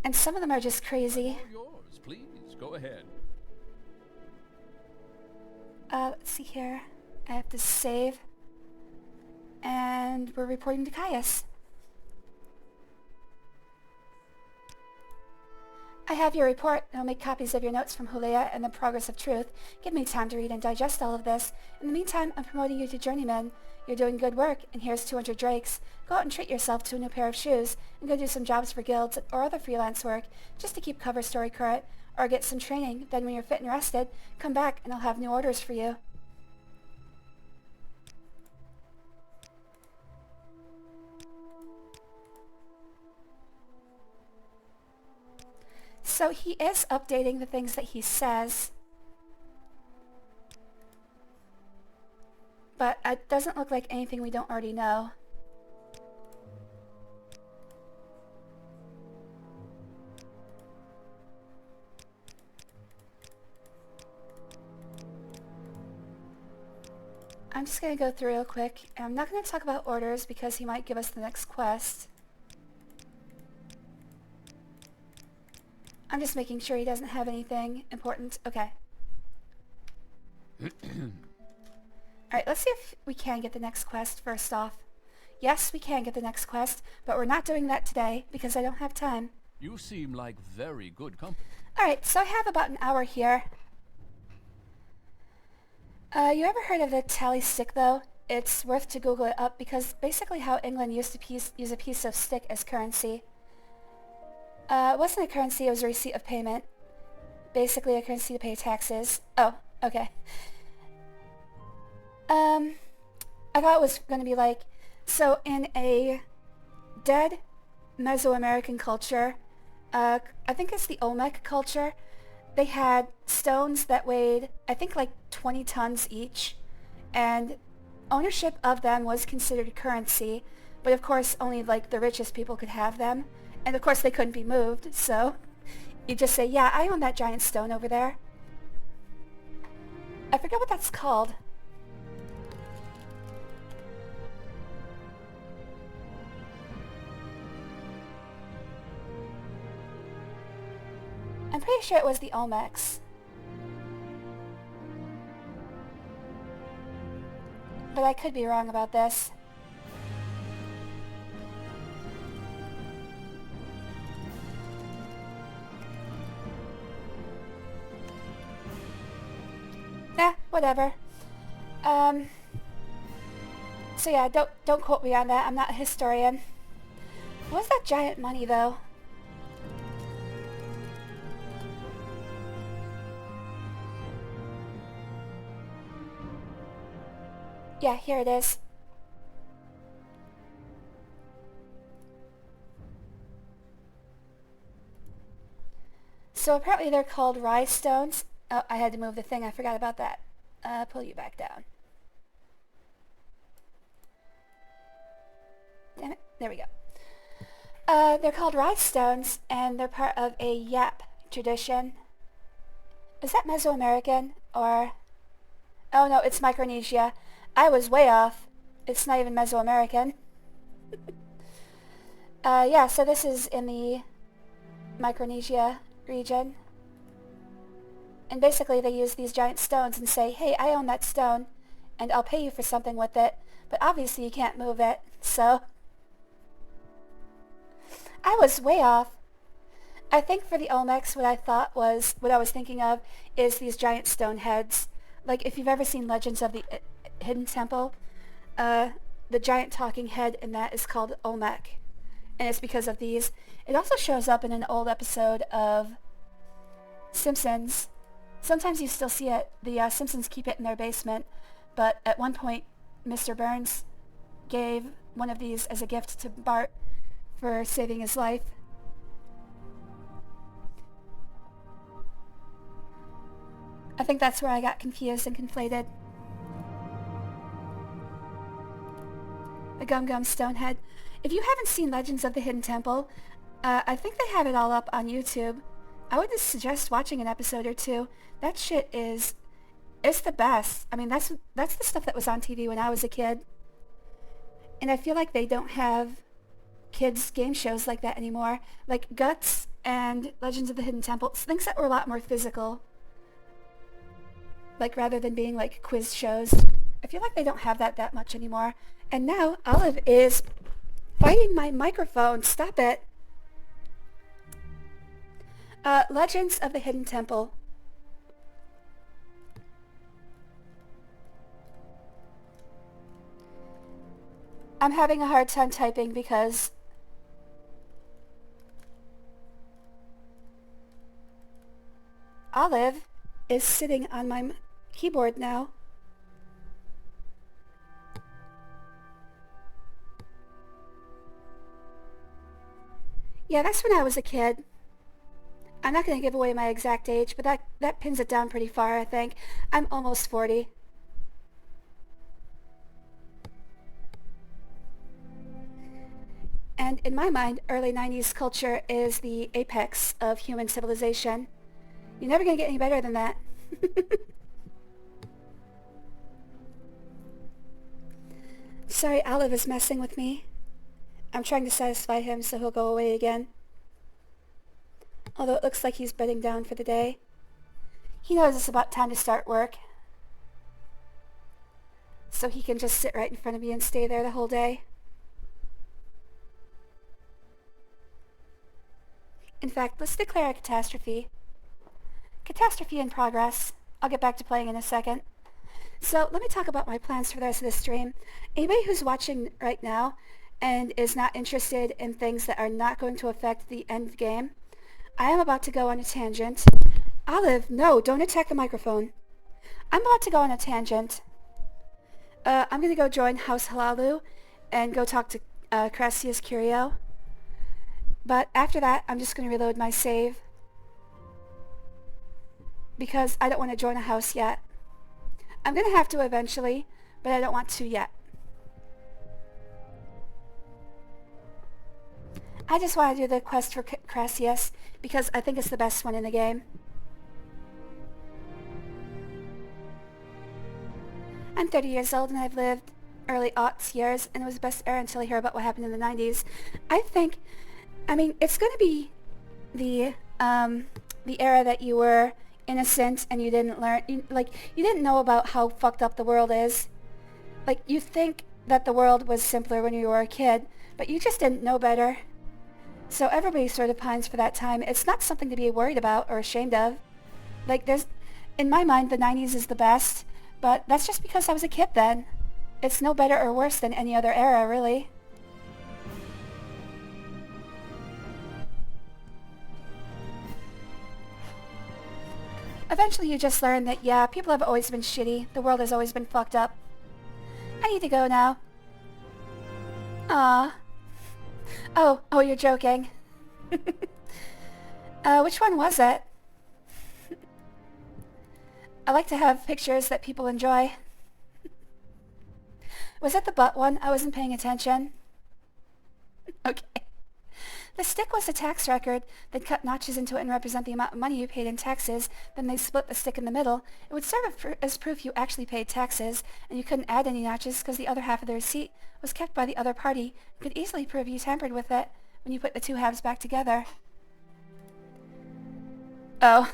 And some of them are just crazy. All yours, please. Go ahead. let's see here. I have to save. And we're reporting to Caius. I have your report, and I'll make copies of your notes from Hulia and the Progress of Truth. Give me time to read and digest all of this. In the meantime, I'm promoting you to Journeyman. You're doing good work, and here's 200 drakes. Go out and treat yourself to a new pair of shoes, and go do some jobs for guilds or other freelance work, just to keep cover story current, or get some training. Then when you're fit and rested, come back, and I'll have new orders for you. So he is updating the things that he says. But it doesn't look like anything we don't already know. I'm just going to go through real quick. And I'm not going to talk about orders because he might give us the next quest. I'm just making sure he doesn't have anything important. Okay. Alright, let's see if we can get the next quest first off. Yes, we can get the next quest, but we're not doing that today because I don't have time. You seem like very good company. Alright, so I have about an hour here. You ever heard of the tally stick, though? It's worth to Google it up because basically how England used to use a piece of stick as currency. It wasn't a currency, it was a receipt of payment. Basically a currency to pay taxes. Oh, okay. I thought it was going to be like, so in a dead Mesoamerican culture, I think it's the Olmec culture, they had stones that weighed, I think like 20 tons each, and ownership of them was considered currency, but of course only like the richest people could have them. And of course they couldn't be moved, so you just say, yeah, I own that giant stone over there. I forget what that's called. I'm pretty sure it was the Olmecs. But I could be wrong about this. Whatever. So yeah, don't quote me on that. I'm not a historian. What was that giant money, though? Yeah, here it is. So apparently they're called rye stones. Oh, I had to move the thing. I forgot about that. Pull you back down. Damn it. There we go. They're called rye stones, and they're part of a yap tradition. Is that Mesoamerican, or... Oh no, it's Micronesia. I was way off. It's not even Mesoamerican. Yeah, so this is in the Micronesia region. And basically they use these giant stones and say, hey, I own that stone, and I'll pay you for something with it. But obviously you can't move it, so... I was way off. I think for the Olmecs, what I was thinking of is these giant stone heads. Like, if you've ever seen Legends of the Hidden Temple, the giant talking head in that is called Olmec. And it's because of these. It also shows up in an old episode of Simpsons. Sometimes you still see it. The Simpsons keep it in their basement. But at one point, Mr. Burns gave one of these as a gift to Bart for saving his life. I think that's where I got confused and conflated. The Gum Gum Stonehead. If you haven't seen Legends of the Hidden Temple, I think they have it all up on YouTube. I would just suggest watching an episode or two. That shit it's the best. I mean, that's the stuff that was on TV when I was a kid. And I feel like they don't have kids' game shows like that anymore. Like Guts and Legends of the Hidden Temple. Things that were a lot more physical. like rather than being like quiz shows. I feel like they don't have that much anymore. And now Olive is biting my microphone. Stop it. Legends of the Hidden Temple. I'm having a hard time typing because Olive is sitting on my keyboard now. Yeah, that's when I was a kid. I'm not going to give away my exact age, but that pins it down pretty far, I think. I'm almost 40. And in my mind, early 90s culture is the apex of human civilization. You're never going to get any better than that. Sorry, Olive is messing with me. I'm trying to satisfy him so he'll go away again. Although it looks like he's bedding down for the day. He knows it's about time to start work. So he can just sit right in front of me and stay there the whole day. In fact, let's declare a catastrophe. Catastrophe in progress. I'll get back to playing in a second. So let me talk about my plans for the rest of this stream. Anybody who's watching right now and is not interested in things that are not going to affect the end game, I am about to go on a tangent. Olive, no, don't attack the microphone. I'm about to go on a tangent. I'm going to go join House Halalu and go talk to Crassius Curio. But after that, I'm just going to reload my save. Because I don't want to join a house yet. I'm going to have to eventually, but I don't want to yet. I just want to do the quest for Crassius because I think it's the best one in the game. I'm 30 years old and I've lived early aughts years, and it was the best era until I hear about what happened in the 90s. I mean, it's going to be the era that you were innocent and you didn't learn, you didn't know about how fucked up the world is. Like, you think that the world was simpler when you were a kid, but you just didn't know better. So everybody sort of pines for that time. It's not something to be worried about or ashamed of. Like, in my mind, the 90s is the best, but that's just because I was a kid then. It's no better or worse than any other era, really. Eventually you just learn that, yeah, people have always been shitty. The world has always been fucked up. I need to go now. Aww. Oh, you're joking. Which one was it? I like to have pictures that people enjoy. Was it the butt one? I wasn't paying attention. Okay. The stick was a tax record. They'd cut notches into it and represent the amount of money you paid in taxes. Then they split the stick in the middle. It would serve as proof you actually paid taxes, and you couldn't add any notches because the other half of the receipt was kept by the other party. You could easily prove you tampered with it when you put the two halves back together. Oh.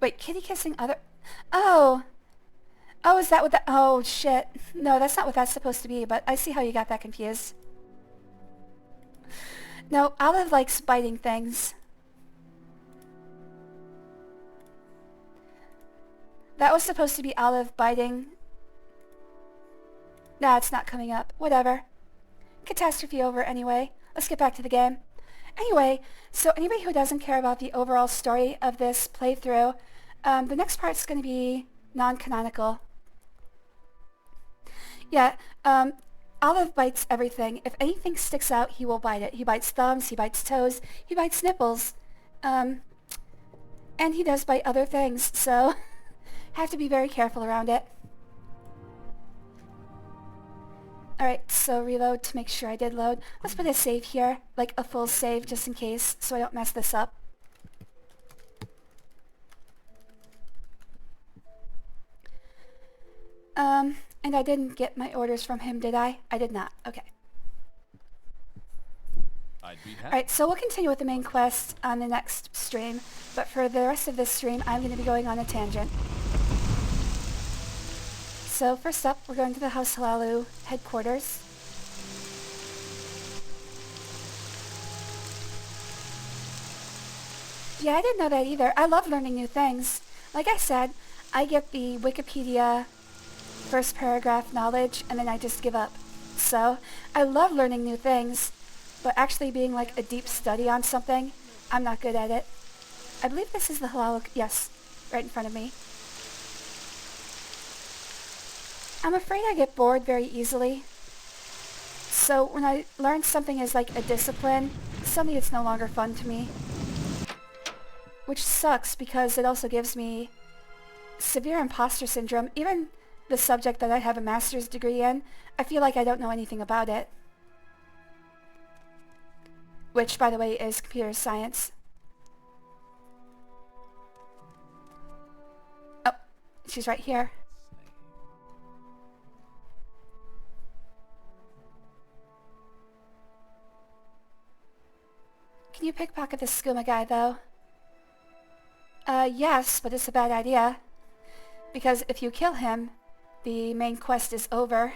Wait, kitty kissing other... Oh. Oh, is that what that... Oh, shit. No, that's not what that's supposed to be, but I see how you got that confused. No, Olive likes biting things. That was supposed to be Olive biting. Nah, it's not coming up. Whatever. Catastrophe over anyway. Let's get back to the game. Anyway, so anybody who doesn't care about the overall story of this playthrough, the next part's going to be non-canonical. Yeah, Olive bites everything. If anything sticks out, he will bite it. He bites thumbs, he bites toes, he bites nipples. And he does bite other things, so have to be very careful around it. Alright, so reload to make sure I did load. Let's put a save here, like a full save just in case, so I don't mess this up. And I didn't get my orders from him, did I? I did not. Okay. Alright, so we'll continue with the main quest on the next stream, but for the rest of this stream, I'm going to be going on a tangent. so first up, we're going to the House Halalu headquarters. Yeah, I didn't know that either. I love learning new things. Like I said, I get the Wikipedia first paragraph knowledge and then I just give up. So, I love learning new things, but actually being like a deep study on something, I'm not good at it. I believe this is the Halalu... Yes, right in front of me. I'm afraid I get bored very easily. So when I learn something as like a discipline, suddenly it's no longer fun to me. Which sucks because it also gives me severe imposter syndrome. Even the subject that I have a master's degree in, I feel like I don't know anything about it. Which, by the way, is computer science. Oh, she's right here. Can you pickpocket this skooma guy, though? Yes, but it's a bad idea. Because if you kill him, the main quest is over.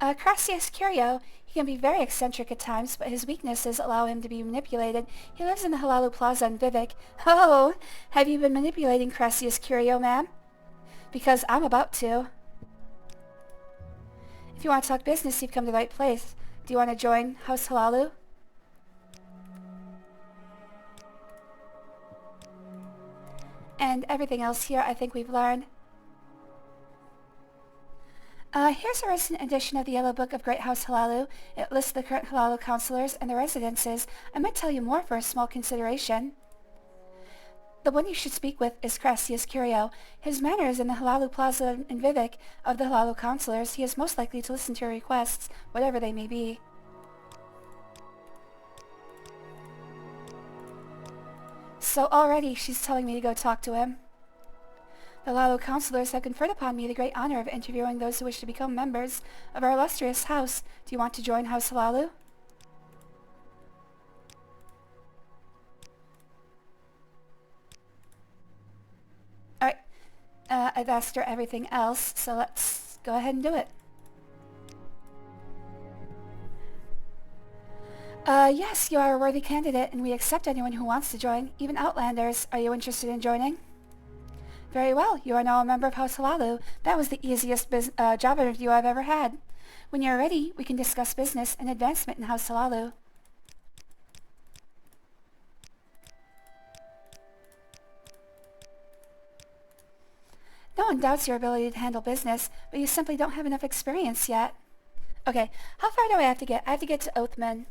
Crassius Curio, he can be very eccentric at times, but his weaknesses allow him to be manipulated. He lives in the Halalu Plaza in Vivec. Oh, have you been manipulating Crassius Curio, ma'am? Because I'm about to. If you want to talk business, you've come to the right place. Do you want to join House Halalu? And everything else here I think we've learned. Here's a recent edition of the Yellow Book of Great House Halalu. It lists the current Halalu counselors and their residences. I might tell you more for a small consideration. The one you should speak with is Crassius Curio. His manor is in the Halalu Plaza in Vivec. Of the Halalu counselors, he is most likely to listen to your requests, whatever they may be. So already she's telling me to go talk to him. The Halalu counselors have conferred upon me the great honor of interviewing those who wish to become members of our illustrious house. Do you want to join House Halalu? Alright, I've asked her everything else, so let's go ahead and do it. Yes, you are a worthy candidate, and we accept anyone who wants to join, even outlanders. Are you interested in joining? Very well, you are now a member of House Halalu. That was the easiest job interview I've ever had. When you're ready, we can discuss business and advancement in House Halalu. No one doubts your ability to handle business, but you simply don't have enough experience yet. Okay, how far do I have to get? I have to get to Oathman.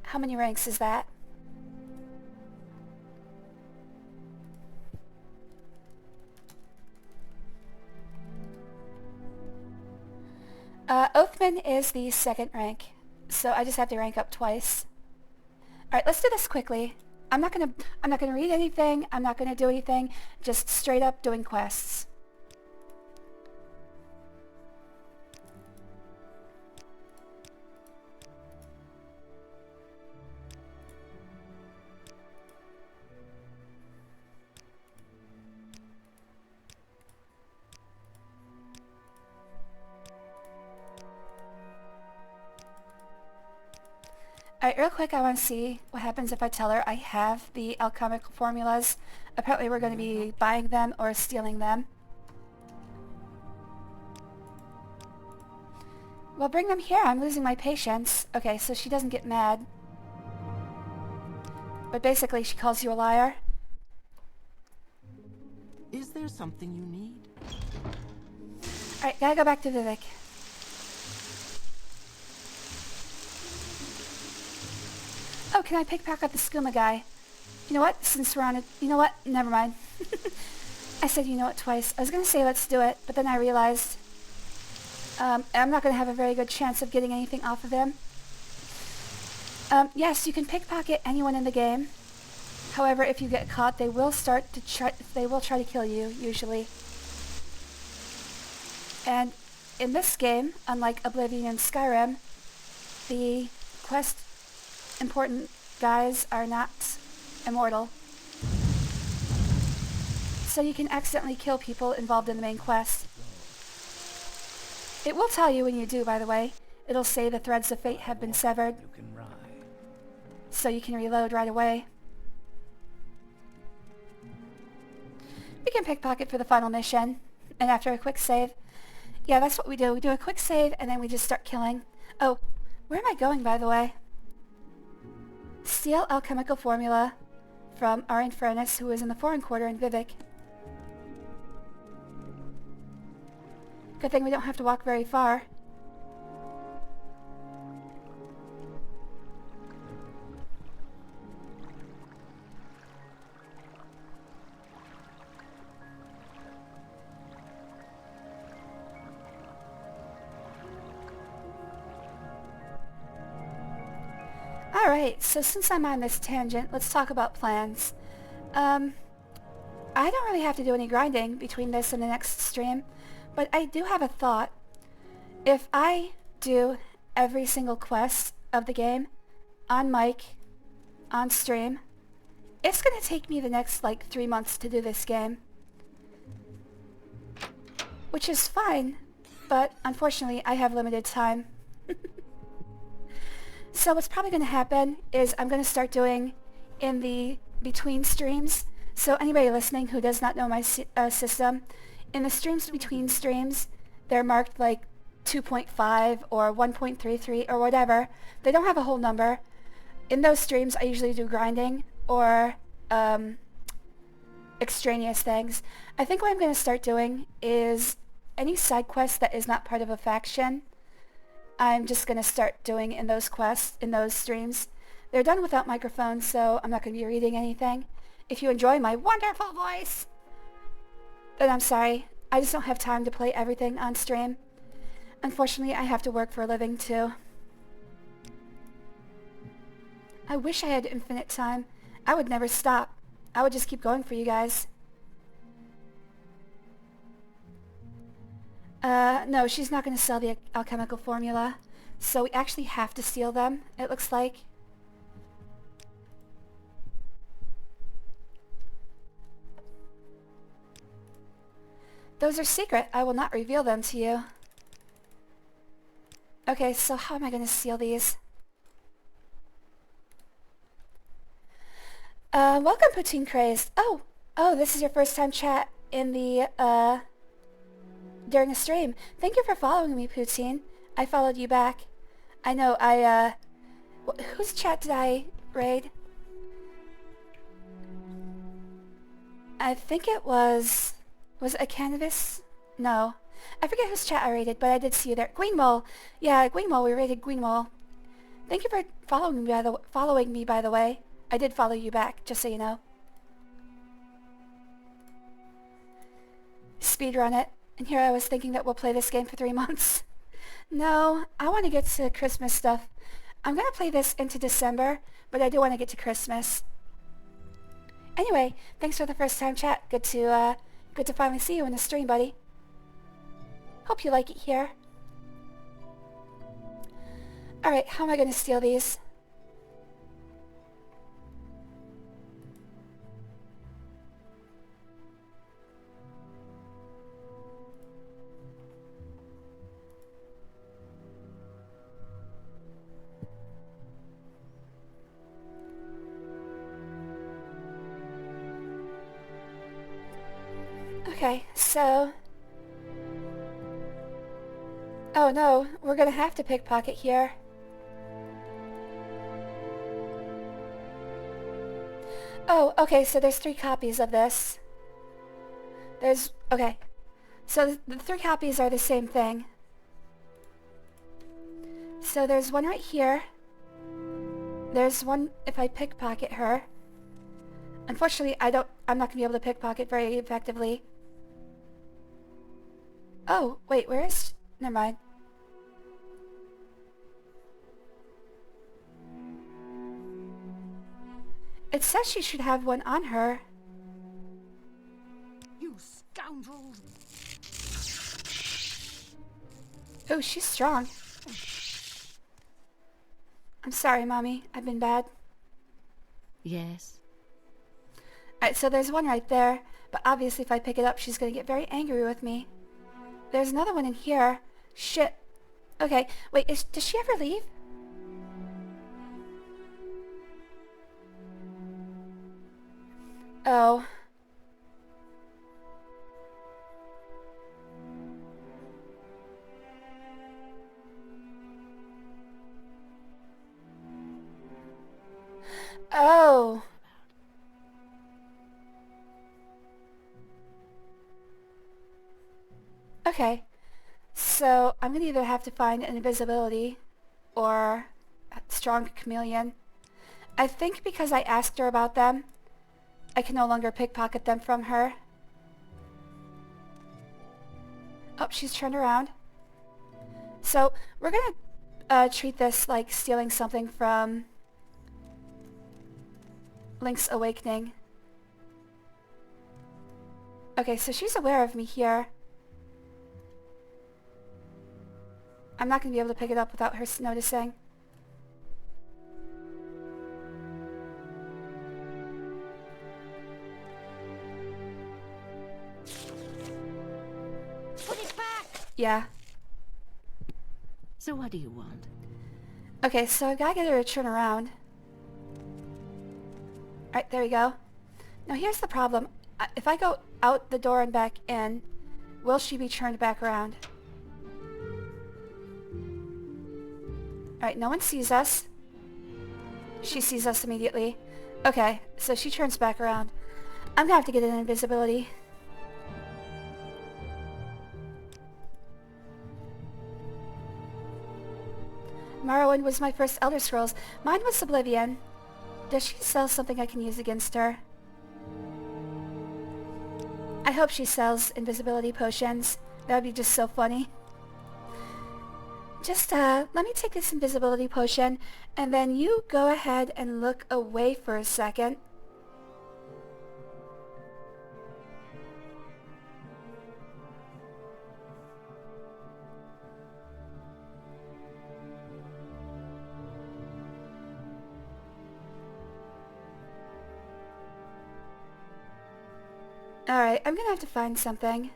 How many ranks is that? Oathman is the second rank, so I just have to rank up twice. Alright, let's do this quickly. I'm not gonna read anything, I'm not gonna do anything, just straight up doing quests. Alright, real quick, I want to see what happens if I tell her I have the alchemical formulas. Apparently we're going to be buying them or stealing them. Well, bring them here. I'm losing my patience. Okay, so she doesn't get mad. But basically, she calls you a liar. Is there something you need? Alright, gotta go back to Vivec. Oh, can I pickpocket the skooma guy? You know what? Since we're on it... You know what? Never mind. I said you know what twice. I was going to say let's do it, but then I realized... I'm not going to have a very good chance of getting anything off of him. Yes, you can pickpocket anyone in the game. However, if you get caught, they will try to kill you, usually. And in this game, unlike Oblivion and Skyrim, the quest important guys are not immortal. So so you can accidentally kill people involved in the main quest. It will tell you when you do, by the way. It'll say the threads of fate have been severed, You can ride. so you can reload right away. We can pickpocket for the final mission, and after a quick save. Yeah, that's what we do. We do a quick save, and then we just start killing. Oh, where am I going, by the way? Steal alchemical formula from our Infernus, who is in the foreign quarter in Vivec. Good thing we don't have to walk very far. Alright, so since I'm on this tangent, let's talk about plans. I don't really have to do any grinding between this and the next stream, but I do have a thought. If I do every single quest of the game, on mic, on stream, it's gonna take me the next, 3 months to do this game. Which is fine, but unfortunately I have limited time. So what's probably going to happen is I'm going to start doing in the between streams. So anybody listening who does not know my system, in the streams between streams, they're marked like 2.5 or 1.33 or whatever. They don't have a whole number. In those streams, I usually do grinding or extraneous things. I think what I'm going to start doing is any side quest that is not part of a faction, I'm just going to start doing in those quests, in those streams. They're done without microphones, so I'm not going to be reading anything. If you enjoy my wonderful voice, then I'm sorry. I just don't have time to play everything on stream. Unfortunately, I have to work for a living, too. I wish I had infinite time. I would never stop. I would just keep going for you guys. No, she's not going to sell the alchemical formula. So we actually have to steal them, it looks like. Those are secret. I will not reveal them to you. Okay, so how am I going to steal these? Welcome, Poutine Crazed. Oh, this is your first time chat in the, during a stream. Thank you for following me, Poutine. I followed you back. I know, whose chat did I raid? I think it was it a canvas? No. I forget whose chat I raided, but I did see you there. Greenmole! Yeah, Greenmole, we raided Greenmole. Thank you for following me, by the way. I did follow you back, just so you know. Speedrun it. And here I was thinking that we'll play this game for 3 months. No, I want to get to Christmas stuff. I'm going to play this into December, but I do want to get to Christmas. Anyway, thanks for the first time chat. Good to finally see you in the stream, buddy. Hope you like it here. Alright, how am I going to steal these? Okay, so... Oh no, we're gonna have to pickpocket here. Oh, okay, so there's 3 copies of this. Okay. So the 3 copies are the same thing. So there's one right here. There's one if I pickpocket her. Unfortunately, I'm not gonna be able to pickpocket very effectively. Oh, wait, where is... Never mind. It says she should have one on her. You scoundrel! Oh, she's strong. I'm sorry, Mommy. I've been bad. Yes. Alright, so there's one right there. But obviously if I pick it up, she's gonna get very angry with me. There's another one in here. Shit. Okay, wait, does she ever leave? Oh. Oh. Okay. So I'm gonna either have to find an invisibility or a strong chameleon. I think because I asked her about them, I can no longer pickpocket them from her. Oh, she's turned around. So we're gonna treat this like stealing something from Link's Awakening. Okay, so she's aware of me here. I'm not going to be able to pick it up without her noticing. Put it back! Yeah. So what do you want? Okay, so I gotta get her to turn around. Alright, there we go. Now here's the problem. If I go out the door and back in, will she be turned back around? Alright, no one sees us. She sees us immediately. Okay, so she turns back around. I'm gonna have to get an invisibility. Morrowind was my first Elder Scrolls. Mine was Oblivion. Does she sell something I can use against her? I hope she sells invisibility potions. That would be just so funny. Just, let me take this invisibility potion, and then you go ahead and look away for a second. Alright, I'm gonna have to find something.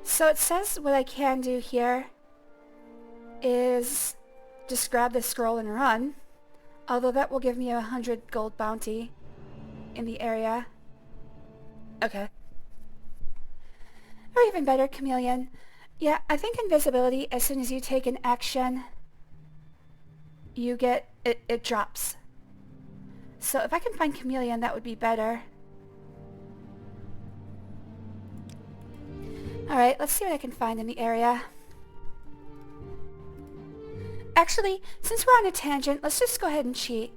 So it says what I can do here is just grab the scroll and run, although that will give me 100 gold bounty in the area. Okay. Or even better, chameleon. Yeah, I think invisibility, as soon as you take an action, you get, it drops. So if I can find chameleon, that would be better. Alright, let's see what I can find in the area. Actually, since we're on a tangent, let's just go ahead and cheat.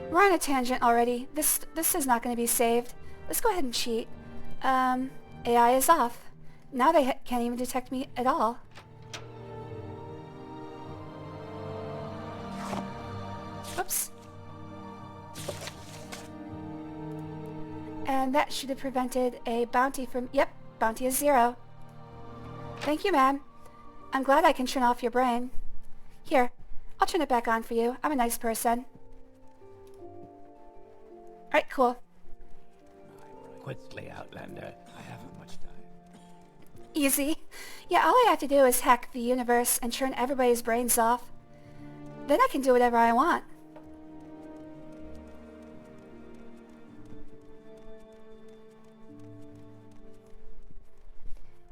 We're on a tangent already. This is not going to be saved. Let's go ahead and cheat. AI is off. Now they can't even detect me at all. Oops. And that should have prevented a bounty from... Yep, bounty is 0. Thank you, ma'am. I'm glad I can turn off your brain. Here, I'll turn it back on for you. I'm a nice person. Alright, cool. Quickly, Outlander. I haven't much time. Easy. Yeah, all I have to do is hack the universe and turn everybody's brains off. Then I can do whatever I want.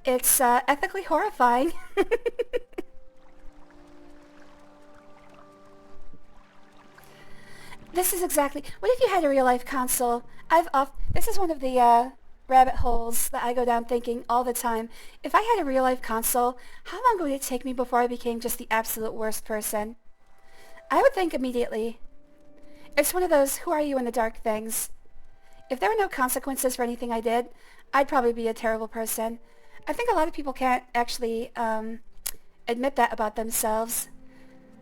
It's ethically horrifying. This is exactly... What if you had a real-life console? This is one of the rabbit holes that I go down thinking all the time. If I had a real-life console, how long would it take me before I became just the absolute worst person? I would think immediately. It's one of those who are you in the dark things. If there were no consequences for anything I did, I'd probably be a terrible person. I think a lot of people can't actually admit that about themselves.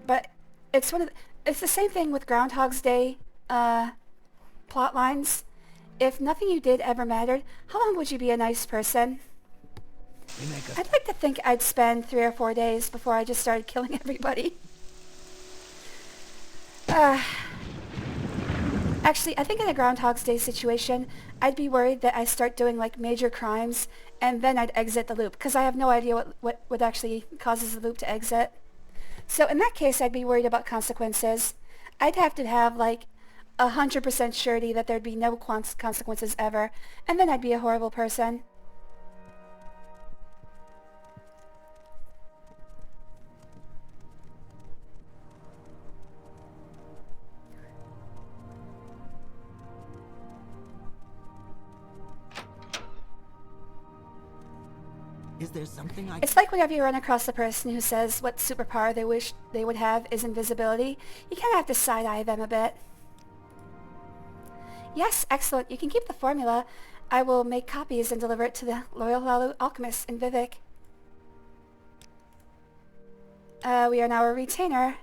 But it's the same thing with Groundhog's Day plot lines. If nothing you did ever mattered, how long would you be a nice person? We make a... I'd like to think I'd spend 3 or 4 days before I just started killing everybody. Actually, I think in a Groundhog's Day situation, I'd be worried that I start doing like major crimes and then I'd exit the loop because I have no idea what actually causes the loop to exit. So in that case, I'd be worried about consequences. I'd have to have like 100% surety that there'd be no consequences ever, and then I'd be a horrible person. Is there something I It's like whenever you run across the person who says what superpower they wish they would have is invisibility, you kind of have to side-eye them a bit. Yes, excellent. You can keep the formula. I will make copies and deliver it to the loyal alchemists in Vivec. We are now a retainer.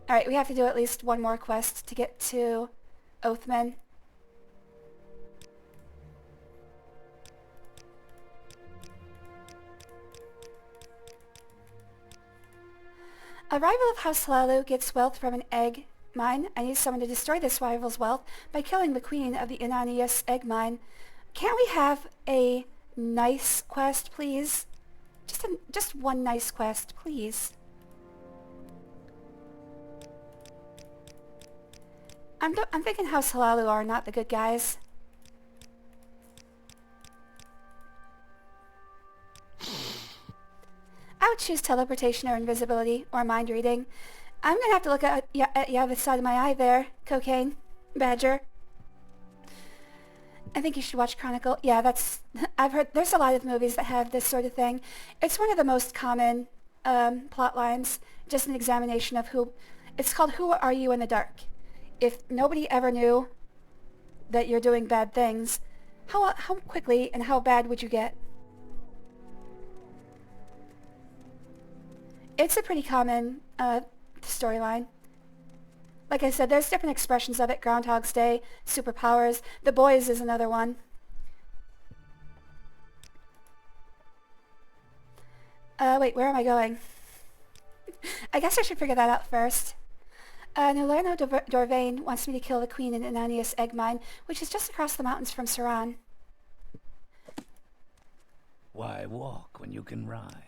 Alright, we have to do at least one more quest to get to Oathman. A rival of House Halalu gets wealth from an egg mine. I need someone to destroy this rival's wealth by killing the queen of the Inanius egg mine. Can't we have a nice quest, please? Just one nice quest, please. I'm thinking House Halalu are not the good guys. I would choose teleportation or invisibility or mind reading. I'm gonna have to look at the other side of my eye there, Cocaine Badger. I think you should watch Chronicle. Yeah, I've heard there's a lot of movies that have this sort of thing. It's one of the most common plot lines, just an examination of it's called Who Are You in the Dark? If nobody ever knew that you're doing bad things, how quickly and how bad would you get? It's a pretty common storyline. Like I said, there's different expressions of it. Groundhog's Day, superpowers. The Boys is another one. Wait, where am I going? I guess I should figure that out first. Nolerno Dorvain wants me to kill the queen in Inanius egg mine, which is just across the mountains from Saran. Why walk when you can ride?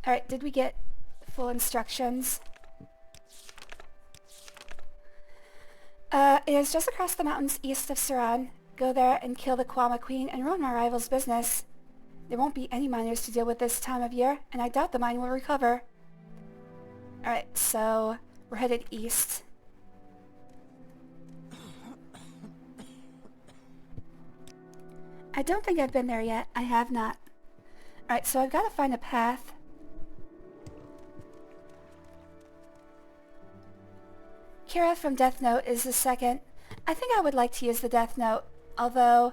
Alright, did we get full instructions? It is just across the mountains east of Saran. Go there and kill the Kwama Queen and ruin my rival's business. There won't be any miners to deal with this time of year, and I doubt the mine will recover. Alright, so we're headed east. I don't think I've been there yet. I have not. Alright, so I've got to find a path. Kira from Death Note is the second. I think I would like to use the Death Note, although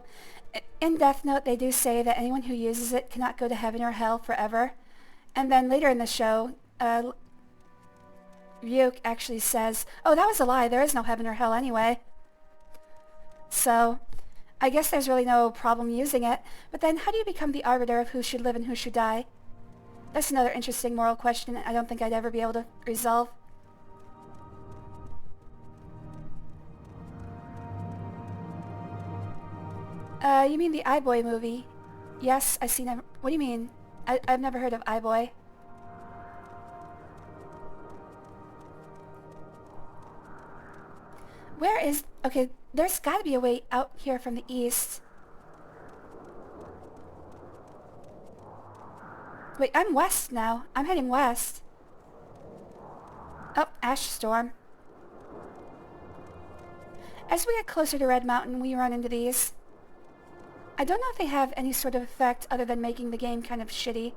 in Death Note they do say that anyone who uses it cannot go to heaven or hell forever. And then later in the show, Ryuk actually says, oh, that was a lie, there is no heaven or hell anyway. So, I guess there's really no problem using it, but then how do you become the arbiter of who should live and who should die? That's another interesting moral question I don't think I'd ever be able to resolve. You mean the iBoy movie? Yes, I've seen it. What do you mean? I've never heard of iBoy. Where is... Okay, there's gotta be a way out here from the east. Wait, I'm west now. I'm heading west. Oh, Ash Storm. As we get closer to Red Mountain, we run into these. I don't know if they have any sort of effect other than making the game kind of shitty.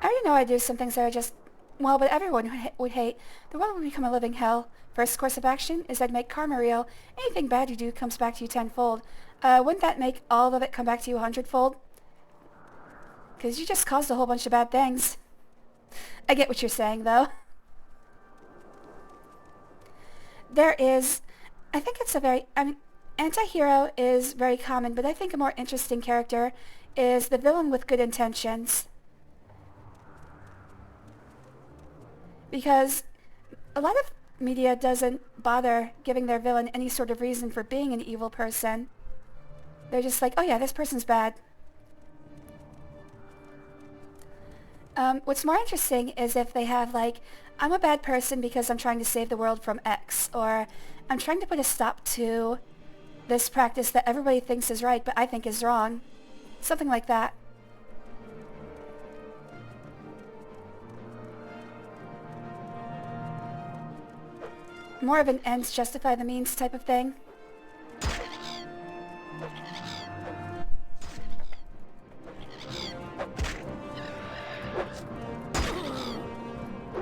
I already know I do some things that are just... Well, but everyone would hate. The world would become a living hell. First course of action is I'd make karma real. Anything bad you do comes back to you tenfold. Wouldn't that make all of it come back to you 100-fold? Because you just caused a whole bunch of bad things. I get what you're saying, though. There is... I think it's a very... I mean, anti-hero is very common, but I think a more interesting character is the villain with good intentions. Because a lot of media doesn't bother giving their villain any sort of reason for being an evil person. They're just like, oh yeah, this person's bad. What's more interesting is if they have like, I'm a bad person because I'm trying to save the world from X, or I'm trying to put a stop to this practice that everybody thinks is right but I think is wrong. Something like that. More of an ends justify the means type of thing.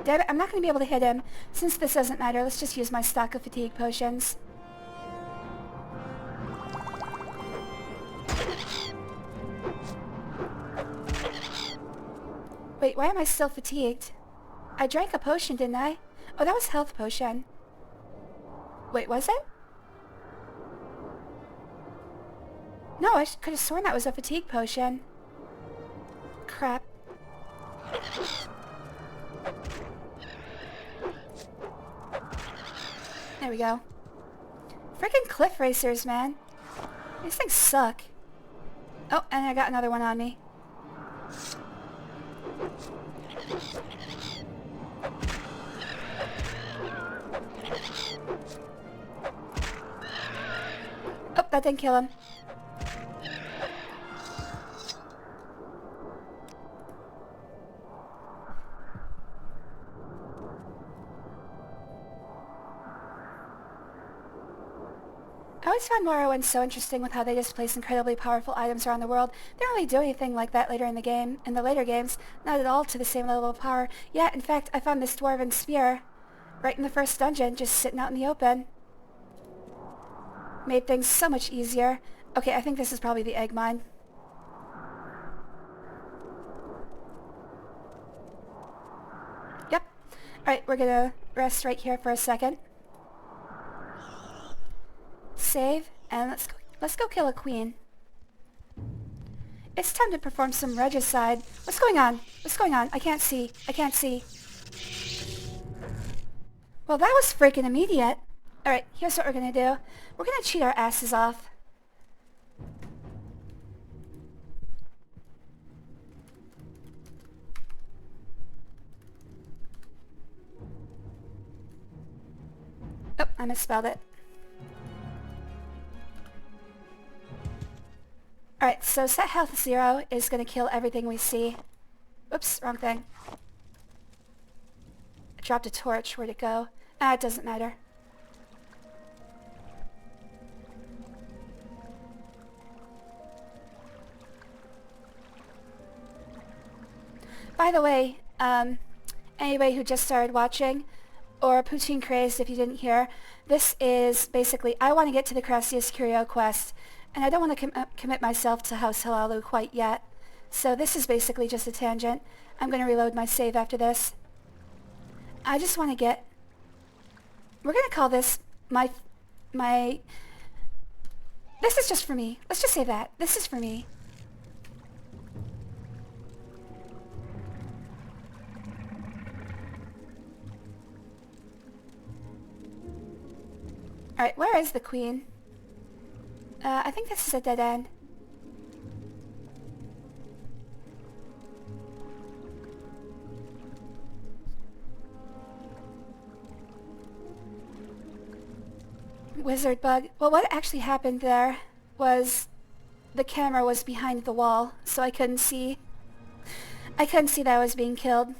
Damn it, I'm not going to be able to hit him. Since this doesn't matter, let's just use my stock of fatigue potions. Wait, why am I still fatigued? I drank a potion, didn't I? Oh, that was health potion. Wait, was it? No, I could have sworn that was a fatigue potion. Crap. There we go. Freaking cliff racers, man. These things suck. Oh, and I got another one on me. Oh, that didn't kill him. I always found Morrowind so interesting with how they just place incredibly powerful items around the world. They don't really do anything like that later in the game. In the later games, not at all to the same level of power. Yeah, in fact, I found this dwarven spear right in the first dungeon, just sitting out in the open. Made things so much easier. Okay, I think this is probably the egg mine. Yep. Alright, we're gonna rest right here for a second. Save, and let's go kill a queen. It's time to perform some regicide. What's going on? What's going on? I can't see. I can't see. Well, that was freaking immediate. Alright, here's what we're gonna do. We're gonna cheat our asses off. Oh, I misspelled it. Alright, so set health 0 is going to kill everything we see. Oops, wrong thing. I dropped a torch. Where'd it go? Ah, it doesn't matter. By the way, anybody who just started watching, or Poutine Crazed if you didn't hear, this is basically, I want to get to the Crassius Curio quest, and I don't want to commit myself to House Hilalu quite yet. So this is basically just a tangent. I'm going to reload my save after this. I just want to get... We're going to call this my... This is just for me. Let's just say that. This is for me. Alright, where is the queen? I think this is a dead end. Wizard bug. Well, what actually happened there was the camera was behind the wall, so I couldn't see. I couldn't see that I was being killed.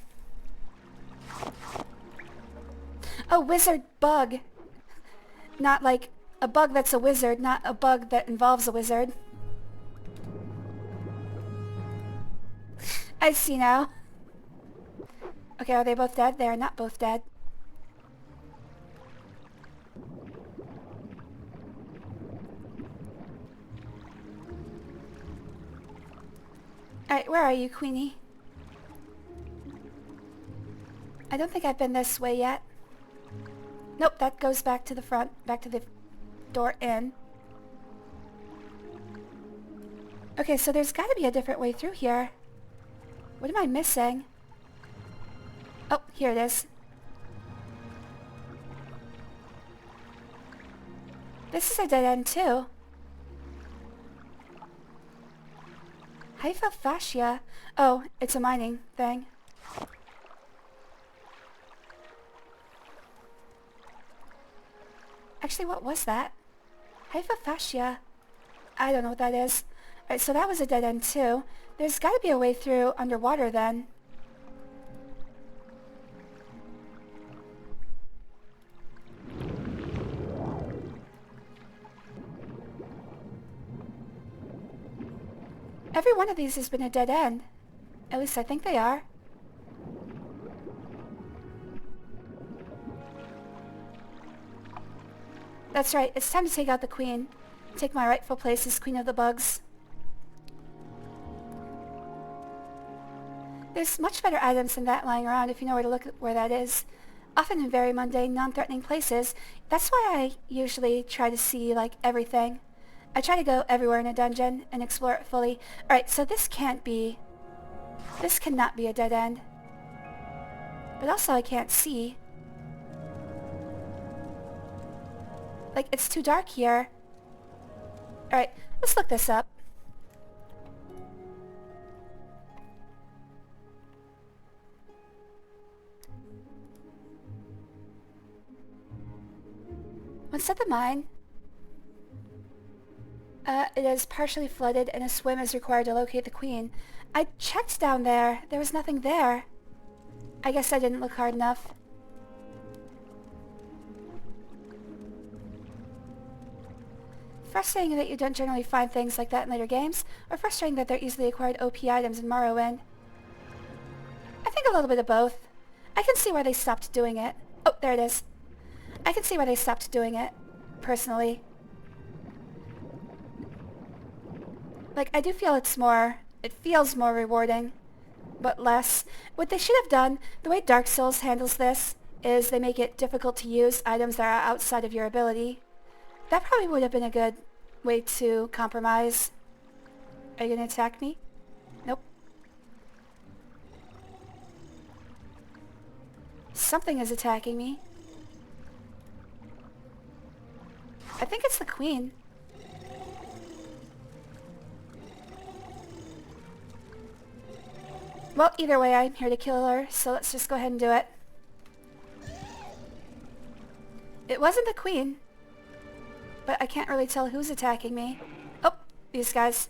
A wizard bug. Not like a bug that's a wizard, not a bug that involves a wizard. I see now. Okay, are they both dead? They are not both dead. Alright, where are you, Queenie? I don't think I've been this way yet. Nope, that goes back to the front, back to the door in. Okay, so there's got to be a different way through here. What am I missing? Oh, here it is. This is a dead end too. Hypophagia. Oh, it's a mining thing. Actually, what was that? Hypophagia. I don't know what that is. Alright, so that was a dead end too. There's got to be a way through underwater then. Every one of these has been a dead end. At least I think they are. That's right, it's time to take out the queen. Take my rightful place as queen of the bugs. There's much better items than that lying around if you know where to look where that is. Often in very mundane, non-threatening places. That's why I usually try to see, like, everything. I try to go everywhere in a dungeon and explore it fully. Alright, so this can't be... This cannot be a dead end. But also I can't see. Like, it's too dark here. Alright, let's look this up. Once at the mine, it is partially flooded and a swim is required to locate the queen. I checked down there. There was nothing there. I guess I didn't look hard enough. Frustrating that you don't generally find things like that in later games, or frustrating that they're easily acquired OP items in Morrowind. I think a little bit of both. I can see why they stopped doing it. Oh, there it is. I can see why they stopped doing it, personally. Like, I do feel it feels more rewarding, but less. What they should have done, the way Dark Souls handles this, is they make it difficult to use items that are outside of your ability. That probably would have been a good way to compromise. Are you gonna attack me? Nope. Something is attacking me. I think it's the queen. Well, either way, I'm here to kill her, so let's just go ahead and do it. It wasn't the queen, but I can't really tell who's attacking me. Oh, these guys.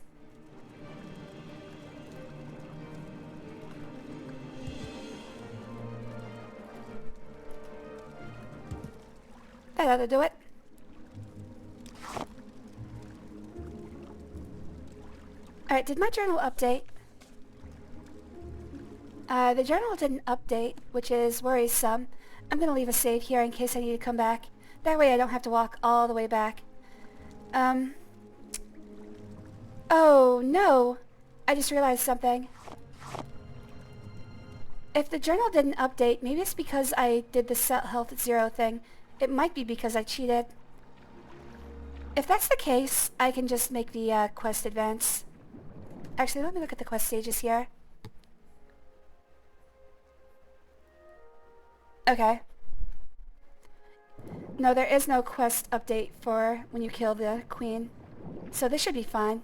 That ought to do it. Alright, did my journal update? The journal didn't update, which is worrisome. I'm gonna leave a save here in case I need to come back. That way I don't have to walk all the way back. Oh, no! I just realized something. If the journal didn't update, maybe it's because I did the set health 0 thing. It might be because I cheated. If that's the case, I can just make the quest advance. Actually, let me look at the quest stages here. Okay. No, there is no quest update for when you kill the queen. So this should be fine.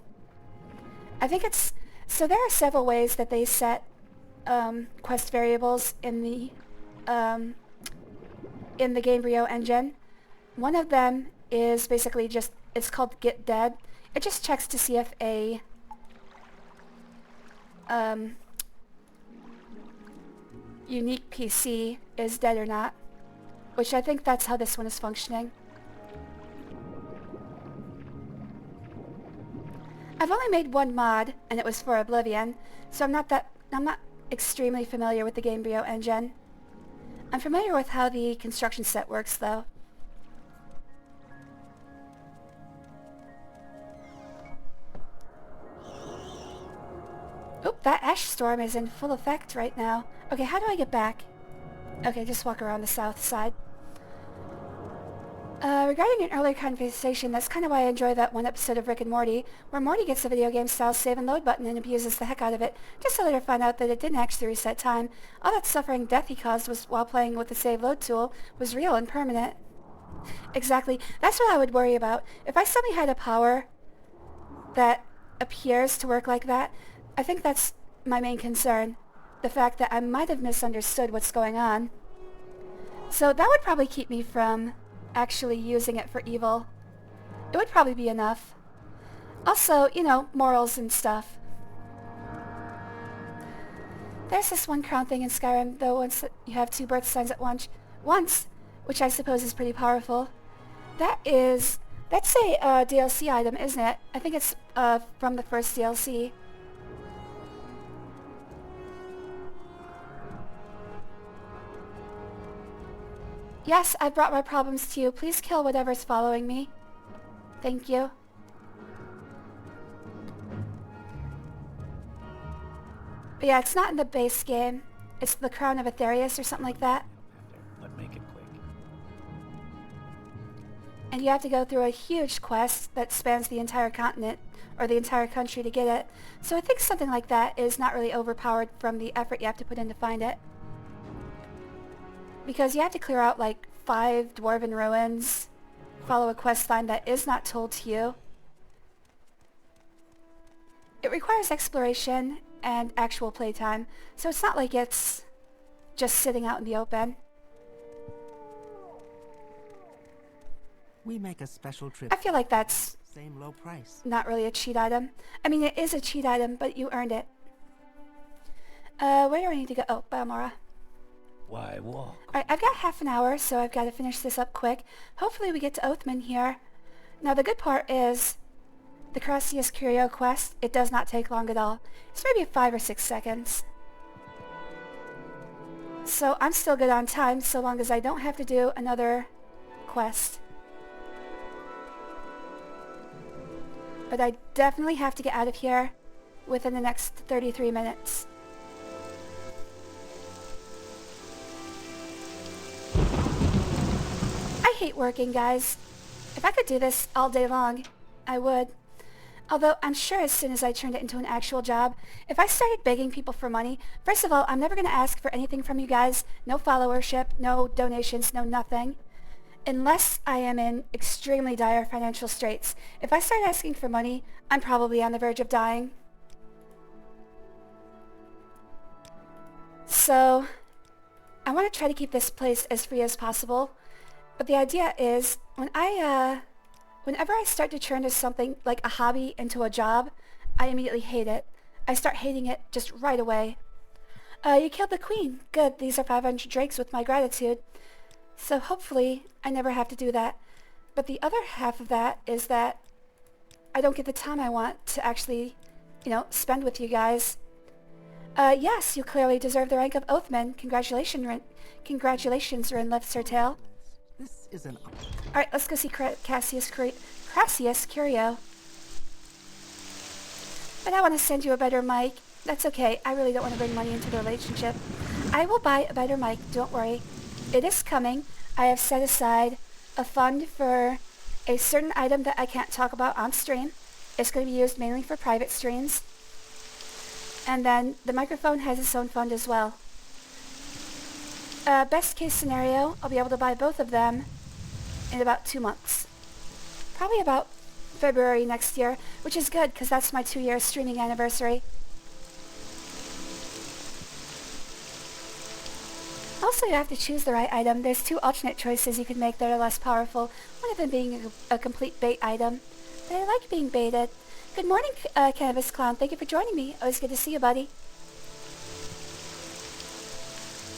I think it's... So there are several ways that they set quest variables in the Gamebryo engine. One of them is basically just... It's called Get Dead. It just checks to see if a... unique PC is dead or not, which I think that's how this one is functioning. I've only made one mod, and it was for Oblivion, so I'm not extremely familiar with the Gamebryo engine. I'm familiar with how the construction set works, though. Oop, that ash storm is in full effect right now. Okay, how do I get back? Okay, just walk around the south side. Regarding an earlier conversation, that's kind of why I enjoy that one episode of Rick and Morty, where Morty gets the video game-style save and load button and abuses the heck out of it, just to later find out that it didn't actually reset time. All that suffering death he caused was while playing with the save load tool was real and permanent. Exactly. That's what I would worry about. If I suddenly had a power that appears to work like that, I think that's my main concern. The fact that I might have misunderstood what's going on. So that would probably keep me from actually using it for evil. It would probably be enough. Also, you know, morals and stuff. There's this one crown thing in Skyrim, though, once you have 2 birth signs at once, which I suppose is pretty powerful. That's a DLC item, isn't it? I think it's from the first DLC. Yes, I've brought my problems to you. Please kill whatever's following me. Thank you. But yeah, it's not in the base game. It's the Crown of Aetherius or something like that. But make it quick. And you have to go through a huge quest that spans the entire continent, or the entire country to get it. So I think something like that is not really overpowered from the effort you have to put in to find it. Because you have to clear out like 5 dwarven ruins, follow a quest line that is not told to you. It requires exploration and actual playtime, so it's not like it's just sitting out in the open. We make a special trip. I feel like that's Same low price. not really a cheat item. I mean, it is a cheat item, but you earned it. Where do I need to go? Oh, Balmora. Why walk? Alright, I've got half an hour, so I've got to finish this up quick. Hopefully we get to Oathman here. Now the good part is, the Crassius Curio quest, it does not take long at all. It's maybe 5 or 6 seconds. So I'm still good on time, so long as I don't have to do another quest. But I definitely have to get out of here within the next 33 minutes. I hate working, guys. If I could do this all day long, I would. Although I'm sure as soon as I turned it into an actual job, if I started begging people for money, first of all, I'm never going to ask for anything from you guys. No followership, no donations, no nothing. Unless I am in extremely dire financial straits. If I start asking for money, I'm probably on the verge of dying. So, I want to try to keep this place as free as possible. But the idea is, whenever I start to turn to something like a hobby into a job, I immediately hate it. I start hating it just right away. You killed the queen. Good, these are 500 drakes with my gratitude. So hopefully, I never have to do that. But the other half of that is that I don't get the time I want to actually, spend with you guys. Yes, you clearly deserve the rank of Oathman. Congratulations, Rinlith Sertail. This is an... Alright, let's go see Crassius Curio. But I want to send you a better mic. That's okay, I really don't want to bring money into the relationship. I will buy a better mic, don't worry. It is coming. I have set aside a fund for a certain item that I can't talk about on stream. It's going to be used mainly for private streams. And then the microphone has its own fund as well. Best case scenario, I'll be able to buy both of them in about 2 months. Probably about February next year, which is good because that's my 2-year streaming anniversary. Also, you have to choose the right item. There's 2 alternate choices you can make that are less powerful, one of them being a complete bait item. But I like being baited. Good morning, Cannabis Clown. Thank you for joining me. Always good to see you, buddy.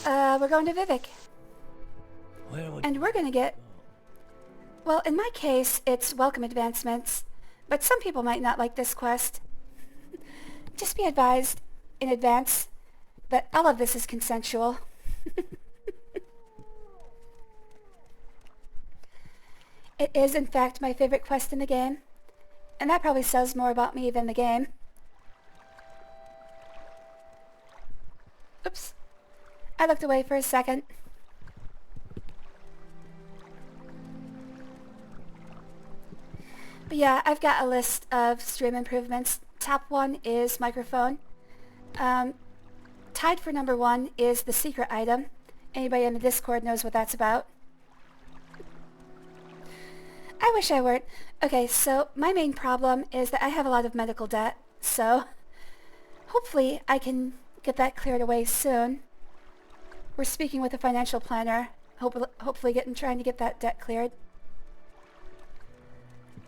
We're going to Vivec. Where would And we're going to get... Well, in my case, it's welcome advancements. But some people might not like this quest. Just be advised, in advance, that all of this is consensual. It is, in fact, my favorite quest in the game. And that probably says more about me than the game. Oops. I looked away for a second. But yeah, I've got a list of stream improvements. Top one is microphone. Tied for number one is the secret item. Anybody in the Discord knows what that's about. I wish I weren't. Okay, so my main problem is that I have a lot of medical debt, so hopefully I can get that cleared away soon. We're speaking with a financial planner, hopefully trying to get that debt cleared.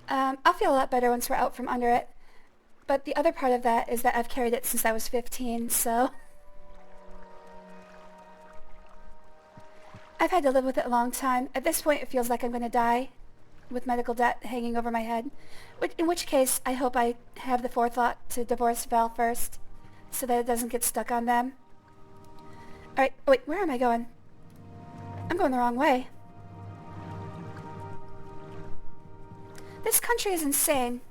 I'll feel a lot better once we're out from under it. But the other part of that is that I've carried it since I was 15, so I've had to live with it a long time. At this point, it feels like I'm going to die with medical debt hanging over my head. In which case, I hope I have the forethought to divorce Val first, so that it doesn't get stuck on them. Alright, wait, where am I going? I'm going the wrong way. This country is insane.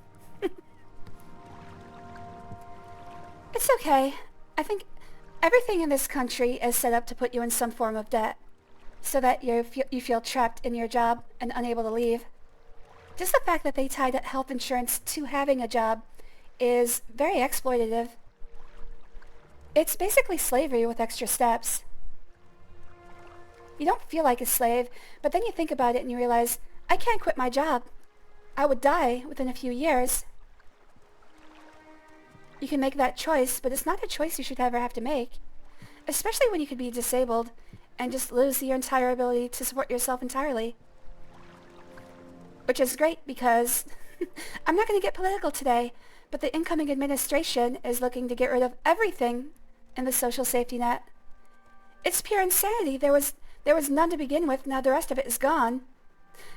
It's okay. I think everything in this country is set up to put you in some form of debt, so that you feel trapped in your job and unable to leave. Just the fact that they tied health insurance to having a job is very exploitative. It's basically slavery with extra steps. You don't feel like a slave, but then you think about it and you realize, I can't quit my job. I would die within a few years. You can make that choice, but it's not a choice you should ever have to make. Especially when you could be disabled and just lose your entire ability to support yourself entirely. Which is great because I'm not going to get political today, but the incoming administration is looking to get rid of everything in the social safety net. It's pure insanity. There was none to begin with. Now the rest of it is gone.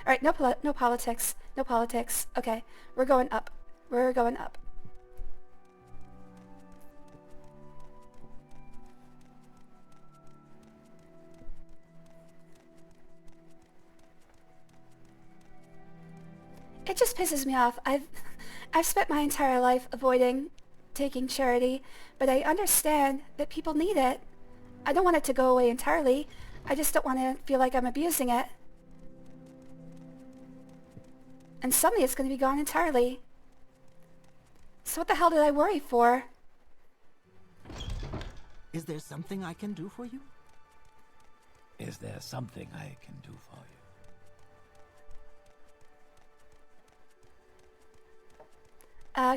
All right, no politics. No politics. Okay, we're going up. We're going up. It just pisses me off. I've spent my entire life avoiding taking charity, but I understand that people need it. I don't want it to go away entirely. I just don't want to feel like I'm abusing it. And suddenly it's going to be gone entirely. So what the hell did I worry for? Is there something I can do for you? Is there something I can do for you?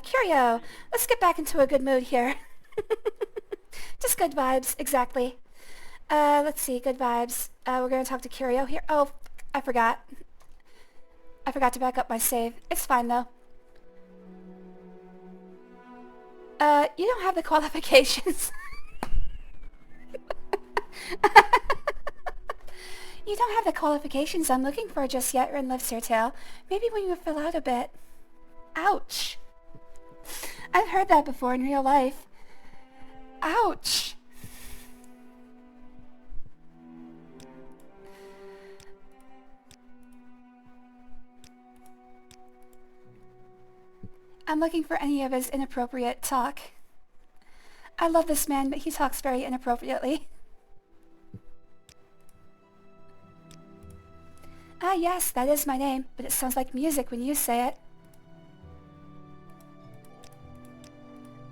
Curio, let's get back into a good mood here. Just good vibes, exactly. Let's see, good vibes. We're gonna talk to Curio here. Oh, I forgot. I forgot to back up my save. It's fine, though. You don't have the qualifications. You don't have the qualifications I'm looking for just yet, Ren lives here, Tail. Maybe when you fill out a bit. Ouch. I've heard that before in real life. Ouch. I'm looking for any of his inappropriate talk. I love this man, but he talks very inappropriately. Ah yes, that is my name, but it sounds like music when you say it.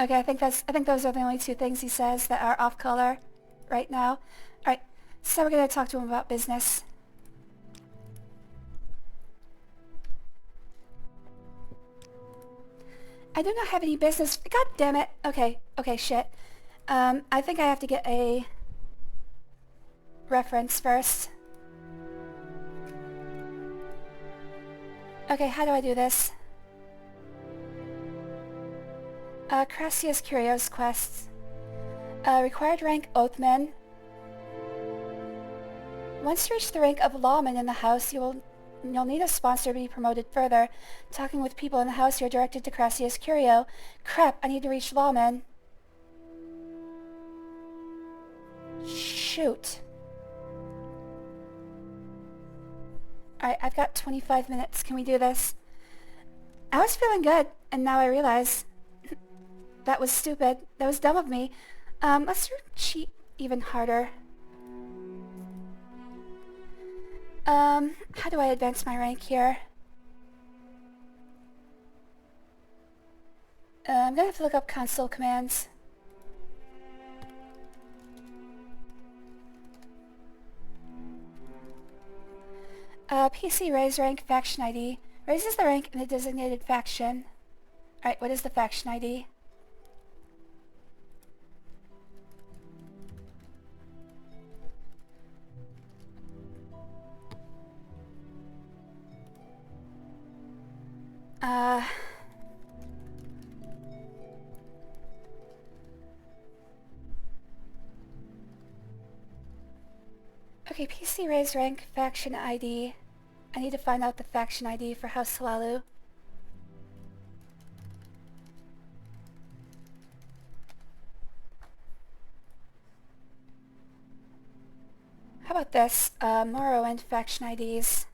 Okay, I think those are the only two things he says that are off color right now. Alright, so we're gonna talk to him about business. I do not have any business. God damn it. Okay, shit. I think I have to get a reference first. Okay, how do I do this? Crassius Curio's quests. Required rank Oathman. Once you reach the rank of lawman in the house, you'll need a sponsor to be promoted further. Talking with people in the house, you're directed to Crassius Curio. Crap, I need to reach lawman. Shoot. Alright, I've got 25 minutes. Can we do this? I was feeling good, and now I realize that was stupid. That was dumb of me. Let's cheat even harder. How do I advance my rank here? gonna have to look up console commands. PC raise rank faction ID. Raises the rank in the designated faction. Alright, what is the faction ID? Okay, PC raise rank faction ID. I need to find out the faction ID for House Salalu. How about this? Morrowind faction IDs.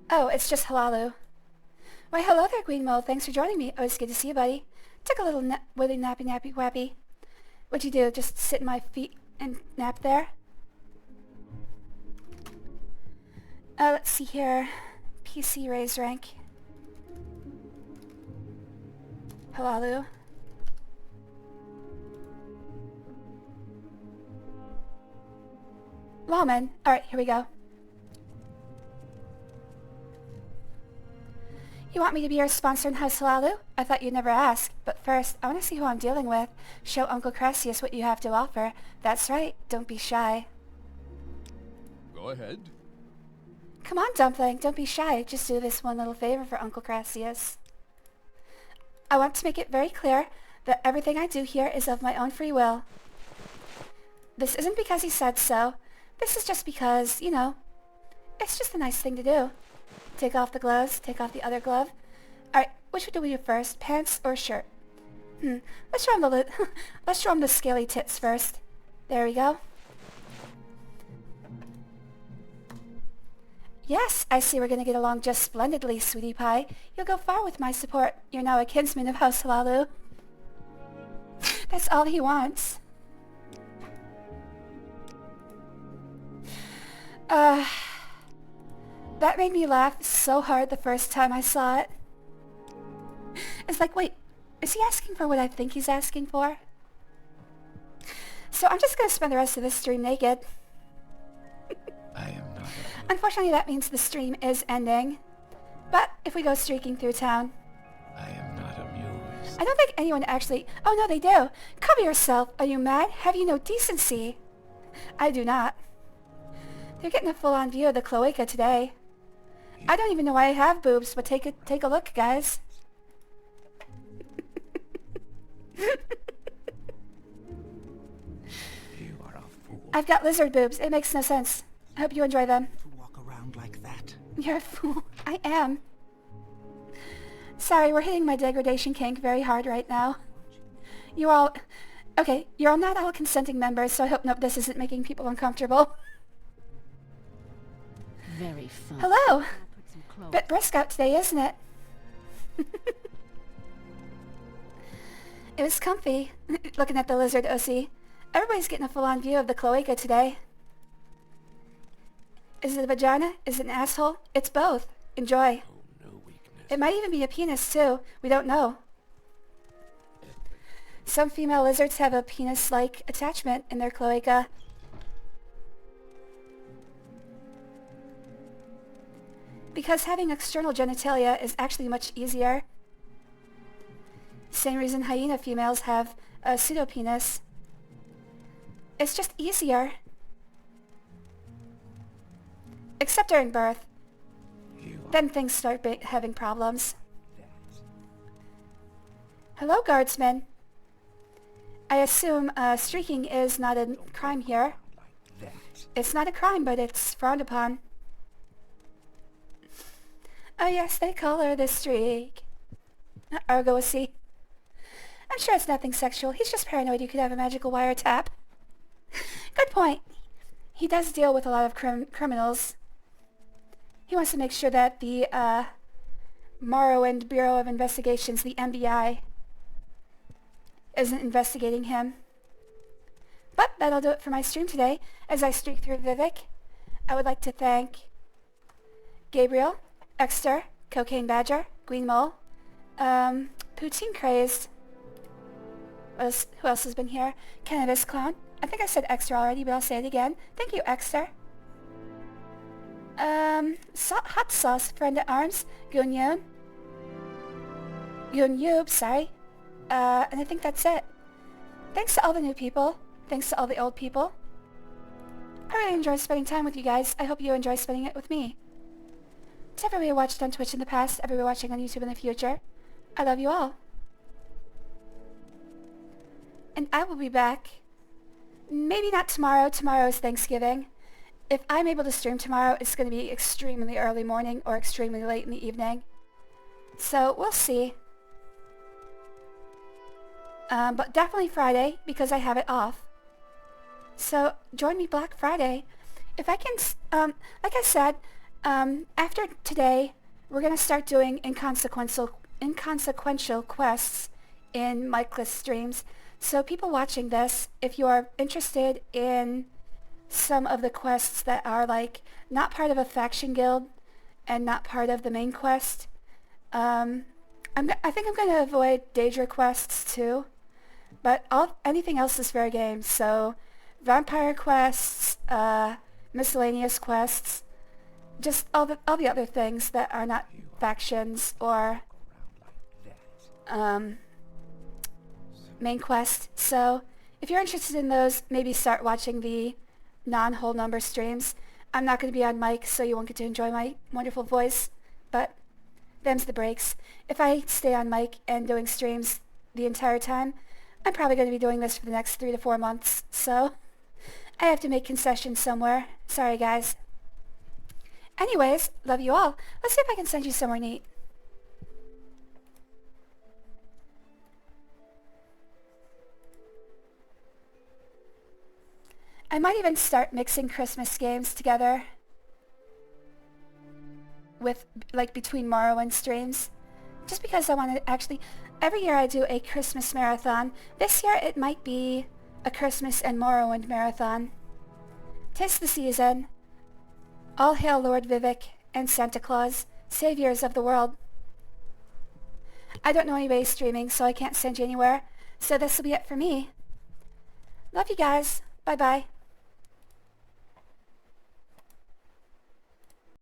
Oh, it's just Halalu. Why, hello there, Greenmo. Thanks for joining me. Oh, it's good to see you, buddy. Took a little willy nappy wappy. What'd you do? Just sit in my feet and nap there? Let's see here. PC raise rank. Halalu. Lawman. Alright, here we go. You want me to be your sponsor in House Halalu? I thought you'd never ask. But first, I want to see who I'm dealing with. Show Uncle Crassius what you have to offer. That's right, don't be shy. Go ahead. Come on, Dumpling, don't be shy. Just do this one little favor for Uncle Crassius. I want to make it very clear that everything I do here is of my own free will. This isn't because he said so. This is just because, you know, it's just a nice thing to do. Take off the gloves, take off the other glove. Alright, which do we do first? Pants or shirt? Let's show him the scaly tits first. There we go. Yes, I see we're gonna get along just splendidly, sweetie pie. You'll go far with my support. You're now a kinsman of House Halalu. That's all he wants. That made me laugh so hard the first time I saw it. It's like, wait, is he asking for what I think he's asking for? So I'm just gonna spend the rest of this stream naked. I am not. Unfortunately, that means the stream is ending. But if we go streaking through town... I am not amused. I don't think anyone actually... Oh, no, they do. Cover yourself. Are you mad? Have you no decency? I do not. They're getting a full-on view of the cloaca today. I don't even know why I have boobs, but take a look, guys. You are a fool. I've got lizard boobs. It makes no sense. I hope you enjoy them. To walk around like that. You're a fool. I am. Sorry, we're hitting my degradation kink very hard right now. You all... Okay, you're all not all consenting members, so I hope this isn't making people uncomfortable. Very fun. Hello! Put some clothes. Bit brisk out today, isn't it? It was comfy, looking at the lizard OC. Everybody's getting a full-on view of the cloaca today. Is it a vagina? Is it an asshole? It's both. Enjoy. Oh, no weakness. It might even be a penis, too. We don't know. Some female lizards have a penis-like attachment in their cloaca. Because having external genitalia is actually much easier. Same reason hyena females have a pseudopenis. It's just easier. Except during birth. Then things start having problems. Hello, guardsmen. I assume streaking is not a crime here. It's not a crime, but it's frowned upon. Oh yes, they call her the streak. Argoacy. I'm sure it's nothing sexual. He's just paranoid you could have a magical wiretap. Good point. He does deal with a lot of criminals. He wants to make sure that the Morrowind Bureau of Investigations, the MBI, isn't investigating him. But that'll do it for my stream today. As I streak through Vivec, I would like to thank Gabriel, Exter, Cocaine Badger, Green Mole, Poutine Crazed. Who else has been here? Cannabis Clown. I think I said Exter already, but I'll say it again. Thank you, Exter. Hot Sauce, Friend at Arms, Gunyun. Yunyub, sorry. And I think that's it. Thanks to all the new people. Thanks to all the old people. I really enjoy spending time with you guys. I hope you enjoy spending it with me. To everybody who watched on Twitch in the past, everybody watching on YouTube in the future, I love you all. And I will be back. Maybe not tomorrow. Tomorrow is Thanksgiving. If I'm able to stream tomorrow, it's going to be extremely early morning or extremely late in the evening. So we'll see. But definitely Friday, because I have it off. So join me Black Friday. If I can, like I said, after today, we're going to start doing inconsequential quests in Mikeless streams. So people watching this, if you are interested in some of the quests that are like not part of a faction guild and not part of the main quest, I think I'm going to avoid Daedra quests too. But anything else is fair game. So vampire quests, miscellaneous quests, just all the other things that are not factions or main quest. So if you're interested in those, maybe start watching the non-whole number streams. I'm not going to be on mic, so you won't get to enjoy my wonderful voice, but them's the breaks. If I stay on mic and doing streams the entire time, I'm probably going to be doing this for the next 3 to 4 months, so I have to make concessions somewhere. Sorry, guys. Anyways, love you all. Let's see if I can send you somewhere neat. I might even start mixing Christmas games together with, like, between Morrowind streams. Just because I want to actually... Every year I do a Christmas marathon. This year it might be a Christmas and Morrowind marathon. 'Tis the season. All hail Lord Vivec and Santa Claus, saviors of the world. I don't know anybody streaming, so I can't send you anywhere. So this will be it for me. Love you guys. Bye-bye.